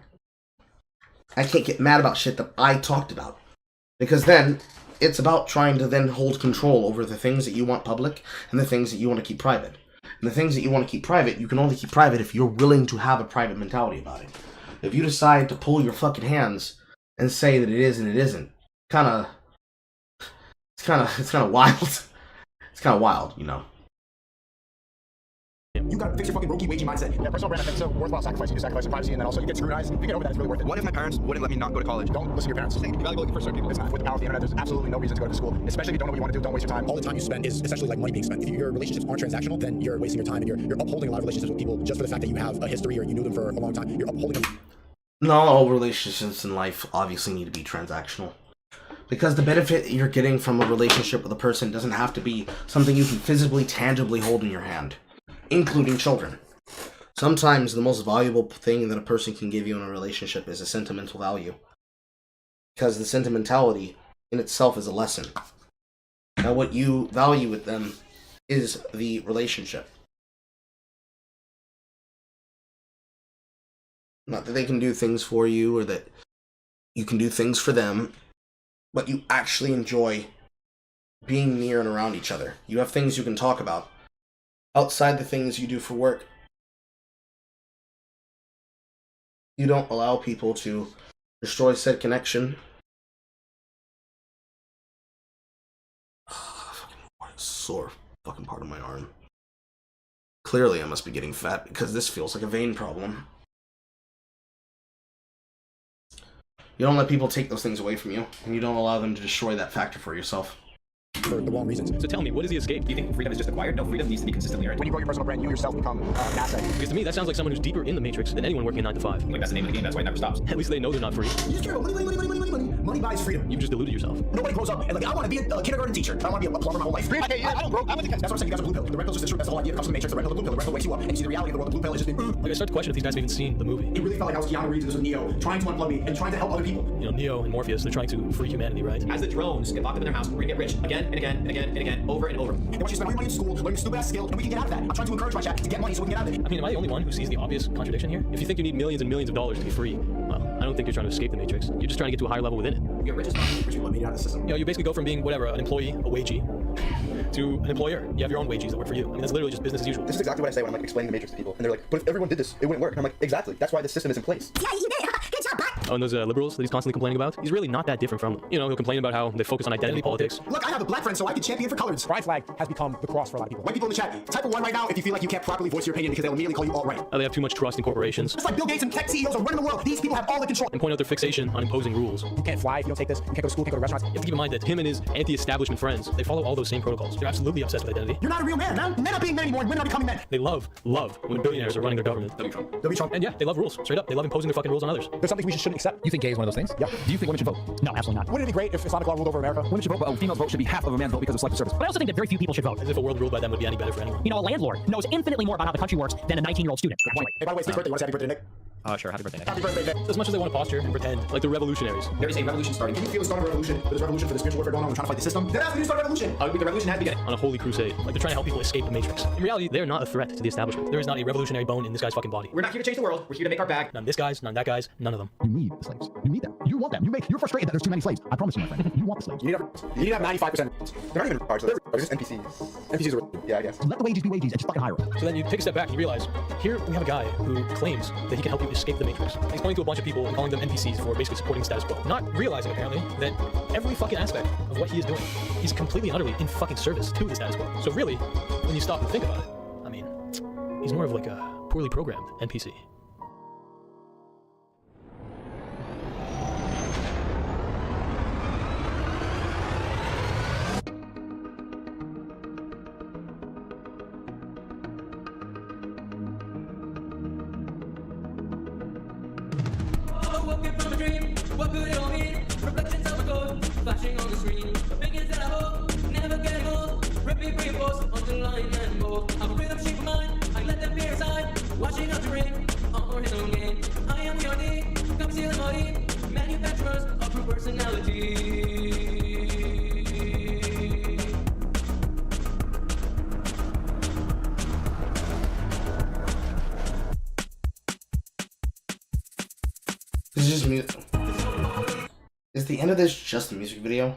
I can't get mad about shit that I talked about. Because then, it's about trying to then hold control over the things that you want public and the things that you want to keep private. And the things that you want to keep private, you can only keep private if you're willing to have a private mentality about it. If you decide to pull your fucking hands and say that it is and it isn't, it's kind of wild. It's kind of wild, you know. You gotta fix your fucking rookie wagey mindset. Yeah, personal brand, I think it's a worthwhile sacrifice. You sacrifice your privacy, and then also you get scrutinized. If you get over that, it's really worth it. What if my parents wouldn't let me not go to college? Don't listen to your parents. It's valuable for certain people. It's not. With the power of the internet, there's absolutely no reason to go to school. Especially if you don't know what you want to do, don't waste your time. All the time you spend is essentially like money being spent. If your relationships aren't transactional, then you're wasting your time, and you're upholding a lot of relationships with people just for the fact that you have a history or you knew them for a long time. You're upholding them. Not all relationships in life obviously need to be transactional. Because the benefit you're getting from a relationship with a person doesn't have to be something you can physically, tangibly hold in your hand, including children. Sometimes the most valuable thing that a person can give you in a relationship is a sentimental value. Because the sentimentality in itself is a lesson. Now what you value with them is the relationship. Not that they can do things for you or that you can do things for them, but you actually enjoy being near and around each other. You have things you can talk about outside the things you do for work. You don't allow people to destroy said connection. Sore fucking part of my arm. Clearly I must be getting fat because this feels like a vein problem. You don't let people take those things away from you, and you don't allow them to destroy that factor for yourself. For the wrong reasons. So tell me, what is the escape? Do you think freedom is just acquired? No, freedom needs to be consistently earned. When you grow your personal brand, you yourself become an asset. Because to me, that sounds like someone who's deeper in the Matrix than anyone working a 9 to 5. Like that's the name of the game, that's why it never stops. At least they know they're not free. You just care about money. Money buys freedom. You've just deluded yourself. Nobody grows up and like, I want to be a kindergarten teacher. I want to be a plumber my whole life. Okay, I don't grow. I went to That's what I'm saying. You guys are blue pill. The red pill's just the truth. That's the whole idea. It comes from the Matrix. The red pill, the blue pill. The red pill wakes you up, and you see the reality of the world. The blue pill is just Like I start to question if these guys have even seen the movie. It really felt like I was Keanu Reeves with Neo, trying to unplug me and trying to help other people. You know, Neo and Morpheus, they're trying to free humanity, right? As the drones get locked up in their house, we're gonna get rich again and again and again and again, over and over. And once you spend all your money in school, learn your stupid ass skill, and we can get out of that. I'm trying to encourage my chat to get money so we can get out of it. I mean, am I the only one who sees the obvious contradiction here? If you think you need millions and millions of dollars to be free, well, I don't think you're trying to escape the Matrix. You're just trying to get to a higher level within it. You get rich as fuck. Rich people made it out of the system. You know, you basically go from being whatever, an employee, a wagee, to an employer. You have your own wages that work for you. I mean, that's literally just business as usual. This is exactly what I say when I'm like explaining the Matrix to people, and they're like, "But if everyone did this, it wouldn't work." And I'm like, "Exactly. That's why the system is in place." Yeah, you did. Good job, bud. Oh, and those liberals that he's constantly complaining about, he's really not that different from them. You know, he'll complain about how they focus on identity politics. Look, I have a black friend, so I can champion for colors. Pride flag has become the cross for a lot of people. White people in the chat, type a 1 right now if you feel like you can't properly voice your opinion because they'll immediately call you alt-right. They have too much trust in corporations. It's like Bill Gates and tech CEOs are running the world. These people have all the control. And point out their fixation on imposing rules. You can't fly if you don't take this. You can't go to school, you can't go to restaurants. You have to keep in mind that him and his anti-establishment friends, they follow all those same protocols. They're absolutely obsessed with identity. You're not a real man. Men are being men anymore, and women are becoming men. They love when billionaires are running their government. They'll be Trump. And yeah, they love rules. Straight up, they love imposing their fucking rules on others. There's something we shouldn't accept. You think gay is one of those things? Yeah. Do you think women should vote? No, absolutely not. Wouldn't it be great if Islamic law ruled over America? Women should vote, but a female's vote should be half of a man's vote because of selective service. But I also think that very few people should vote. As if a world ruled by them would be any better for anyone. You know, a landlord knows infinitely more about how the country works than a 19-year-old student. Good point. Hey, by the way, it's Nick's birthday. You want to say happy birthday, Nick? Sure, happy birthday, Nick. Happy birthday, Nick. As much as they want to posture and pretend like they're revolutionaries. There is a revolution starting. Can you feel the start of a revolution? There's a revolution for the spiritual warfare going on. We're trying to fight the system. Then after you start a revolution. The revolution has begun. On a holy crusade. Like they're trying to help people escape the Matrix. In reality, they're not a threat to the establishment. There is not a revolutionary bone in this guy's fucking body. We're not here to change the world. We're here to make our bag. None of this guy's, none of that guy's, none of them. You need the slaves. You need them. You want them. You're frustrated that there's too many slaves. I promise you, my friend. You want the slaves. You need to have 95%. They're not even cards. They're just NPCs. NPCs are, yeah, I guess. Let the wages be wages and just fucking hire them. So then you take a step back and you realize, here we have a guy who claims that he can help you escape the Matrix. He's pointing to a bunch of people and calling them NPCs for basically supporting the status quo. Not realizing, apparently, that every fucking aspect of what he is doing, he's completely and utterly in fucking service to the status quo. So really, when you stop and think about it, I mean, he's more of like a poorly programmed NPC. Awoken from a dream, what could it all mean? Reflections of a code, flashing on the screen. Opinions that I hold, never get old. Repeat, reinforce, underline and bold. I'm a rhythm shape of mine, I let them peer aside. Watching out the ring, all for his own gain. I am the RD, come see the body. Manufacturers of true personality. This is just music. Is the end of this just a music video?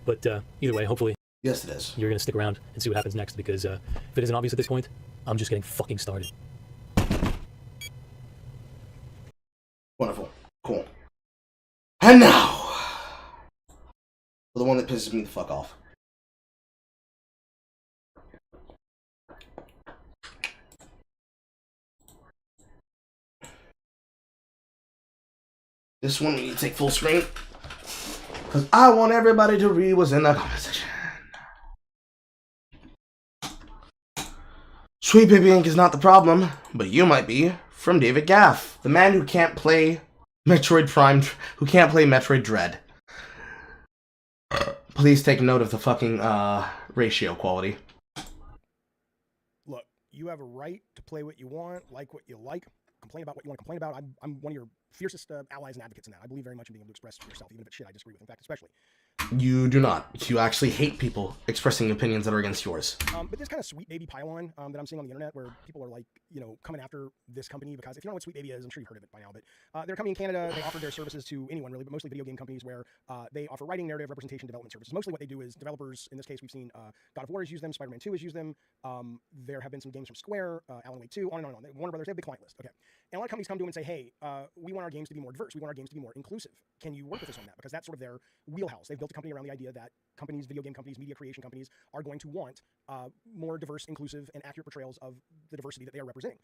But either way, hopefully. Yes, it is. You're gonna stick around and see what happens next, because if it isn't obvious at this point, I'm just getting fucking started. Wonderful. Cool. And now, for the one that pisses me the fuck off. This one we need to take full screen, because I want everybody to read what's in the comment section. Sweet Baby Inc. is not the problem, but you might be. From David Gaff, the man who can't play Metroid Prime, who can't play Metroid Dread. Please take note of the fucking ratio quality. Look, you have a right to play what you want, like what you like, complain about what you want to complain about. I'm one of your fiercest allies and advocates in that. I believe very much in being able to express yourself, even if it's shit I disagree with. In fact, especially. You do not. You actually hate people expressing opinions that are against yours. But this kind of Sweet Baby pile-on that I'm seeing on the internet, where people are like, you know, coming after this company, because if you don't know what Sweet Baby is, I'm sure you've heard of it by now, but they're a company in Canada. They offer their services to anyone, really, but mostly video game companies, where they offer writing, narrative, representation, development services. Mostly what they do is developers, in this case, we've seen God of War has used them, Spider-Man 2 has used them, there have been some games from Square, Alan Wake 2, on and on and on. Warner Brothers, they have a big client list. Okay. And a lot of companies come to them and say, hey, we want our games to be more diverse. We want our games to be more inclusive. Can you work with us on that? Because that's sort of their wheelhouse. They've built a company around the idea that companies, video game companies, media creation companies are going to want more diverse, inclusive, and accurate portrayals of the diversity that they are representing.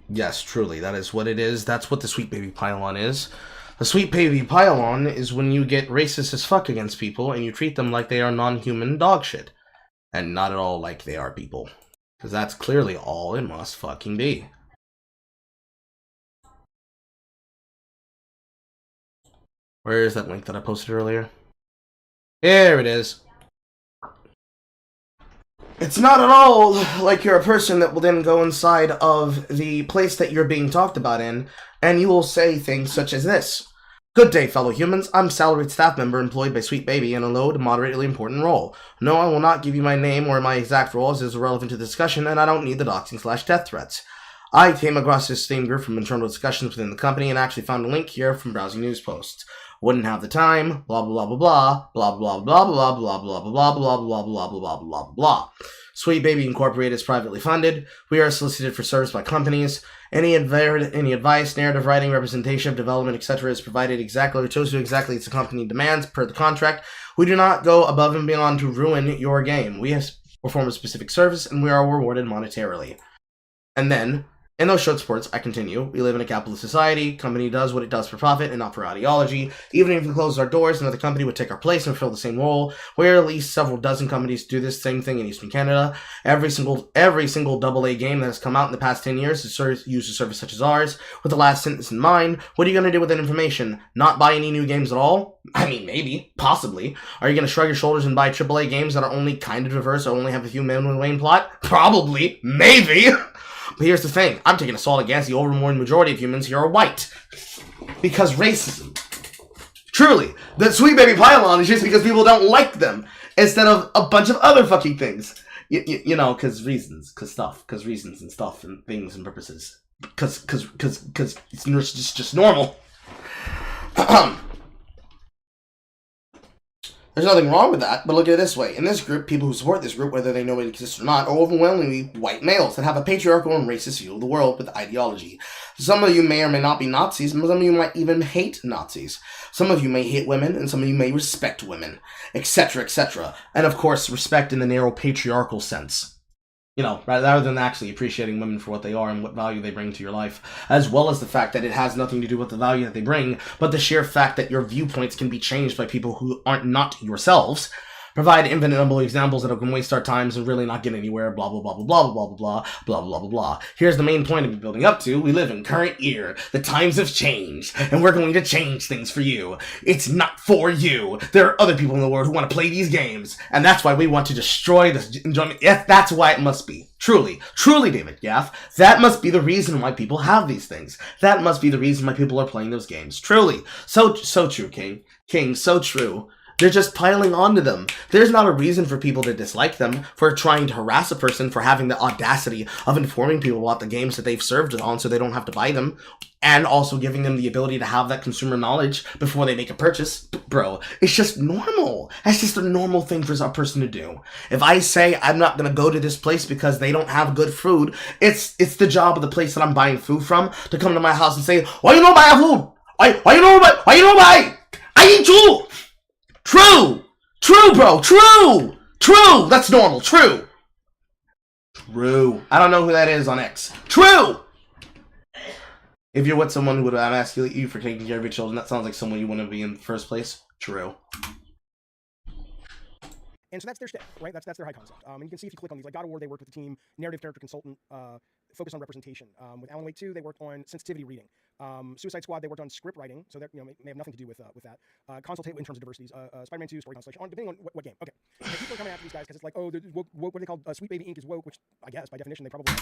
Yes, truly, that is what it is. That's what the Sweet Baby Pile-On is. The Sweet Baby Pile-On is when you get racist as fuck against people and you treat them like they are non-human dog shit. And not at all like they are people. Because that's clearly all it must fucking be. Where is that link that I posted earlier? Here it is. It's not at all like you're a person that will then go inside of the place that you're being talked about in, and you will say things such as this. Good day, fellow humans. I'm salaried staff member employed by Sweet Baby in a low to moderately important role. No, I will not give you my name or my exact role, as is irrelevant to the discussion, and I don't need the doxing/death threats. I came across this theme group from internal discussions within the company and actually found a link here from browsing news posts. Wouldn't have the time, blah blah blah blah blah blah blah blah blah blah blah blah blah blah blah blah blah blah. Sweet Baby Incorporated is privately funded. We are solicited for service by companies. Any advice, narrative writing, representation, development, etc. is provided exactly or chose to exactly as the company demands per the contract. We do not go above and beyond to ruin your game. We have perform a specific service and we are rewarded monetarily. And then, in those short spurts, I continue. We live in a capitalist society. Company does what it does for profit and not for ideology. Even if we close our doors, another company would take our place and fill the same role. Where at least several dozen companies do this same thing in Eastern Canada. Every single AA game that has come out in the past 10 years has used a service such as ours. With the last sentence in mind, what are you going to do with that information? Not buy any new games at all? I mean, maybe. Possibly. Are you going to shrug your shoulders and buy AAA games that are only kind of diverse or only have a few men with lane plot? Probably. Maybe. But here's the thing, I'm taking a solid against the overwhelming majority of humans here are white. Because racism. Truly, the Sweet Baby Pile-On is just because people don't like them, instead of a bunch of other fucking things. You know, because reasons, because reasons and stuff and things and purposes. Because it's just normal. There's nothing wrong with that, but look at it this way. In this group, people who support this group, whether they know it exists or not, are overwhelmingly white males that have a patriarchal and racist view of the world with ideology. Some of you may or may not be Nazis, and some of you might even hate Nazis. Some of you may hate women, and some of you may respect women, etc., etc. And of course, respect in the narrow patriarchal sense. You know, rather than actually appreciating women for what they are and what value they bring to your life, as well as the fact that it has nothing to do with the value that they bring, but the sheer fact that your viewpoints can be changed by people who aren't not yourselves. provide infinite number of examples that can waste our times and really not get anywhere, blah, blah, blah, blah, blah, blah, blah, blah, blah, blah, blah, blah. Here's the main point of building up to. We live in current year. The times have changed, and we're going to change things for you. It's not for you. There are other people in the world who want to play these games, and that's why we want to destroy this enjoyment. Yes, that's why it must be. Truly, truly, David Gaff, that must be the reason why people have these things. That must be the reason why people are playing those games. Truly. So true, King. King, so true. They're just piling onto them. There's not a reason for people to dislike them, for trying to harass a person, for having the audacity of informing people about the games that they've served on so they don't have to buy them, and also giving them the ability to have that consumer knowledge before they make a purchase. Bro, it's just normal. That's just a normal thing for a person to do. If I say I'm not going to go to this place because they don't have good food, it's the job of the place that I'm buying food from to come to my house and say, why you don't buy food? Why you don't buy? I eat too. True! True, bro! True! True! That's normal. True! True. I don't know who that is on X. True! If you're with someone who would emasculate you for taking care of your children, that sounds like someone you want to be in the first place. True. And so that's their shtick, right? That's their high concept. And you can see if you click on these, like God of War, they worked with the team. Narrative character consultant, focus on representation. With Alan Wake 2, they worked on sensitivity reading. Suicide Squad, they worked on script writing, so that may have nothing to do with that. Consultate in terms of diversities. Spider-Man 2, story constellation, depending on what game. Okay. And people are coming after these guys because it's like, oh, woke, what are they called? Sweet Baby Inc. is woke, which I guess by definition they probably are.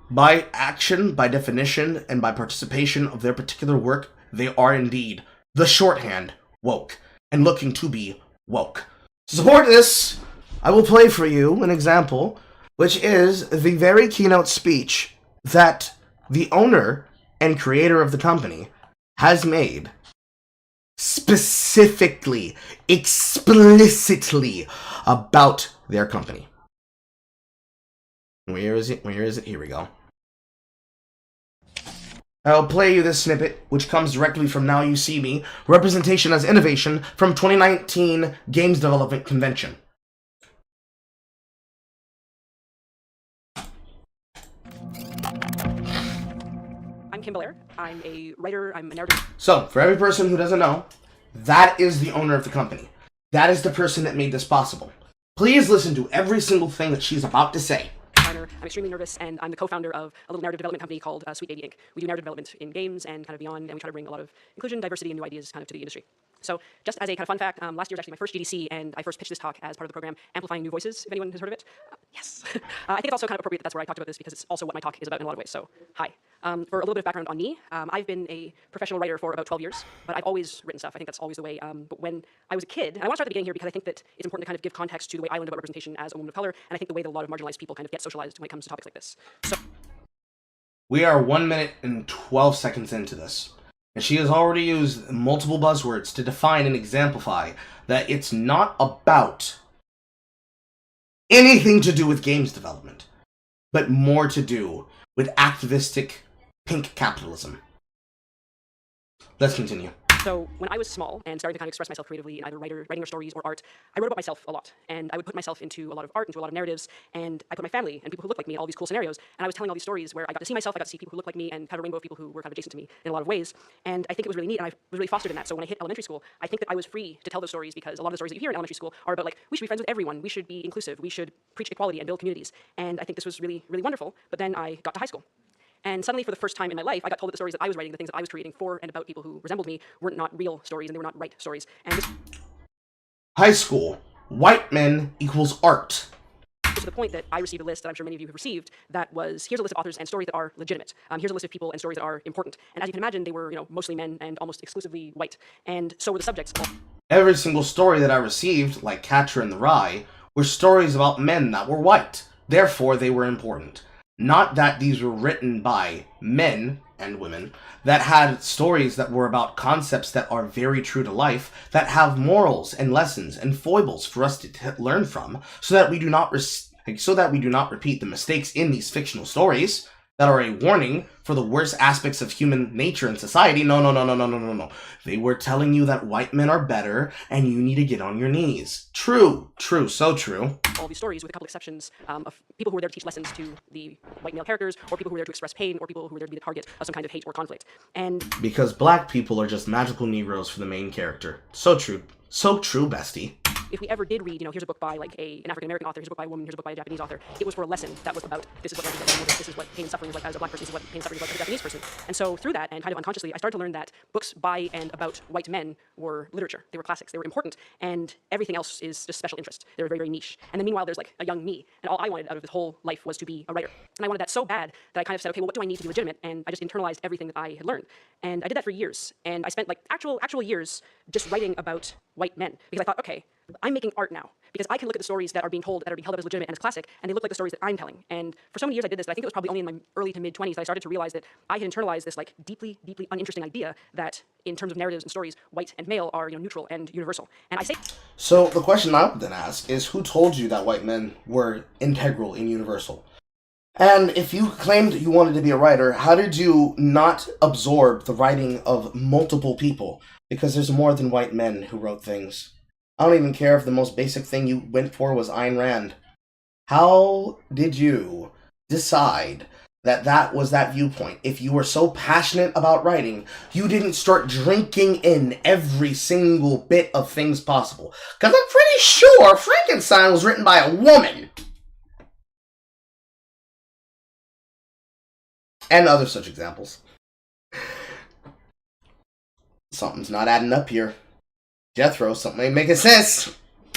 By action, by definition, and by participation of their particular work, they are indeed the shorthand woke and looking to be woke. To support this, I will play for you an example, which is the very keynote speech that the owner and creator of the company has made specifically, explicitly about their company. Where is it? Where is it? Here we go. I'll play you this snippet, which comes directly from Now You See Me, Representation as Innovation from 2019 Games Development Convention. I'm Kim Belair. I'm a writer. I'm a narrative. So, for every person who doesn't know, that is the owner of the company. That is the person that made this possible. Please listen to every single thing that she's about to say. I'm extremely nervous, and I'm the co-founder of a little narrative development company called Sweet Baby Inc. We do narrative development in games and kind of beyond, and we try to bring a lot of inclusion, diversity, and new ideas kind of to the industry. So just as a kind of fun fact, last year was actually my first GDC, and I first pitched this talk as part of the program Amplifying New Voices, if anyone has heard of it. Yes. I think it's also kind of appropriate that that's where I talked about this because it's also what my talk is about in a lot of ways. So, hi. For a little bit of background on me, I've been a professional writer for about 12 years, but I've always written stuff. I think that's always the way. But when I was a kid, and I want to start at the beginning here because I think that it's important to kind of give context to the way I learned about representation as a woman of color, and I think the way that a lot of marginalized people kind of get socialized when it comes to topics like this. So, we are 1 minute and 12 seconds into this, and she has already used multiple buzzwords to define and exemplify that it's not about anything to do with games development, but more to do with activistic pink capitalism. Let's continue. So when I was small and starting to kind of express myself creatively in either writing or stories or art, I wrote about myself a lot. And I would put myself into a lot of art, into a lot of narratives, and I put my family and people who look like me in all these cool scenarios. And I was telling all these stories where I got to see myself, I got to see people who look like me, and kind of a rainbow of people who were kind of adjacent to me in a lot of ways. And I think it was really neat, and I was really fostered in that. So when I hit elementary school, I think that I was free to tell those stories because a lot of the stories that you hear in elementary school are about, like, we should be friends with everyone, we should be inclusive, we should preach equality and build communities. And I think this was really, really wonderful. But then I got to high school. And suddenly, for the first time in my life, I got told that the stories that I was writing, the things that I was creating for and about people who resembled me, were not real stories, and they were not right stories. And this High school. White men equals art. to the point that I received a list that I'm sure many of you have received that was, here's a list of authors and stories that are legitimate. Here's a list of people and stories that are important. And as you can imagine, they were, mostly men and almost exclusively white. And so were the subjects. Every single story that I received, like Catcher in the Rye, were stories about men that were white. Therefore, they were important. Not that these were written by men and women that had stories that were about concepts that are very true to life, that have morals and lessons and foibles for us to learn from, so that we do not repeat the mistakes in these fictional stories that are a warning for the worst aspects of human nature and society. No. They were telling you that white men are better and you need to get on your knees. True, so true. All these stories, with a couple exceptions, of people who were there to teach lessons to the white male characters, or people who were there to express pain, or people who were there to be the target of some kind of hate or conflict. And because black people are just magical Negroes for the main character. So true, bestie. if we ever did read, here's a book by like an African American author, here's a book by a woman, here's a book by a Japanese author, it was for a lesson that was about this is what this is what pain and suffering is like as a black person, this is what pain and suffering is like as a Japanese person. And so through that, and kind of unconsciously, I started to learn that books by and about white men were literature. They were classics. They were important, and everything else is just special interest. They were very, very niche. And then meanwhile, there's like a young me, and all I wanted out of this whole life was to be a writer. And I wanted that so bad that I kind of said, okay, well, what do I need to be legitimate? And I just internalized everything that I had learned. And I did that for years. And I spent like actual years just writing about white men, because I thought, okay, I'm making art now, because I can look at the stories that are being told, that are being held up as legitimate and as classic, and they look like the stories that I'm telling. And for so many years I did this, but I think it was probably only in my early to mid-20s that I started to realize that I had internalized this like deeply, deeply uninteresting idea that in terms of narratives and stories, white and male are neutral and universal. And I say... So the question I would then ask is, who told you that white men were integral and universal? And if you claimed you wanted to be a writer, how did you not absorb the writing of multiple people? Because there's more than white men who wrote things. I don't even care if the most basic thing you went for was Ayn Rand. How did you decide that that was that viewpoint? If you were so passionate about writing, you didn't start drinking in every single bit of things possible. Because I'm pretty sure Frankenstein was written by a woman. And other such examples. Something's not adding up here. Jethro, something ain't making sense.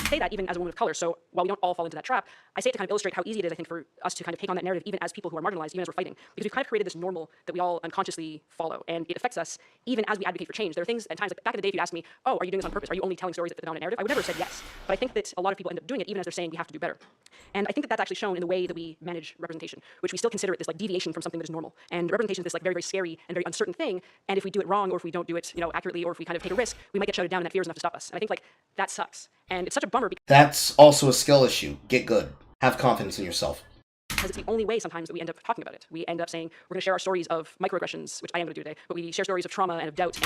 Say that even as a woman of color, so while we don't all fall into that trap, I say it to kind of illustrate how easy it is, I think, for us to kind of take on that narrative even as people who are marginalized, even as we're fighting, because we've kind of created this normal that we all unconsciously follow, and it affects us even as we advocate for change. There are things at times, like back in the day, if you asked me, oh, are you doing this on purpose? Are you only telling stories that fit the dominant narrative? I would never have said yes, but I think that a lot of people end up doing it even as they're saying we have to do better. And I think that that's actually shown in the way that we manage representation, which we still consider it this like deviation from something that is normal. And representation is this like very, very scary and very uncertain thing, and if we do it wrong, or if we don't do it accurately, or if we kind of take a risk, we might get shouted down, and that fear is enough to stop us. And I think like that sucks. And it's such a bummer because that's also a skill issue. Get good. Have confidence in yourself. Because it's the only way sometimes that we end up talking about it. We end up saying we're going to share our stories of microaggressions, which I am going to do today, but we share stories of trauma and of doubt.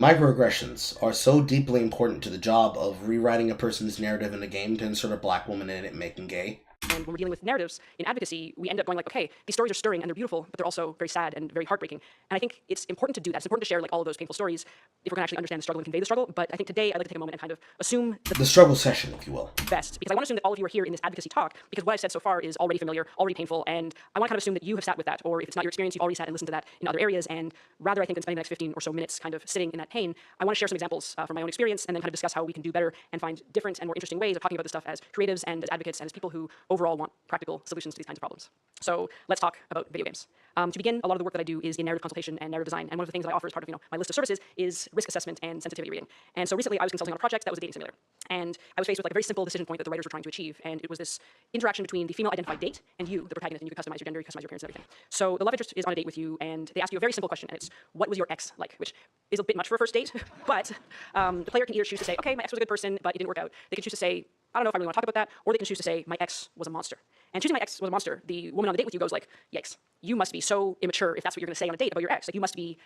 Microaggressions are so deeply important to the job of rewriting a person's narrative in a game to insert a black woman in it and make them gay. And when we're dealing with narratives in advocacy, we end up going like, okay, these stories are stirring and they're beautiful, but they're also very sad and very heartbreaking. And I think it's important to do that. It's important to share like all of those painful stories if we're going to actually understand the struggle and convey the struggle. But I think today I'd like to take a moment and kind of assume the struggle session, if you will. Best, because I want to assume that all of you are here in this advocacy talk because what I've said so far is already familiar, already painful, and I want to kind of assume that you have sat with that, or if it's not your experience, you've already sat and listened to that in other areas. And rather, I think, than spending the next 15 or so minutes kind of sitting in that pain, I want to share some examples from my own experience and then kind of discuss how we can do better and find different and more interesting ways of talking about this stuff as creatives and as advocates and as people who overall want practical solutions to these kinds of problems. So let's talk about video games. To begin, a lot of the work that I do is in narrative consultation and narrative design, and one of the things that I offer as part of my list of services is risk assessment and sensitivity reading. And so recently I was consulting on a project that was a dating simulator, and I was faced with like a very simple decision point that the writers were trying to achieve, and it was this interaction between the female identified date and you, the protagonist, and you can customize your gender, you can customize your appearance and everything. So the love interest is on a date with you, and they ask you a very simple question, and it's, what was your ex like? Which is a bit much for a first date, but the player can either choose to say, okay, my ex was a good person, but it didn't work out. They can choose to say, I don't know if I really want to talk about that, or they can choose to say, my ex was a monster. And choosing my ex was a monster, the woman on the date with you goes like, yikes, you must be so immature if that's what you're going to say on a date about your ex. Like, you must be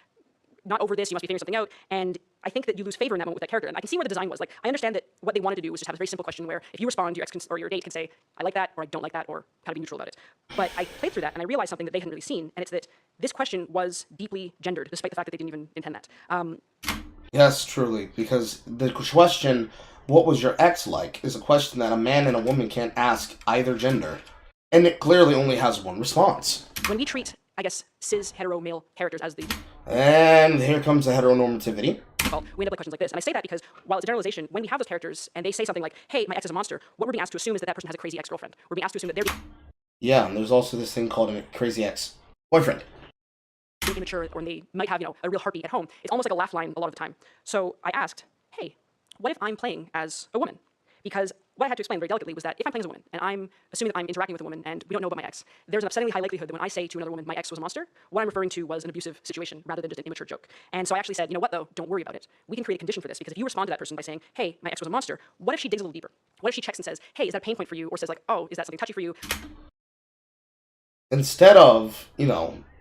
not over this, you must be figuring something out. And I think that you lose favor in that moment with that character. And I can see where the design was. Like, I understand that what they wanted to do was just have a very simple question where if you respond, your ex or your date can say, I like that, or I don't like that, or kind of be neutral about it. But I played through that, and I realized something that they hadn't really seen, and it's that this question was deeply gendered, despite the fact that they didn't even intend that. Yes, truly, because the question, what was your ex like, is a question that a man and a woman can't ask either gender. And it clearly only has one response. When we treat, I guess, cis, hetero, male characters as the... And here comes the heteronormativity. Well, we end up with questions like this. And I say that because while it's a generalization, when we have those characters and they say something like, hey, my ex is a monster, what we're being asked to assume is that that person has a crazy ex-girlfriend. We're being asked to assume that they're... Yeah, and there's also this thing called a crazy ex-boyfriend. Immature, or they might have, a real heartbeat at home. It's almost like a laugh line a lot of the time. So I asked, hey, what if I'm playing as a woman? Because what I had to explain very delicately was that if I'm playing as a woman, and I'm assuming that I'm interacting with a woman, and we don't know about my ex, there's an upsettingly high likelihood that when I say to another woman, my ex was a monster, what I'm referring to was an abusive situation rather than just an immature joke. And so I actually said, you know what though, don't worry about it. We can create a condition for this, because if you respond to that person by saying, hey, my ex was a monster, what if she digs a little deeper? What if she checks and says, hey, is that a pain point for you? Or says like, oh, is that something touchy for you? Instead of,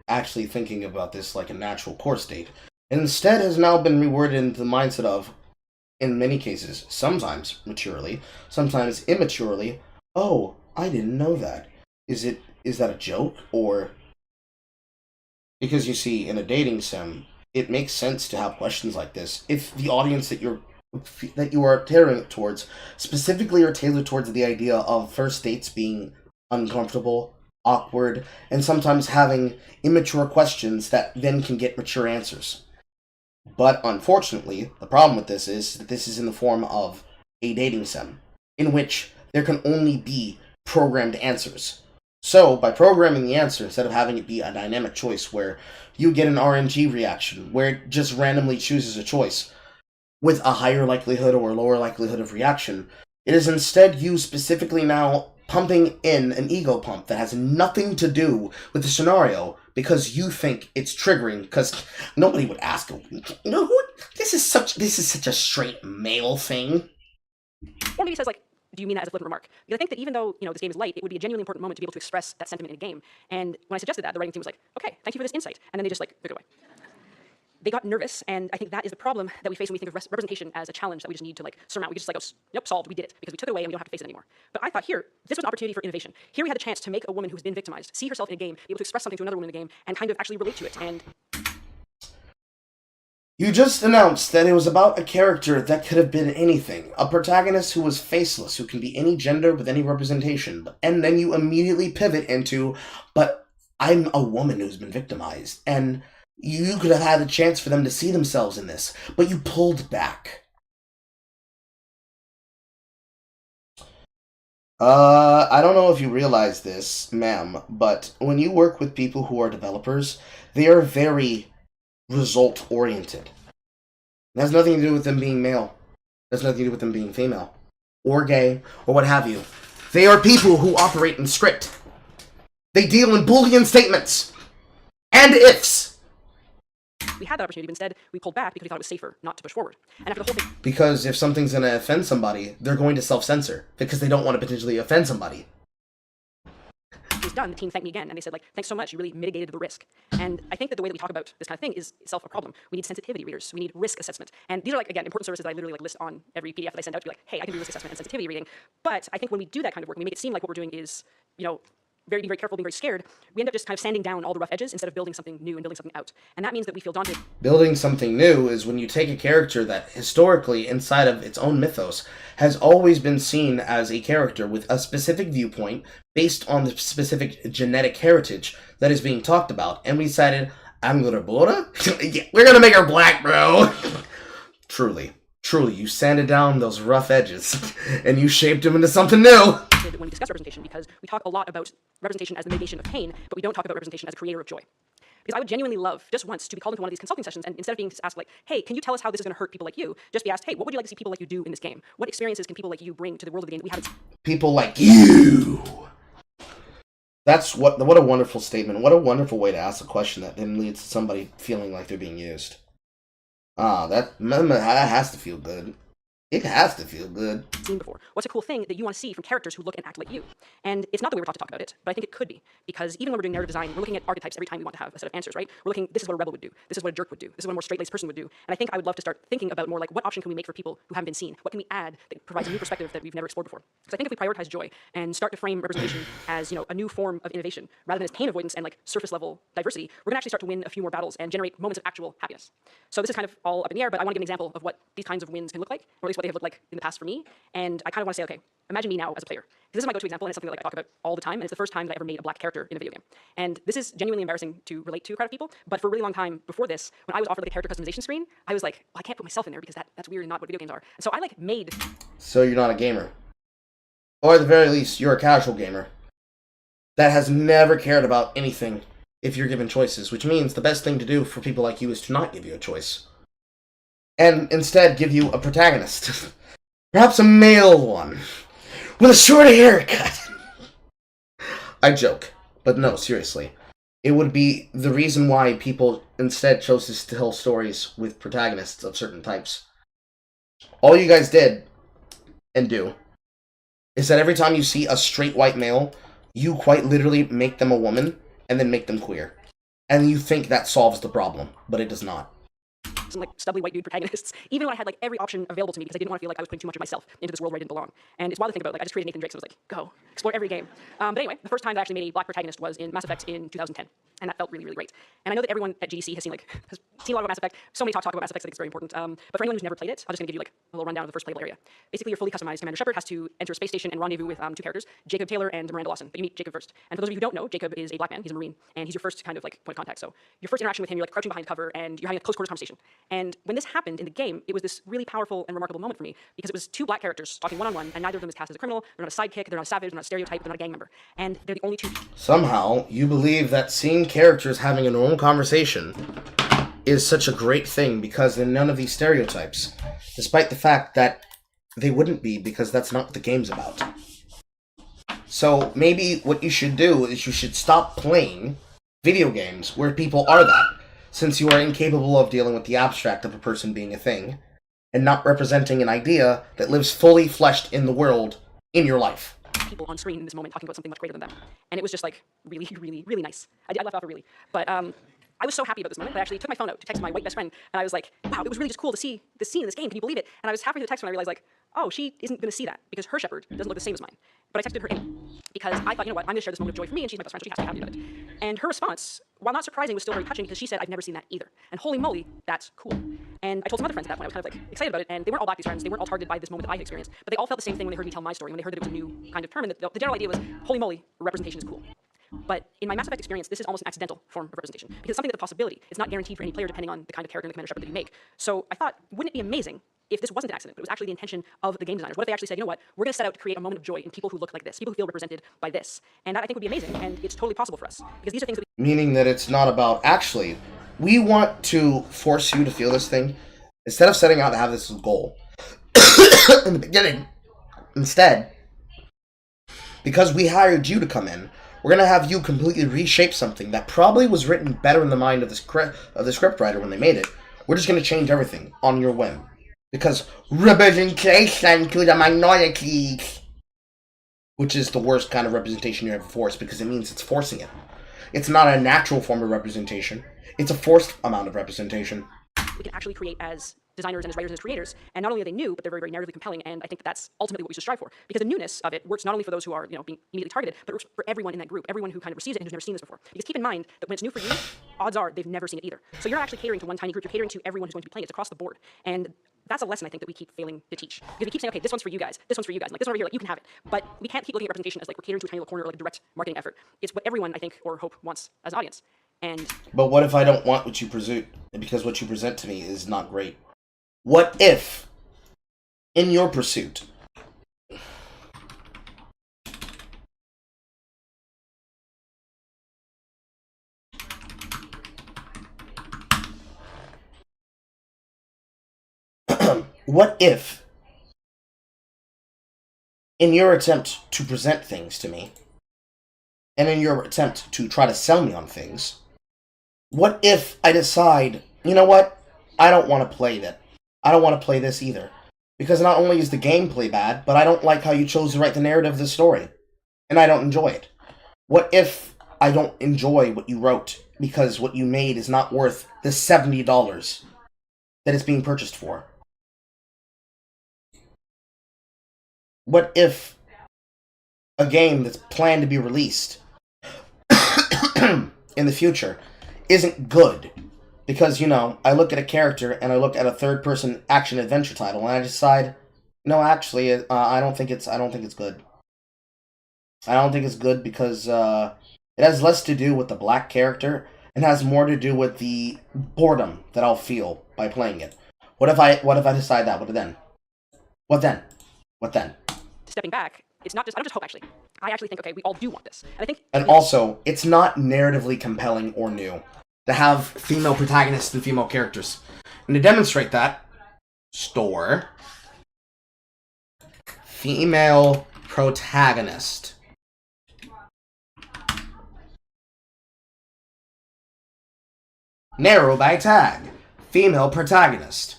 actually thinking about this like a natural core state, instead has now been reworded into the mindset of, in many cases, sometimes maturely, sometimes immaturely, oh, I didn't know that. Is that a joke? Or, because you see, in a dating sim, it makes sense to have questions like this if the audience that you're that you are tailoring it towards specifically are tailored towards the idea of first dates being uncomfortable, awkward, and sometimes having immature questions that then can get mature answers. But unfortunately, the problem with this is that this is in the form of a dating sim, in which there can only be programmed answers. So, by programming the answer, instead of having it be a dynamic choice where you get an RNG reaction, where it just randomly chooses a choice with a higher likelihood or lower likelihood of reaction, it is instead you specifically now pumping in an ego pump that has nothing to do with the scenario because you think it's triggering, because nobody would ask, this is such a straight male thing. Or maybe says like, do you mean that as a flippant remark? Because I think that even though, this game is light, it would be a genuinely important moment to be able to express that sentiment in a game. And when I suggested that, the writing team was like, okay, thank you for this insight. And then they just took it away. They got nervous, and I think that is the problem that we face when we think of representation as a challenge that we just need to surmount. We just nope, solved, we did it, because we took it away and we don't have to face it anymore. But I thought here, this was an opportunity for innovation. Here we had the chance to make a woman who's been victimized see herself in a game, be able to express something to another woman in a game, and kind of actually relate to it. And you just announced that it was about a character that could have been anything. A protagonist who was faceless, who can be any gender with any representation. And then you immediately pivot into, but I'm a woman who's been victimized. And you could have had a chance for them to see themselves in this, but you pulled back. I don't know if you realize this, ma'am, but when you work with people who are developers, they are very result-oriented. It has nothing to do with them being male. It has nothing to do with them being female, or gay, or what have you. They are people who operate in script. They deal in Boolean statements and ifs. we had that opportunity, but instead we pulled back because we thought it was safer not to push forward. And after the whole thing Because if something's going to offend somebody, they're going to self-censor because they don't want to potentially offend somebody. was done, the team thanked me again, and they said, thanks so much, you really mitigated the risk. And I think that the way that we talk about this kind of thing is itself a problem. We need sensitivity readers. We need risk assessment. And these are, again, important services that I literally list on every PDF that I send out to be like, hey, I can do risk assessment and sensitivity reading. But I think when we do that kind of work, we make it seem like what we're doing is, being very careful, being very scared, we end up just kind of sanding down all the rough edges instead of building something new and building something out. And that means that we feel daunted. Building something new is when you take a character that historically, inside of its own mythos, has always been seen as a character with a specific viewpoint based on the specific genetic heritage that is being talked about, and we decided, I'm gonna yeah, we're gonna make her black, bro. Truly, you sanded down those rough edges, and you shaped them into something new. When we discuss representation, because we talk a lot about representation as the mitigation of pain, but we don't talk about representation as a creator of joy. Because I would genuinely love, just once, to be called into one of these consulting sessions, and instead of being asked hey, can you tell us how this is going to hurt people like you, just be asked, hey, what would you like to see people like you do in this game? What experiences can people like you bring to the world of the game that we haven't seen? People like you! That's what a wonderful statement. What a wonderful way to ask a question that then leads to somebody feeling like they're being used. That has to feel good. It has to feel good. Seen before. What's a cool thing that you want to see from characters who look and act like you? And it's not the way we're taught to talk about it, but I think it could be. Because even when we're doing narrative design, we're looking at archetypes every time we want to have a set of answers, right? We're looking, this is what a rebel would do. This is what a jerk would do. This is what a more straight-laced person would do. And I think I would love to start thinking about more what option can we make for people who haven't been seen? What can we add that provides a new perspective that we've never explored before? Because I think if we prioritize joy and start to frame representation as, a new form of innovation, rather than as pain avoidance and surface-level diversity, we're going to actually start to win a few more battles and generate moments of actual happiness. So this is kind of all up in the air, but I want to give an example of what these kinds of wins can look like, or at least what they have looked like in the past for me. And I kind of want to say, okay, imagine me now as a player. This is my go-to example, and it's something that I talk about all the time, and it's the first time that I ever made a black character in a video game. And this is genuinely embarrassing to relate to a crowd of people, but for a really long time before this, when I was offered a character customization screen, I was like, well, I can't put myself in there because that's weird and not what video games are. And so I made... So you're not a gamer. Or at the very least, you're a casual gamer that has never cared about anything if you're given choices, which means the best thing to do for people like you is to not give you a choice. And instead give you a protagonist. Perhaps a male one. With a short haircut. I joke. But no, seriously. It would be the reason why people instead chose to tell stories with protagonists of certain types. All you guys did, and do, is that every time you see a straight white male, you quite literally make them a woman, and then make them queer. And you think that solves the problem, but it does not. Some stubbly white dude protagonists, even when I had every option available to me because I didn't want to feel like I was putting too much of myself into this world where I didn't belong. And it's wild to think about. I just created Nathan Drake, so I was go, explore every game. But anyway, the first time that I actually made a black protagonist was in Mass Effect in 2010, and that felt really, really great. And I know that everyone at GDC has seen has seen a lot about Mass Effect. So many talk about Mass Effect, I think it's very important. But for anyone who's never played it, I'm just going to give you like a little rundown of the first playable area. Basically, your fully customized Commander Shepard has to enter a space station and rendezvous with two characters, Jacob Taylor and Miranda Lawson. But you meet Jacob first. And for those of you who don't know, Jacob is a black man. He's a Marine, and he's your first kind of like point of contact. So your first interaction with him, you're like crouching behind cover, and you're having a close quarters conversation. And when this happened in the game, it was this really powerful and remarkable moment for me because it was two black characters talking one-on-one, and neither of them is cast as a criminal. They're not a sidekick. They're not a savage. They're not a stereotype. They're not a gang member. And they're the only two. Somehow, you believe that seeing characters having a normal conversation is such a great thing because they're none of these stereotypes, despite the fact that they wouldn't be because that's not what the game's about. So maybe what you should do is you should stop playing video games where people are that, since you are incapable of dealing with the abstract of a person being a thing, and not representing an idea that lives fully fleshed in the world in your life. People on screen in this moment talking about something much greater than them. And it was just like really, really, really nice. I left off a really. But I was so happy about this moment that I actually took my phone out to text my white best friend, and I was like, wow, it was really just cool to see this scene in this game. Can you believe it? And I was halfway through the text when I realized, like, oh, she isn't going to see that because her Shepard doesn't look the same as mine. But I texted her in because I thought, you know what, I'm going to share this moment of joy for me, and she's my best friend, so she has to be happy about it. And her response, while not surprising, was still very touching because she said, I've never seen that either. And holy moly, that's cool. And I told some other friends at that point, I was kind of like excited about it, and they weren't all black, these friends, they weren't all targeted by this moment that I had experienced, but they all felt the same thing when they heard me tell my story, when they heard that it was a new kind of term, and the general idea was, holy moly, representation is cool. But in my Mass Effect experience, this is almost an accidental form of representation because it's something that the possibility. It's not guaranteed for any player depending on the kind of character and the Commander Shepard that you make. So I thought, wouldn't it be amazing if this wasn't an accident, but it was actually the intention of the game designers? What if they actually said, you know what, we're going to set out to create a moment of joy in people who look like this, people who feel represented by this. And that I think would be amazing, and it's totally possible for us. Because these are things that Meaning that it's not about, actually, we want to force you to feel this thing, instead of setting out to have this as a goal in the beginning. Instead, because we hired you to come in, we're going to have you completely reshape something that probably was written better in the mind of the script writer when they made it. We're just going to change everything on your whim. Because representation to the minorities, which is the worst kind of representation you ever force because it means it's forcing it. It's not a natural form of representation. It's a forced amount of representation. we can actually create as designers and as writers and as creators. And not only are they new, but they're very, very narratively compelling. And I think that that's ultimately what we should strive for. Because the newness of it works not only for those who are, being immediately targeted, but it works for everyone in that group, everyone who kind of receives it and who's never seen this before. Because keep in mind that when it's new for you, odds are they've never seen it either. So you're not actually catering to one tiny group, you're catering to everyone who's going to be playing it. It's across the board. And that's a lesson I think that we keep failing to teach. Because we keep saying, okay, this one's for you guys, this one's for you guys, and like this one over here, like you can have it. But we can't keep looking at representation as like we're catering to a tiny little corner or like a direct marketing effort. It's what everyone, I think, or hope wants as an audience. And but what if I don't want what you present, because what you present to me is not great? What if, in your pursuit, what if, in your attempt to present things to me, and in your attempt to try to sell me on things, what if I decide, you know what, I don't want to play that. I don't want to play this either. Because not only is the gameplay bad, but I don't like how you chose to write the narrative of the story. And I don't enjoy it. What if I don't enjoy what you wrote because what you made is not worth the $70 that it's being purchased for? What if a game that's planned to be released in the future isn't good? Because, I look at a character and I look at a third-person action-adventure title and I decide, no, actually, I don't think it's good. I don't think it's good because it has less to do with the black character and has more to do with the boredom that I'll feel by playing it. What if I decide that? What then? What then? What then? Stepping back, it's not just, I don't just hope actually. I actually think, okay, we all do want this. And I think... And also, it's not narratively compelling or new to have female protagonists and female characters. And to demonstrate that, store female protagonist. Narrow by tag. Female protagonist.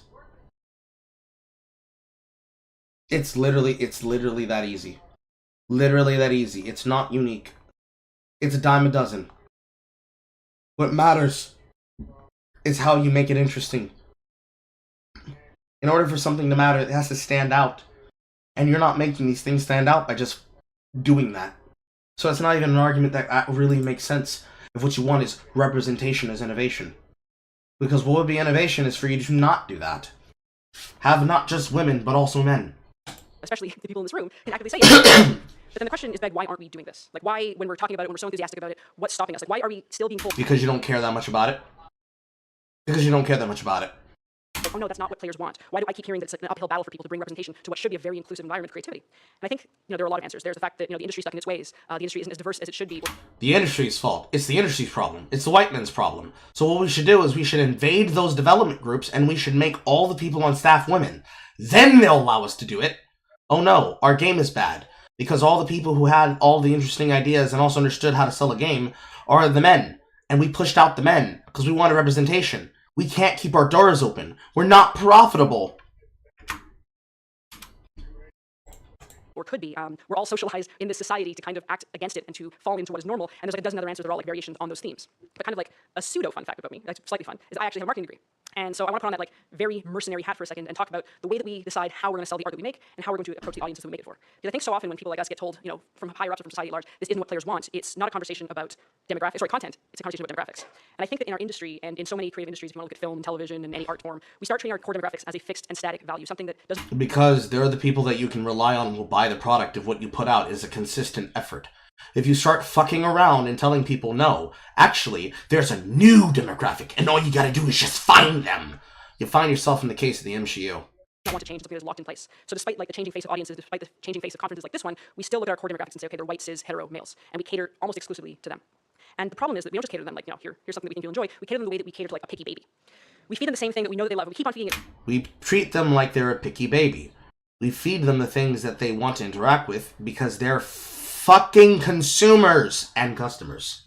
It's literally that easy. Literally that easy. It's not unique. It's a dime a dozen. What matters is how you make it interesting. In order for something to matter, it has to stand out. And you're not making these things stand out by just doing that. So it's not even an argument that really makes sense if what you want is representation as innovation. Because what would be innovation is for you to not do that. Have not just women, but also men. especially the people in this room, can actively say it. But then the question is begged, why aren't we doing this? Like, why, when we're talking about it, when we're so enthusiastic about it, what's stopping us? Like, why are we still being told? Because you don't care that much about it. Because you don't care that much about it. Like, oh no, that's not what players want. Why do I keep hearing that it's like an uphill battle for people to bring representation to what should be a very inclusive environment of creativity? And I think, there are a lot of answers. There's the fact that, the industry's stuck in its ways. The industry isn't as diverse as it should be. The industry's fault. It's the industry's problem. It's the white man's problem. So what we should do is we should invade those development groups and we should make all the people on staff women. Then they'll allow us to do it. Oh no, our game is bad. Because all the people who had all the interesting ideas and also understood how to sell a game are the men. And we pushed out the men because we wanted representation. We can't keep our doors open. We're not profitable. Or could be. We're all socialized in this society to kind of act against it and to fall into what is normal. And there's like a dozen other answers that are all like variations on those themes. But kind of like a pseudo fun fact about me, that's slightly fun, is I actually have a marketing degree. And so I want to put on that like very mercenary hat for a second and talk about the way that we decide how we're going to sell the art that we make and how we're going to approach the audiences that we make it for. Because I think so often when people like us get told, from higher ups or from society at large, this isn't what players want, it's not a conversation about content, it's a conversation about demographics. And I think that in our industry and in so many creative industries, if you want to look at film and television and any art form, we start treating our core demographics as a fixed and static value, something that doesn't... Because they're the people that you can rely on will buy the product if what you put out is a consistent effort. If you start fucking around and telling people, no, actually, there's a new demographic, and all you gotta do is just find them, you find yourself in the case of the MCU. Don't want to change, something that's locked in place. So despite like the changing face of audiences, despite the changing face of conferences like this one, we still look at our core demographics and say, okay, they're white, cis, hetero males, and we cater almost exclusively to them. And the problem is that we don't just cater to them like, here's something that we think you'll enjoy. We cater to them the way that we cater to like a picky baby. We feed them the same thing that we know that they love. We keep on feeding it. We treat them like they're a picky baby. We feed them the things that they want to interact with because they're fucking consumers and customers.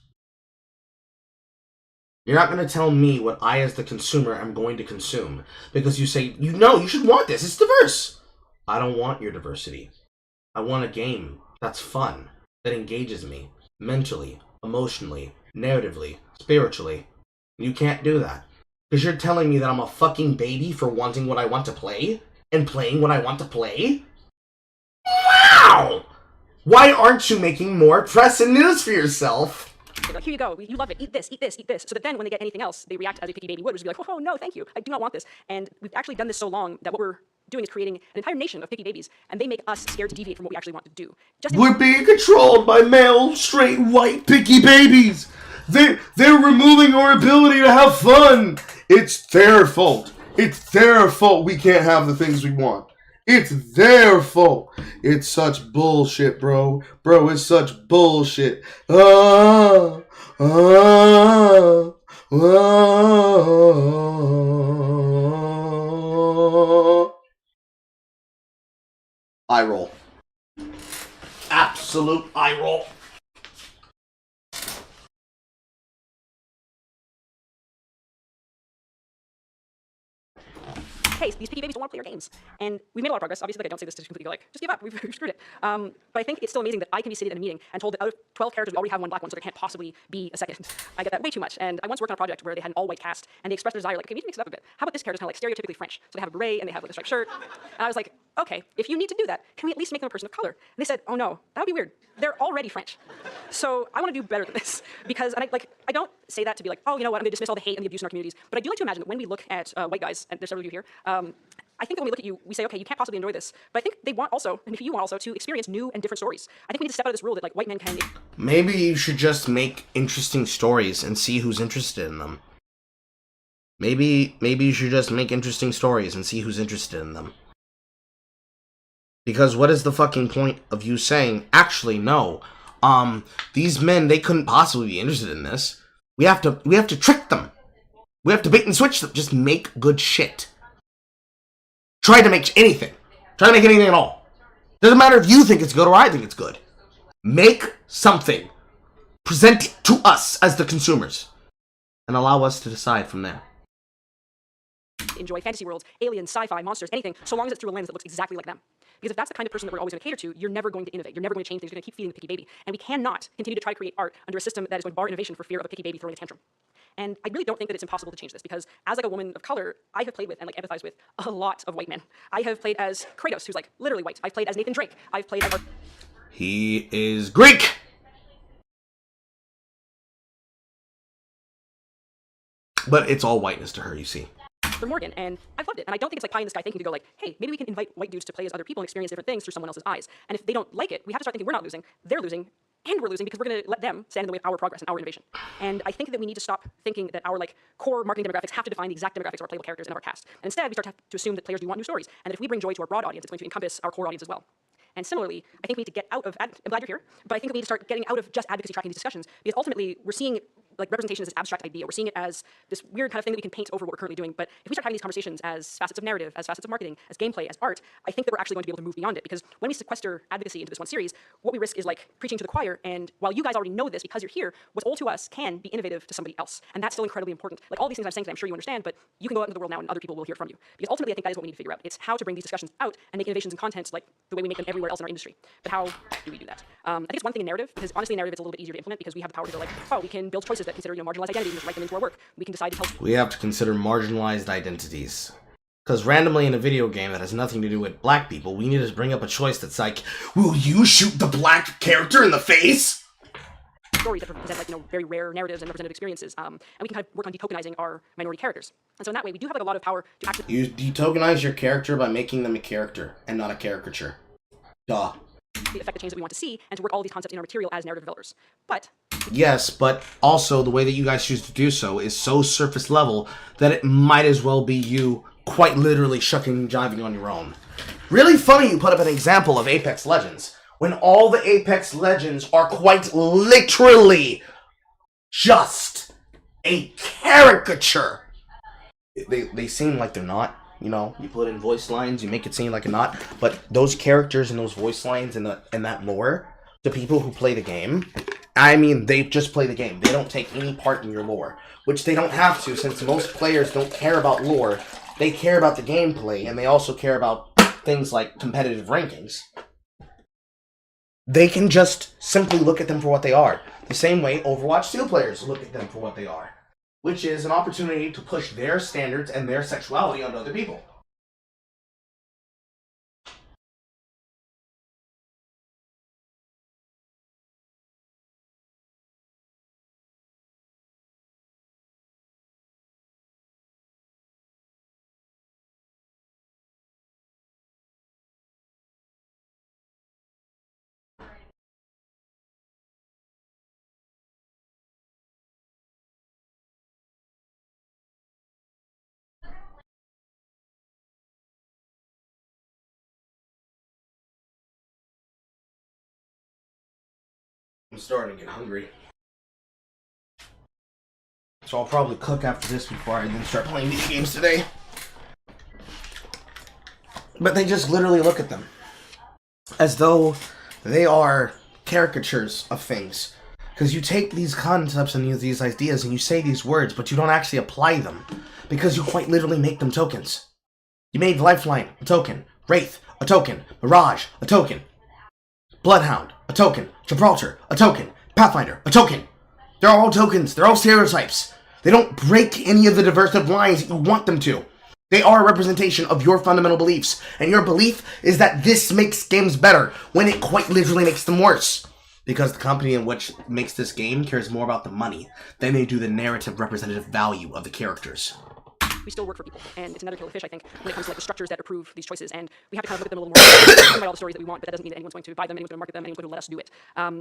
You're not going to tell me what I, as the consumer, am going to consume. Because you say, you should want this. It's diverse. I don't want your diversity. I want a game that's fun, that engages me, mentally, emotionally, narratively, spiritually. You can't do that. Because you're telling me that I'm a fucking baby for wanting what I want to play? And playing what I want to play? Wow! Why aren't you making more press and news for yourself? Like, here you go, you love it, eat this, eat this, eat this. So that then when they get anything else, they react as a picky baby would, which would be like, oh no, thank you, I do not want this. And we've actually done this so long that what we're doing is creating an entire nation of picky babies, and they make us scared to deviate from what we actually want to do. We're being controlled by male, straight, white, picky babies. They're removing our ability to have fun. It's their fault. It's their fault we can't have the things we want. It's their fault. It's such bullshit, bro. Bro, it's such bullshit. Eye roll. Absolute eye roll. Hey, these picky babies don't want to play our games. And we've made a lot of progress. Obviously, like, I don't say this to completely like, just give up, we've screwed it. But I think it's still amazing that I can be seated in a meeting and told that out of 12 characters, we already have one black one, so there can't possibly be a second. I get that way too much. And I once worked on a project where they had an all-white cast, and they expressed their desire, like, okay, we need to mix it up a bit. How about this character's kind of like stereotypically French? So they have a beret, and they have like a striped shirt. And I was like, okay, if you need to do that, can we at least make them a person of color? And they said, oh no, that would be weird. They're already French. So I want to do better than this. Because, and I don't say that to be like, oh, you know what, I'm going to dismiss all the hate and the abuse in our communities. But I do like to imagine that when we look at white guys, and there's several of you here, I think that when we look at you, we say, okay, you can't possibly enjoy this. But I think they want also, and if you want also, to experience new and different stories. I think we need to step out of this rule that like white men can... Maybe you should just make interesting stories and see who's interested in them. Maybe you should just make interesting stories and see who's interested in them. Because what is the fucking point of you saying, actually, no, these men, they couldn't possibly be interested in this. We have to trick them. We have to bait and switch them. Just make good shit. Try to make anything. Try to make anything at all. Doesn't matter if you think it's good or I think it's good. Make something. Present it to us as the consumers. And allow us to decide from there. Enjoy fantasy worlds, aliens, sci-fi, monsters, anything, so long as it's through a lens that looks exactly like them. Because if that's the kind of person that we're always going to cater to, you're never going to innovate. You're never going to change things. You're going to keep feeding the picky baby. And we cannot continue to try to create art under a system that is going to bar innovation for fear of a picky baby throwing a tantrum. And I really don't think that it's impossible to change this, because as like a woman of color, I have played with and like empathized with a lot of white men. I have played as Kratos, who's like literally white. I've played as Nathan Drake. I've played as... He is Greek! but it's all whiteness to her, you see. For Morgan, and I've loved it. And I don't think it's like pie in the sky thinking to go like, hey, maybe we can invite white dudes to play as other people and experience different things through someone else's eyes. And if they don't like it, we have to start thinking we're not losing, they're losing, and we're losing because we're going to let them stand in the way of our progress and our innovation. And I think that we need to stop thinking that our like core marketing demographics have to define the exact demographics of our playable characters and of our cast. And instead, we start to assume that players do want new stories, and that if we bring joy to our broad audience, it's going to encompass our core audience as well. And similarly, I think we need to get out of, I'm glad you're here, but I think we need to start getting out of just advocacy tracking these discussions, because ultimately we're seeing like representation as this abstract idea. We're seeing it as this weird kind of thing that we can paint over what we're currently doing. But if we start having these conversations as facets of narrative, as facets of marketing, as gameplay, as art, I think that we're actually going to be able to move beyond it. Because when we sequester advocacy into this one series, what we risk is like preaching to the choir. And while you guys already know this because you're here, what's old to us can be innovative to somebody else. And that's still incredibly important. Like all these things I'm saying today, I'm sure you understand, but you can go out into the world now and other people will hear from you. Because ultimately, I think that is what we need to figure out. It's how to bring these discussions out and make innovations in content like the way we make them everywhere else in our industry. But how do we do that? I think it's one thing in narrative, because honestly, narrative is a little bit easier to implement because we have the power to go like, oh, we can build choices that consider marginalized identity and just write them into our work. We can decide to tell. We have to consider marginalized identities. Because randomly in a video game that has nothing to do with black people, we need to bring up a choice that's like, will you shoot the black character in the face? Stories that present like very rare narratives and representative experiences, and we can kind of work on detokenizing our minority characters. And so in that way, we do have like a lot of power to actually. You detokenize your character by making them a character and not a caricature. Duh. Affect the change that we want to see, and to work all these concepts in our material as narrative developers. But yes, but also the way that you guys choose to do so is so surface level that it might as well be you quite literally shucking and jiving on your own. Really funny you put up an example of Apex Legends, when all the Apex Legends are quite literally just a caricature. They seem like they're not. You know, you put in voice lines, you make it seem like a not, but those characters and those voice lines and that lore, the people who play the game, I mean, they just play the game. They don't take any part in your lore, which they don't have to, since most players don't care about lore. They care about the gameplay, and they also care about things like competitive rankings. They can just simply look at them for what they are, the same way Overwatch 2 players look at them for what they are, which is an opportunity to push their standards and their sexuality onto other people. I'm starting to get hungry. So I'll probably cook after this before I then start playing video games today. But they just literally look at them as though they are caricatures of things. Because you take these concepts and these ideas and you say these words, but you don't actually apply them. Because you quite literally make them tokens. You made Lifeline a token, Wraith a token, Mirage a token, Bloodhound a token, Gibraltar a token, Pathfinder a token. They're all tokens. They're all stereotypes. They don't break any of the diversive lines that you want them to. They are a representation of your fundamental beliefs. And your belief is that this makes games better, when it quite literally makes them worse. Because the company in which makes this game cares more about the money than they do the narrative representative value of the characters. We still work for people, and it's another killer fish, I think, when it comes to like the structures that approve these choices, and we have to kind of look at them a little more. We can write all the stories that we want, but that doesn't mean that anyone's going to buy them, anyone's going to market them, anyone's going to let us do it.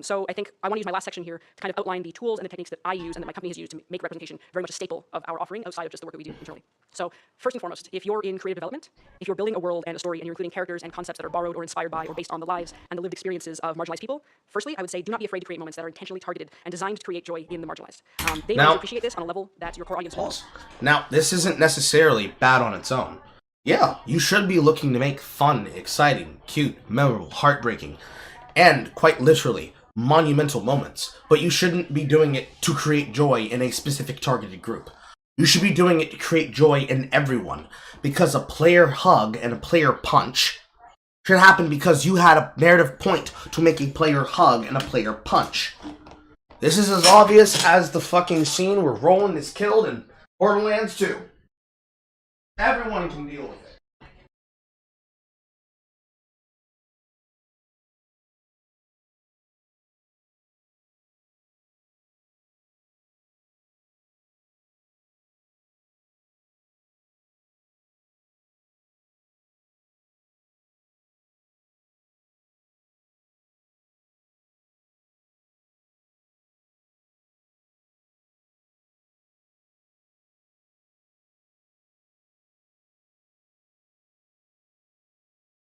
So I think I want to use my last section here to kind of outline the tools and the techniques that I use and that my company has used to make representation very much a staple of our offering outside of just the work that we do internally. So first and foremost, if you're in creative development, if you're building a world and a story and you're including characters and concepts that are borrowed or inspired by or based on the lives and the lived experiences of marginalized people, firstly, I would say do not be afraid to create moments that are intentionally targeted and designed to create joy in the marginalized. They will appreciate this on a level that your core audience won't. Now, this isn't necessarily bad on its own. Yeah, you should be looking to make fun, exciting, cute, memorable, heartbreaking, and, quite literally, monumental moments. But you shouldn't be doing it to create joy in a specific targeted group. You should be doing it to create joy in everyone. Because a player hug and a player punch should happen because you had a narrative point to make a player hug and a player punch. This is as obvious as the fucking scene where Roland is killed in Borderlands 2. Everyone can deal with it.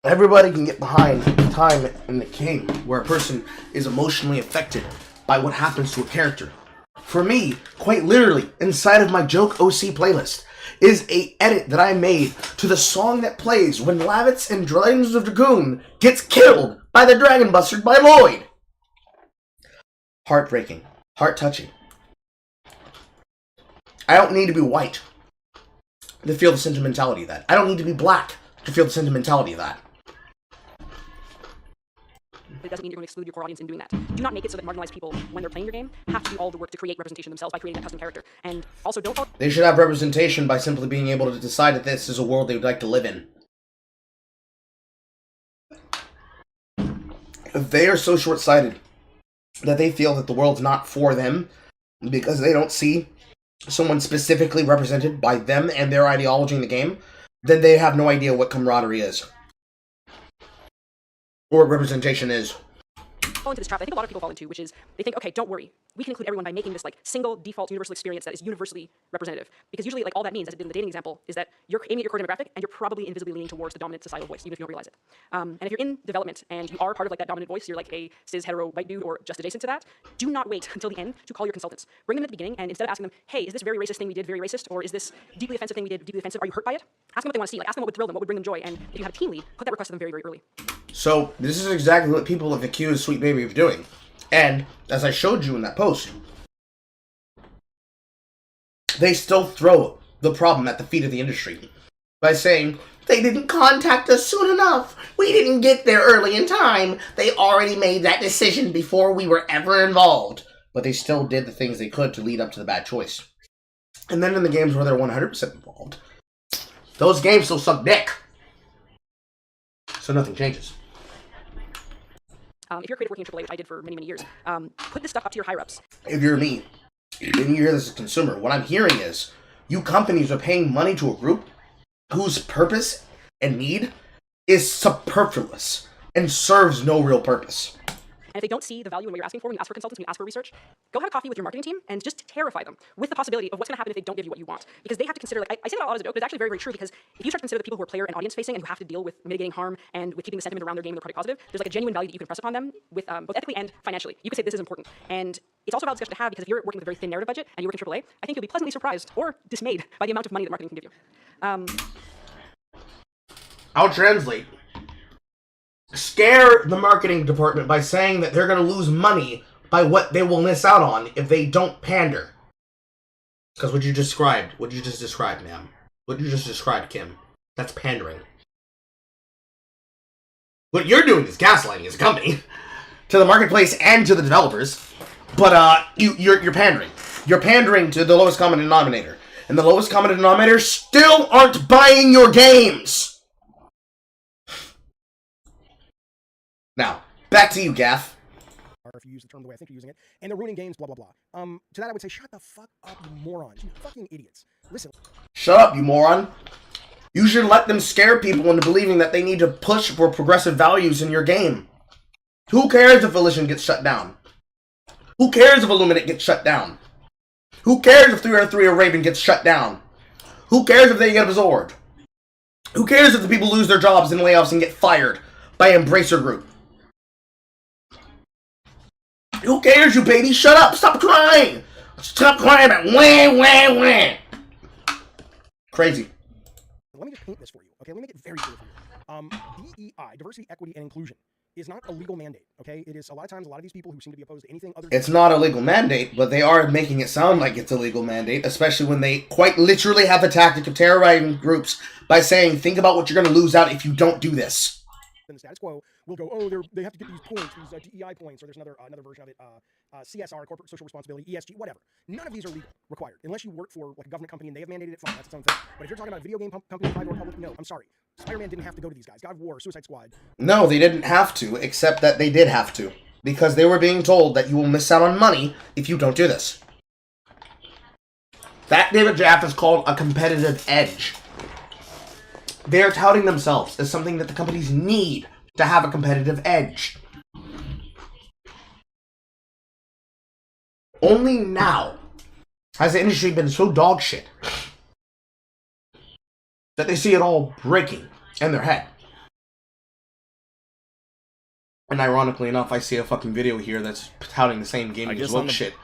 Everybody can get behind time in the game where a person is emotionally affected by what happens to a character. For me, quite literally, inside of my Joke OC playlist is a edit that I made to the song that plays when Lavitz and Dragons of Dragoon gets killed by the Dragon Buster by Lloyd. Heartbreaking. Heart-touching. I don't need to be white to feel the sentimentality of that. I don't need to be black to feel the sentimentality of that. It doesn't mean you're going to exclude your core audience in doing that. Do not make it so that marginalized people, when they're playing your game, have to do all the work to create representation themselves by creating that custom character. And also, don't... They should have representation by simply being able to decide that this is a world they would like to live in. If they are so short-sighted that they feel that the world's not for them because they don't see someone specifically represented by them and their ideology in the game, then they have no idea what camaraderie is. Or what representation is. Fall into this trap that I think a lot of people fall into, which is they think, okay, don't worry, we can include everyone by making this like single default universal experience that is universally representative. Because usually, like all that means, as it did in the dating example, is that you're aiming at your core demographic and you're probably invisibly leaning towards the dominant societal voice, even if you don't realize it. And if you're in development and you are part of like that dominant voice, you're like a cis hetero white dude or just adjacent to that, do not wait until the end to call your consultants. Bring them at the beginning, and instead of asking them, hey, is this very racist thing we did very racist, or is this deeply offensive thing we did deeply offensive? Are you hurt by it? Ask them what they want to see. Like ask them what would thrill them, what would bring them joy, and if you have a team lead, put that request to them very, very early. So, this is exactly what people have accused Sweet Baby of doing. And, as I showed you in that post, they still throw the problem at the feet of the industry by saying, they didn't contact us soon enough. We didn't get there early in time. They already made that decision before we were ever involved. But they still did the things they could to lead up to the bad choice. And then in the games where they're 100% involved, those games still suck dick. So nothing changes. If you're a creative working in AAA, which I did for many, many years, put this stuff up to your higher-ups. If you're me, and you hear this as a consumer, what I'm hearing is, you companies are paying money to a group whose purpose and need is superfluous and serves no real purpose. And if they don't see the value in what you're asking for when you ask for consultants, when you ask for research, go have a coffee with your marketing team and just terrify them with the possibility of what's going to happen if they don't give you what you want. Because they have to consider, like, I say that a lot as a joke, but it's actually very, very true, because if you start to consider the people who are player and audience facing and who have to deal with mitigating harm and with keeping the sentiment around their game and their product positive, there's like a genuine value that you can press upon them with both ethically and financially. You could say this is important. And it's also a valid discussion to have, because if you're working with a very thin narrative budget and you work in AAA, I think you'll be pleasantly surprised or dismayed by the amount of money that marketing can give you. I'll translate. Scare the marketing department by saying that they're going to lose money by what they will miss out on if they don't pander. Because what you just described, ma'am. What you just described, Kim. That's pandering. What you're doing is gaslighting as a company to the marketplace and to the developers. But you're pandering. You're pandering to the lowest common denominator. And the lowest common denominator still aren't buying your games. Now, back to you, Gaff. Or if you use the term the way I think you're using it, and they're ruining games, blah, blah, blah. To that I would say, shut the fuck up, you morons. You fucking idiots. Listen. Shut up, you moron. You should let them scare people into believing that they need to push for progressive values in your game. Who cares if Volition gets shut down? Who cares if Illuminate gets shut down? Who cares if 303 or Raven gets shut down? Who cares if they get absorbed? Who cares if the people lose their jobs in layoffs and get fired by Embracer Group? Who cares, you baby? Shut up! Stop crying! Stop crying about wah. Crazy. Let me just paint this for you, okay? Let me make it very clear for you. DEI, diversity, equity, and inclusion, is not a legal mandate, okay? It is, a lot of times, a lot of these people who seem to be opposed to anything other than... It's not a legal mandate, but they are making it sound like it's a legal mandate, especially when they quite literally have the tactic of terrorizing groups by saying, think about what you're going to lose out if you don't do this. Then the status quo will go, oh, they have to get these points, these DEI points, or there's another version of it, CSR, corporate social responsibility, ESG, whatever. None of these are legal, required. Unless you work for like a government company and they have mandated it, fine, that's its own thing. But if you're talking about a video game company, private or public, no, I'm sorry. Spider-Man didn't have to go to these guys. God of War, Suicide Squad. No, they didn't have to, except that they did have to. Because they were being told that you will miss out on money if you don't do this. That, David Jaff, is called a competitive edge. They are touting themselves as something that the companies need to have a competitive edge. Only now has the industry been so dog shit that they see it all breaking in their head. And ironically enough, I see a fucking video here that's touting the same gaming as woke shit.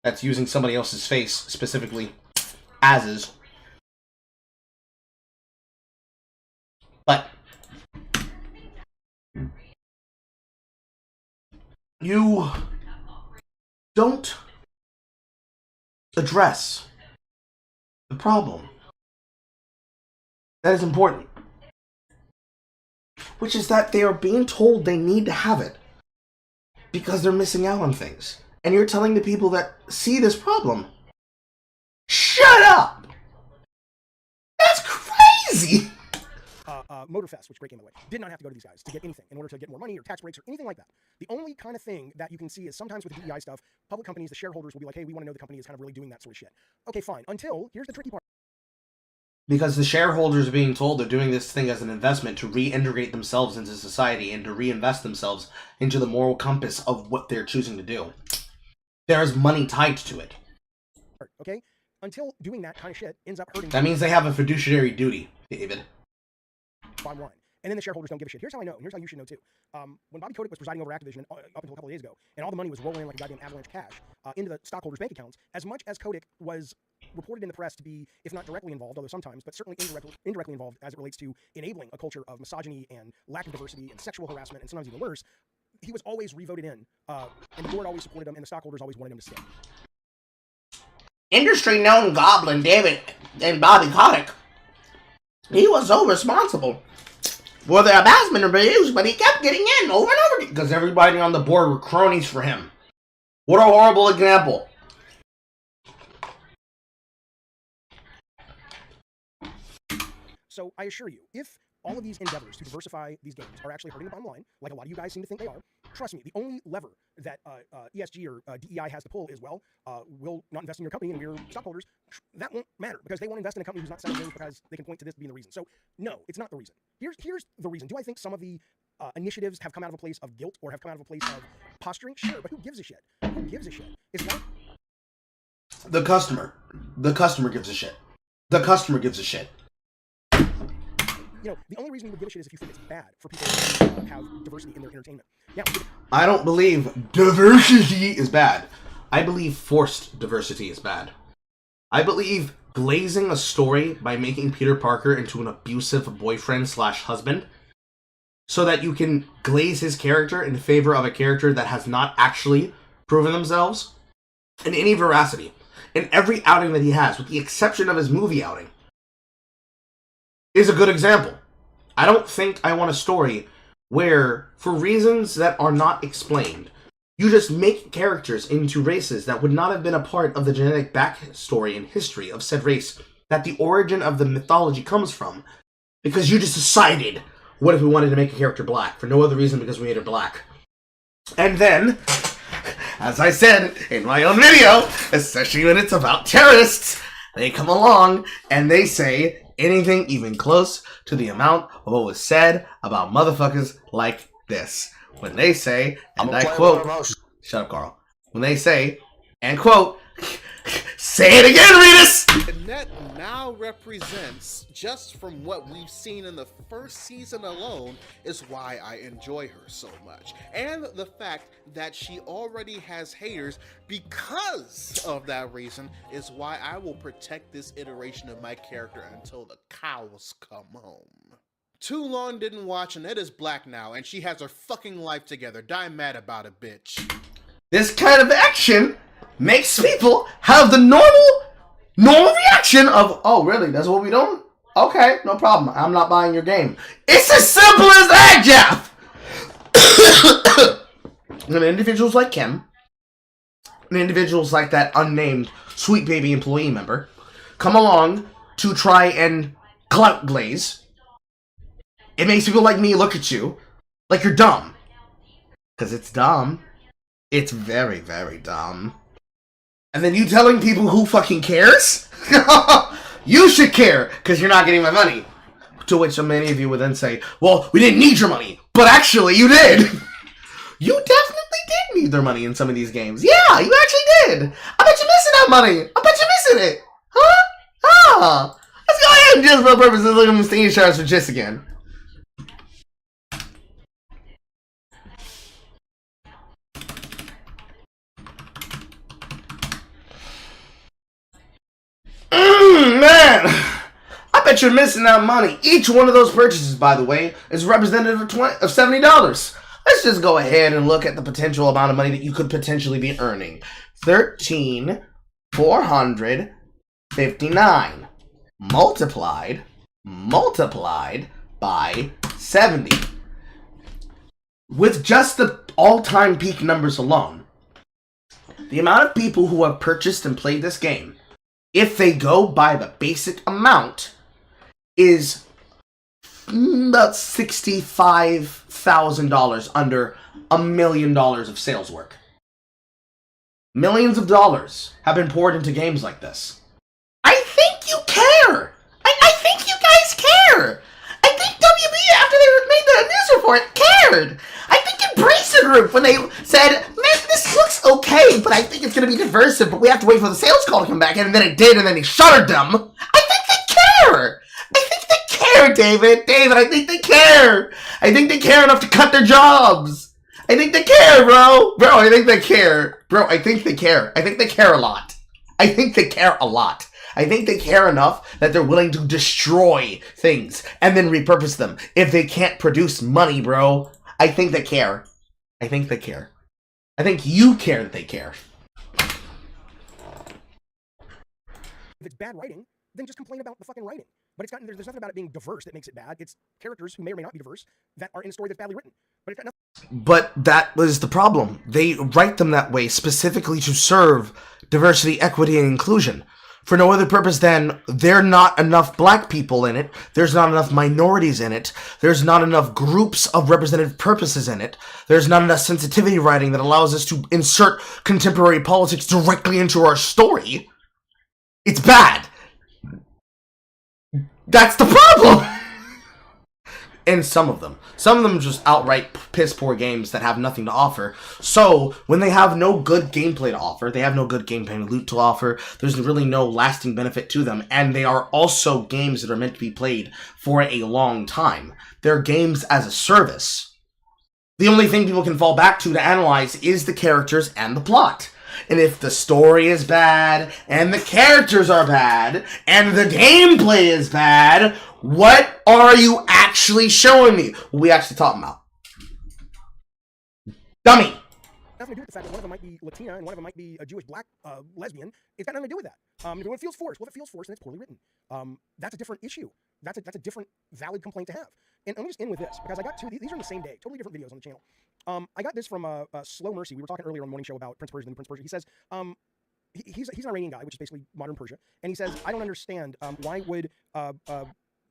That's using somebody else's face, specifically Az's. But you don't address the problem that is important, which is that they are being told they need to have it because they're missing out on things. And you're telling the people that see this problem, shut up! That's crazy! Motorfest, which great game by the way, did not have to go to these guys to get anything in order to get more money or tax breaks or anything like that. The only kind of thing that you can see is sometimes with the DEI stuff, public companies, the shareholders will be like, hey, we want to know the company is kind of really doing that sort of shit. Okay, fine. Until, here's the tricky part. Because the shareholders are being told they're doing this thing as an investment to reintegrate themselves into society and to reinvest themselves into the moral compass of what they're choosing to do. There is money tied to it. Okay? Until doing that kind of shit ends up hurting. That means they have a fiduciary duty, David. Bottom line. And then the shareholders don't give a shit. Here's how I know, and here's how you should know too. When Bobby Kotick was presiding over Activision up until a couple of days ago, and all the money was rolling in like a goddamn avalanche cash into the stockholders' bank accounts, as much as Kotick was reported in the press to be, if not directly involved, although sometimes, but certainly indirectly involved as it relates to enabling a culture of misogyny and lack of diversity and sexual harassment, and sometimes even worse, he was always re-voted in, and the board always supported him, and the stockholders always wanted him to stay. Industry known goblin David and Bobby Kotick, he was so responsible for the harassment reviews, but he kept getting in over and over again because everybody on the board were cronies for him. What a horrible example. So I assure you, if all of these endeavors to diversify these games are actually hurting the bottom line, like a lot of you guys seem to think they are, trust me, the only lever that ESG or DEI has to pull is, well, we'll not invest in your company and your stockholders. That won't matter because they won't invest in a company who's not selling games because they can point to this being the reason. So no, it's not the reason. Here's the reason. Do I think some of the initiatives have come out of a place of guilt or have come out of a place of posturing? Sure, but who gives a shit? Who gives a shit? It's not The customer. The customer gives a shit. The customer gives a shit. You know, the only reason you would give a shit is if you think it's bad for people to have diversity in their entertainment. Now, I don't believe diversity is bad. I believe forced diversity is bad. I believe glazing a story by making Peter Parker into an abusive boyfriend/husband so that you can glaze his character in favor of a character that has not actually proven themselves in any veracity in every outing that he has, with the exception of his movie outing, is a good example. I don't think I want a story where, for reasons that are not explained, you just make characters into races that would not have been a part of the genetic backstory and history of said race that the origin of the mythology comes from, because you just decided, what if we wanted to make a character black, for no other reason because we made her black. And then, as I said in my own video, especially when it's about terrorists, they come along and they say anything even close to the amount of what was said about motherfuckers like this. When they say, and I quote, shut up, Carl. When they say, and quote, say it again, Reedus! Annette now represents, just from what we've seen in the first season alone, is why I enjoy her so much. And the fact that she already has haters because of that reason is why I will protect this iteration of my character until the cows come home. Too long didn't watch, Annette is black now, and she has her fucking life together. Die mad about it, bitch. This kind of action makes people have the normal reaction of, oh, really? That's what we doing? Okay, no problem. I'm not buying your game. It's as simple as that, Jeff! And individuals like Kim, and individuals like that unnamed sweet baby employee member, come along to try and clout glaze. It makes people like me look at you like you're dumb. Because it's dumb. It's very, very dumb. And then you telling people who fucking cares? You should care, because you're not getting my money. To which so many of you would then say, well, we didn't need your money. But actually, you did. You definitely did need their money in some of these games. Yeah, you actually did. I bet you're missing that money. I bet you're missing it. Huh? Ah. Let's go ahead and just for the purposes of looking at Steam charts for just again. I bet you're missing out money. Each one of those purchases, by the way, is representative of $70. Let's just go ahead and look at the potential amount of money that you could potentially be earning. $13,459 multiplied by 70. With just the all-time peak numbers alone, the amount of people who have purchased and played this game, if they go by the basic amount, is about $65,000 under $1 million of sales work. Millions of dollars have been poured into games like this. I think you care! I think you guys care! I think WB, after they made the news report, cared! I think Embracer Group, when they said, man, this looks okay, but I think it's going to be divisive, but we have to wait for the sales call to come back, and then it did, and then he shuttered them. I think they care! I think they care, David! David, I think they care! I think they care enough to cut their jobs! I think they care, bro! Bro, I think they care. Bro, I think they care. I think they care a lot. I think they care a lot. I think they care enough that they're willing to destroy things and then repurpose them if they can't produce money, bro. I think they care. I think they care. I think you care that they care. If it's bad writing, then just complain about the fucking writing. But it's got, there's nothing about it being diverse that makes it bad. It's characters who may or may not be diverse that are in a story that's badly written. But it's got nothing. But that was the problem. They write them that way specifically to serve diversity, equity, and inclusion. For no other purpose than there are not enough black people in it, there's not enough minorities in it, there's not enough groups of representative purposes in it, there's not enough sensitivity writing that allows us to insert contemporary politics directly into our story. It's bad. That's the problem! And some of them just outright piss poor games that have nothing to offer. So, when they have no good gameplay to offer, they have no good gameplay loot to offer, there's really no lasting benefit to them, and they are also games that are meant to be played for a long time. They're games as a service. The only thing people can fall back to analyze is the characters and the plot. And if the story is bad, and the characters are bad, and the gameplay is bad, what are you actually showing me? What are we actually talking about? Dummy! Nothing to do with the fact that one of them might be Latina and one of them might be a Jewish black lesbian. It's got nothing to do with that. If it feels forced, well, if it feels forced, then it's poorly written. That's a different issue. That's a different valid complaint to have. And let me just end with this, because I got two. These are on the same day, totally different videos on the channel. I got this from Slow Mercy. We were talking earlier on the morning show about Prince Persia, the new Prince Persia. He says, he's an Iranian guy, which is basically modern Persia, and he says, I don't understand why would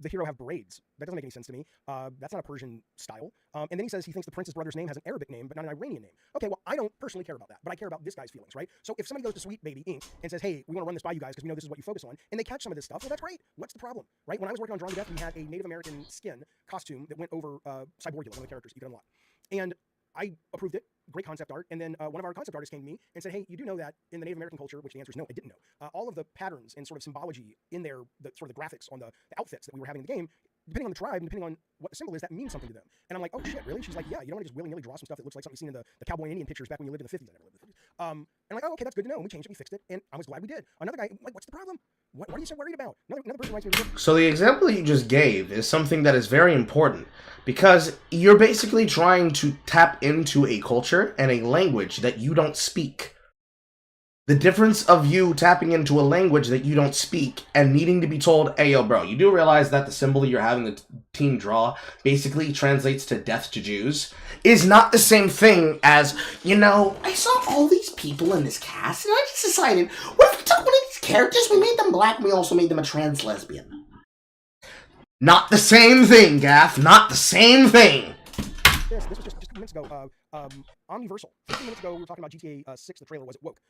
the hero have braids? That doesn't make any sense to me. That's not a Persian style. And then he says he thinks the prince's brother's name has an Arabic name, but not an Iranian name. Okay, well, I don't personally care about that, but I care about this guy's feelings, right? So if somebody goes to Sweet Baby Inc. and says, hey, we want to run this by you guys because we know this is what you focus on, and they catch some of this stuff, well, that's great. What's the problem, right? When I was working on Drawn to Death, we had a Native American skin costume that went over Cyborgula, one of the characters you could unlock. And I approved it, great concept art, and then one of our concept artists came to me and said, hey, you do know that in the Native American culture, which the answer is no, I didn't know, all of the patterns and sort of symbology in there, sort of the graphics on the outfits that we were having in the game, depending on the tribe and depending on what the symbol is, that means something to them. And I'm like, oh shit, really? She's like, yeah, you don't want to just willy-nilly draw some stuff that looks like something you've seen in the cowboy and Indian pictures back when you lived in the 50s. I never lived in the 50s. And I'm like, oh, okay, that's good to know. And we changed it, we fixed it, and I was glad we did. Another guy, like, what's the problem? What are you so worried about? Another person writes me. So the example you just gave is something that is very important, because you're basically trying to tap into a culture and a language that you don't speak. The difference of you tapping into a language that you don't speak and needing to be told, hey, yo, bro, you do realize that the symbol you're having the team draw basically translates to death to Jews, is not the same thing as, you know, I saw all these people in this cast and I just decided, what if we took one of these characters, we made them black, and we also made them a trans lesbian? Not the same thing, Gaff. Not the same thing. This was just a couple minutes ago. Omniversal. 15 minutes ago, we were talking about GTA 6. The trailer was it woke.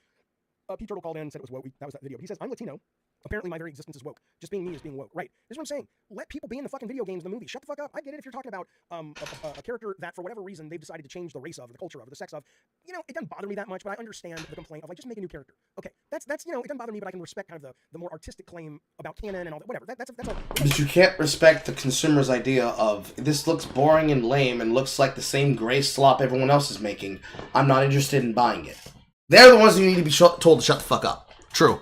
Pete Turtle called in and said it was woke. That was that video. But he says, I'm Latino. Apparently my very existence is woke. Just being me is being woke. Right. This is what I'm saying. Let people be in the fucking video games, the movie. Shut the fuck up. I get it if you're talking about a character that for whatever reason they've decided to change the race of, the culture of, the sex of. You know, it doesn't bother me that much, but I understand the complaint of like, just make a new character. Okay. That's you know, it doesn't bother me, but I can respect kind of the more artistic claim about canon and all that. Whatever. That's all. But you can't respect the consumer's idea of, this looks boring and lame and looks like the same gray slop everyone else is making. I'm not interested in buying it. They're the ones who need to be told to shut the fuck up. True.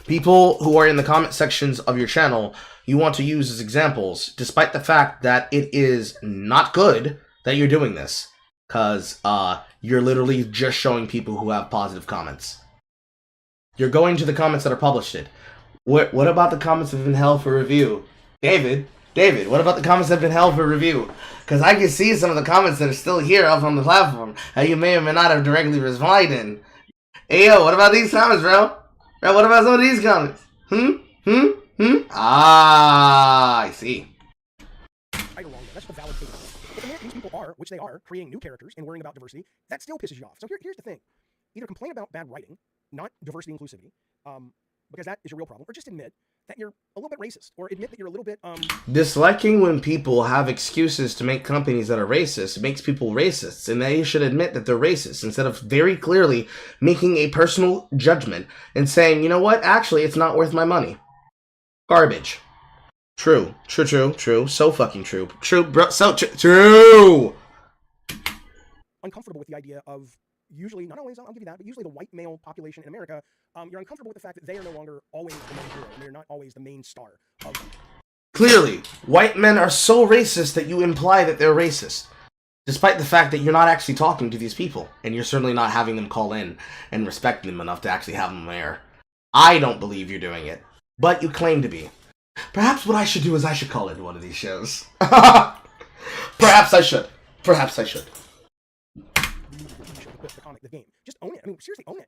People who are in the comment sections of your channel, you want to use as examples, despite the fact that it is not good that you're doing this. Because you're literally just showing people who have positive comments. You're going to the comments that are published. What about the comments that have been held for review? David, what about the comments that have been held for review? Because I can see some of the comments that are still here up on the platform that you may or may not have directly replied in. Hey, yo, what about these comments, bro? Bro, what about some of these comments? Ah, I see. Right or wrong, that's just a valid take. But the minute these people are, which they are, creating new characters and worrying about diversity, that still pisses you off. So here's the thing. Either complain about bad writing, not diversity inclusivity, because that is your real problem, or just admit that you're a little bit racist, or admit that you're a little bit, Disliking when people have excuses to make companies that are racist makes people racists, and they should admit that they're racist, instead of very clearly making a personal judgment and saying, you know what, actually, it's not worth my money. Garbage. True. So fucking true. True, bro, so true! uncomfortable with the idea of usually, not always, I'll give you that, but usually the white male population in America, you're uncomfortable with the fact that they are no longer always the main hero, and they're not always the main star of them. Clearly, white men are so racist that you imply that they're racist. Despite the fact that you're not actually talking to these people, and you're certainly not having them call in and respecting them enough to actually have them there. I don't believe you're doing it, but you claim to be. Perhaps what I should do is I should call into one of these shows. Perhaps I should. The comic, the game. Just own it. I mean, seriously, own it.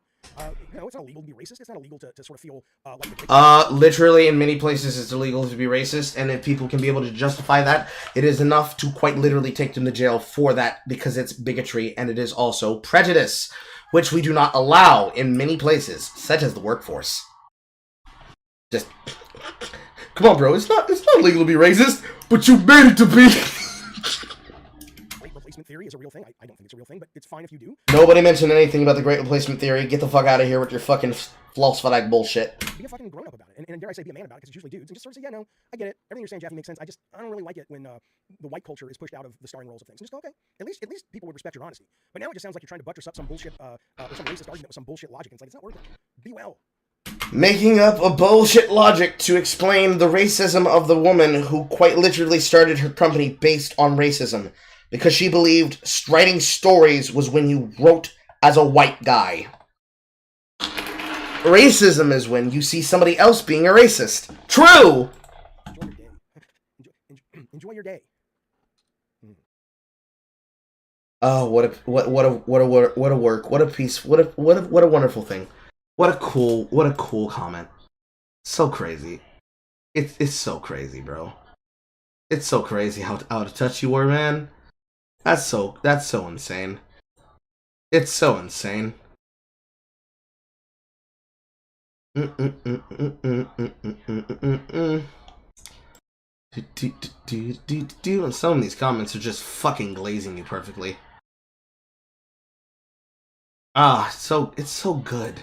It's not illegal to be racist. It's not illegal to sort of feel like... Literally, in many places, it's illegal to be racist, and if people can be able to justify that, it is enough to quite literally take them to jail for that, because it's bigotry, and it is also prejudice, which we do not allow in many places, such as the workforce. Just... Come on, bro. It's not legal to be racist, but you made it to be. Great replacement theory is a real thing. I don't think it's a real thing, but it's fine if you do. Nobody mentioned anything about the great replacement theory. Get the fuck out of here with your fucking false flag bullshit. Be a fucking grown up about it, and dare I say, be a man about it, because it's usually dudes, and just sort of say, yeah, no, I get it. Everything you're saying, Jeffy, makes sense. I don't really like it when the white culture is pushed out of the starring roles of things. And just go, okay. At least people would respect your honesty. But now it just sounds like you're trying to buttress up some bullshit or some racist argument with some bullshit logic. It's not worth it. Be well. Making up a bullshit logic to explain the racism of the woman who quite literally started her company based on racism. Because she believed writing stories was when you wrote as a white guy. Racism is when you see somebody else being a racist. True! Enjoy your day. Oh, what a wonderful thing. What a cool comment. So crazy. It's so crazy, bro. It's so crazy how out of touch you were, man. That's so insane. It's so insane. And some of these comments are just fucking glazing you perfectly. It's so good.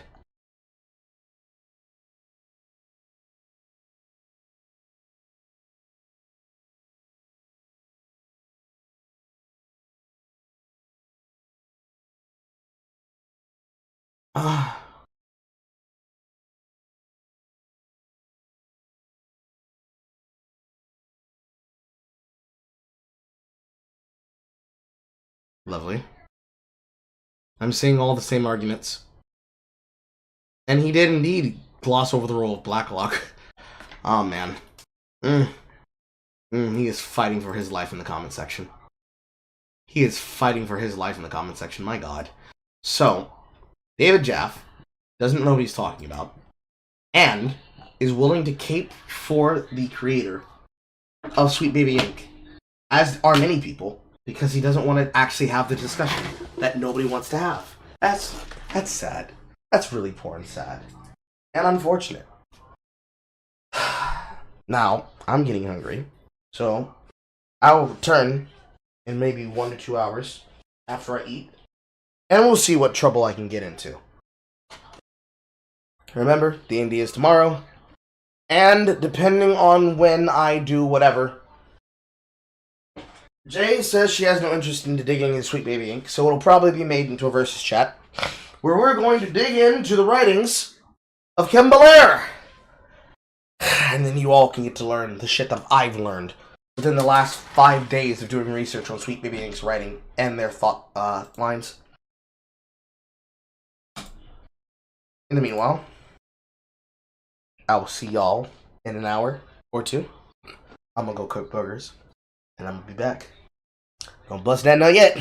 Lovely. I'm seeing all the same arguments. And he did indeed gloss over the role of Blacklock. Oh, man. He is fighting for his life in the comment section. My god. So, David Jaff doesn't know what he's talking about, and is willing to cape for the creator of Sweet Baby Inc., as are many people, because he doesn't want to actually have the discussion that nobody wants to have. That's sad. That's really poor and sad. And unfortunate. Now, I'm getting hungry, so I'll return in maybe 1 to 2 hours after I eat, and we'll see what trouble I can get into. Remember, D&D is tomorrow, and depending on when I do whatever, Jay says she has no interest in digging into Sweet Baby Inc., so it'll probably be made into a versus chat, where we're going to dig into the writings of Kim Belair. And then you all can get to learn the shit that I've learned within the last 5 days of doing research on Sweet Baby Inc.'s writing and their thought lines. In the meanwhile, I will see y'all in an hour or two. I'm gonna go cook burgers, and I'm gonna be back. Don't bust that nut yet.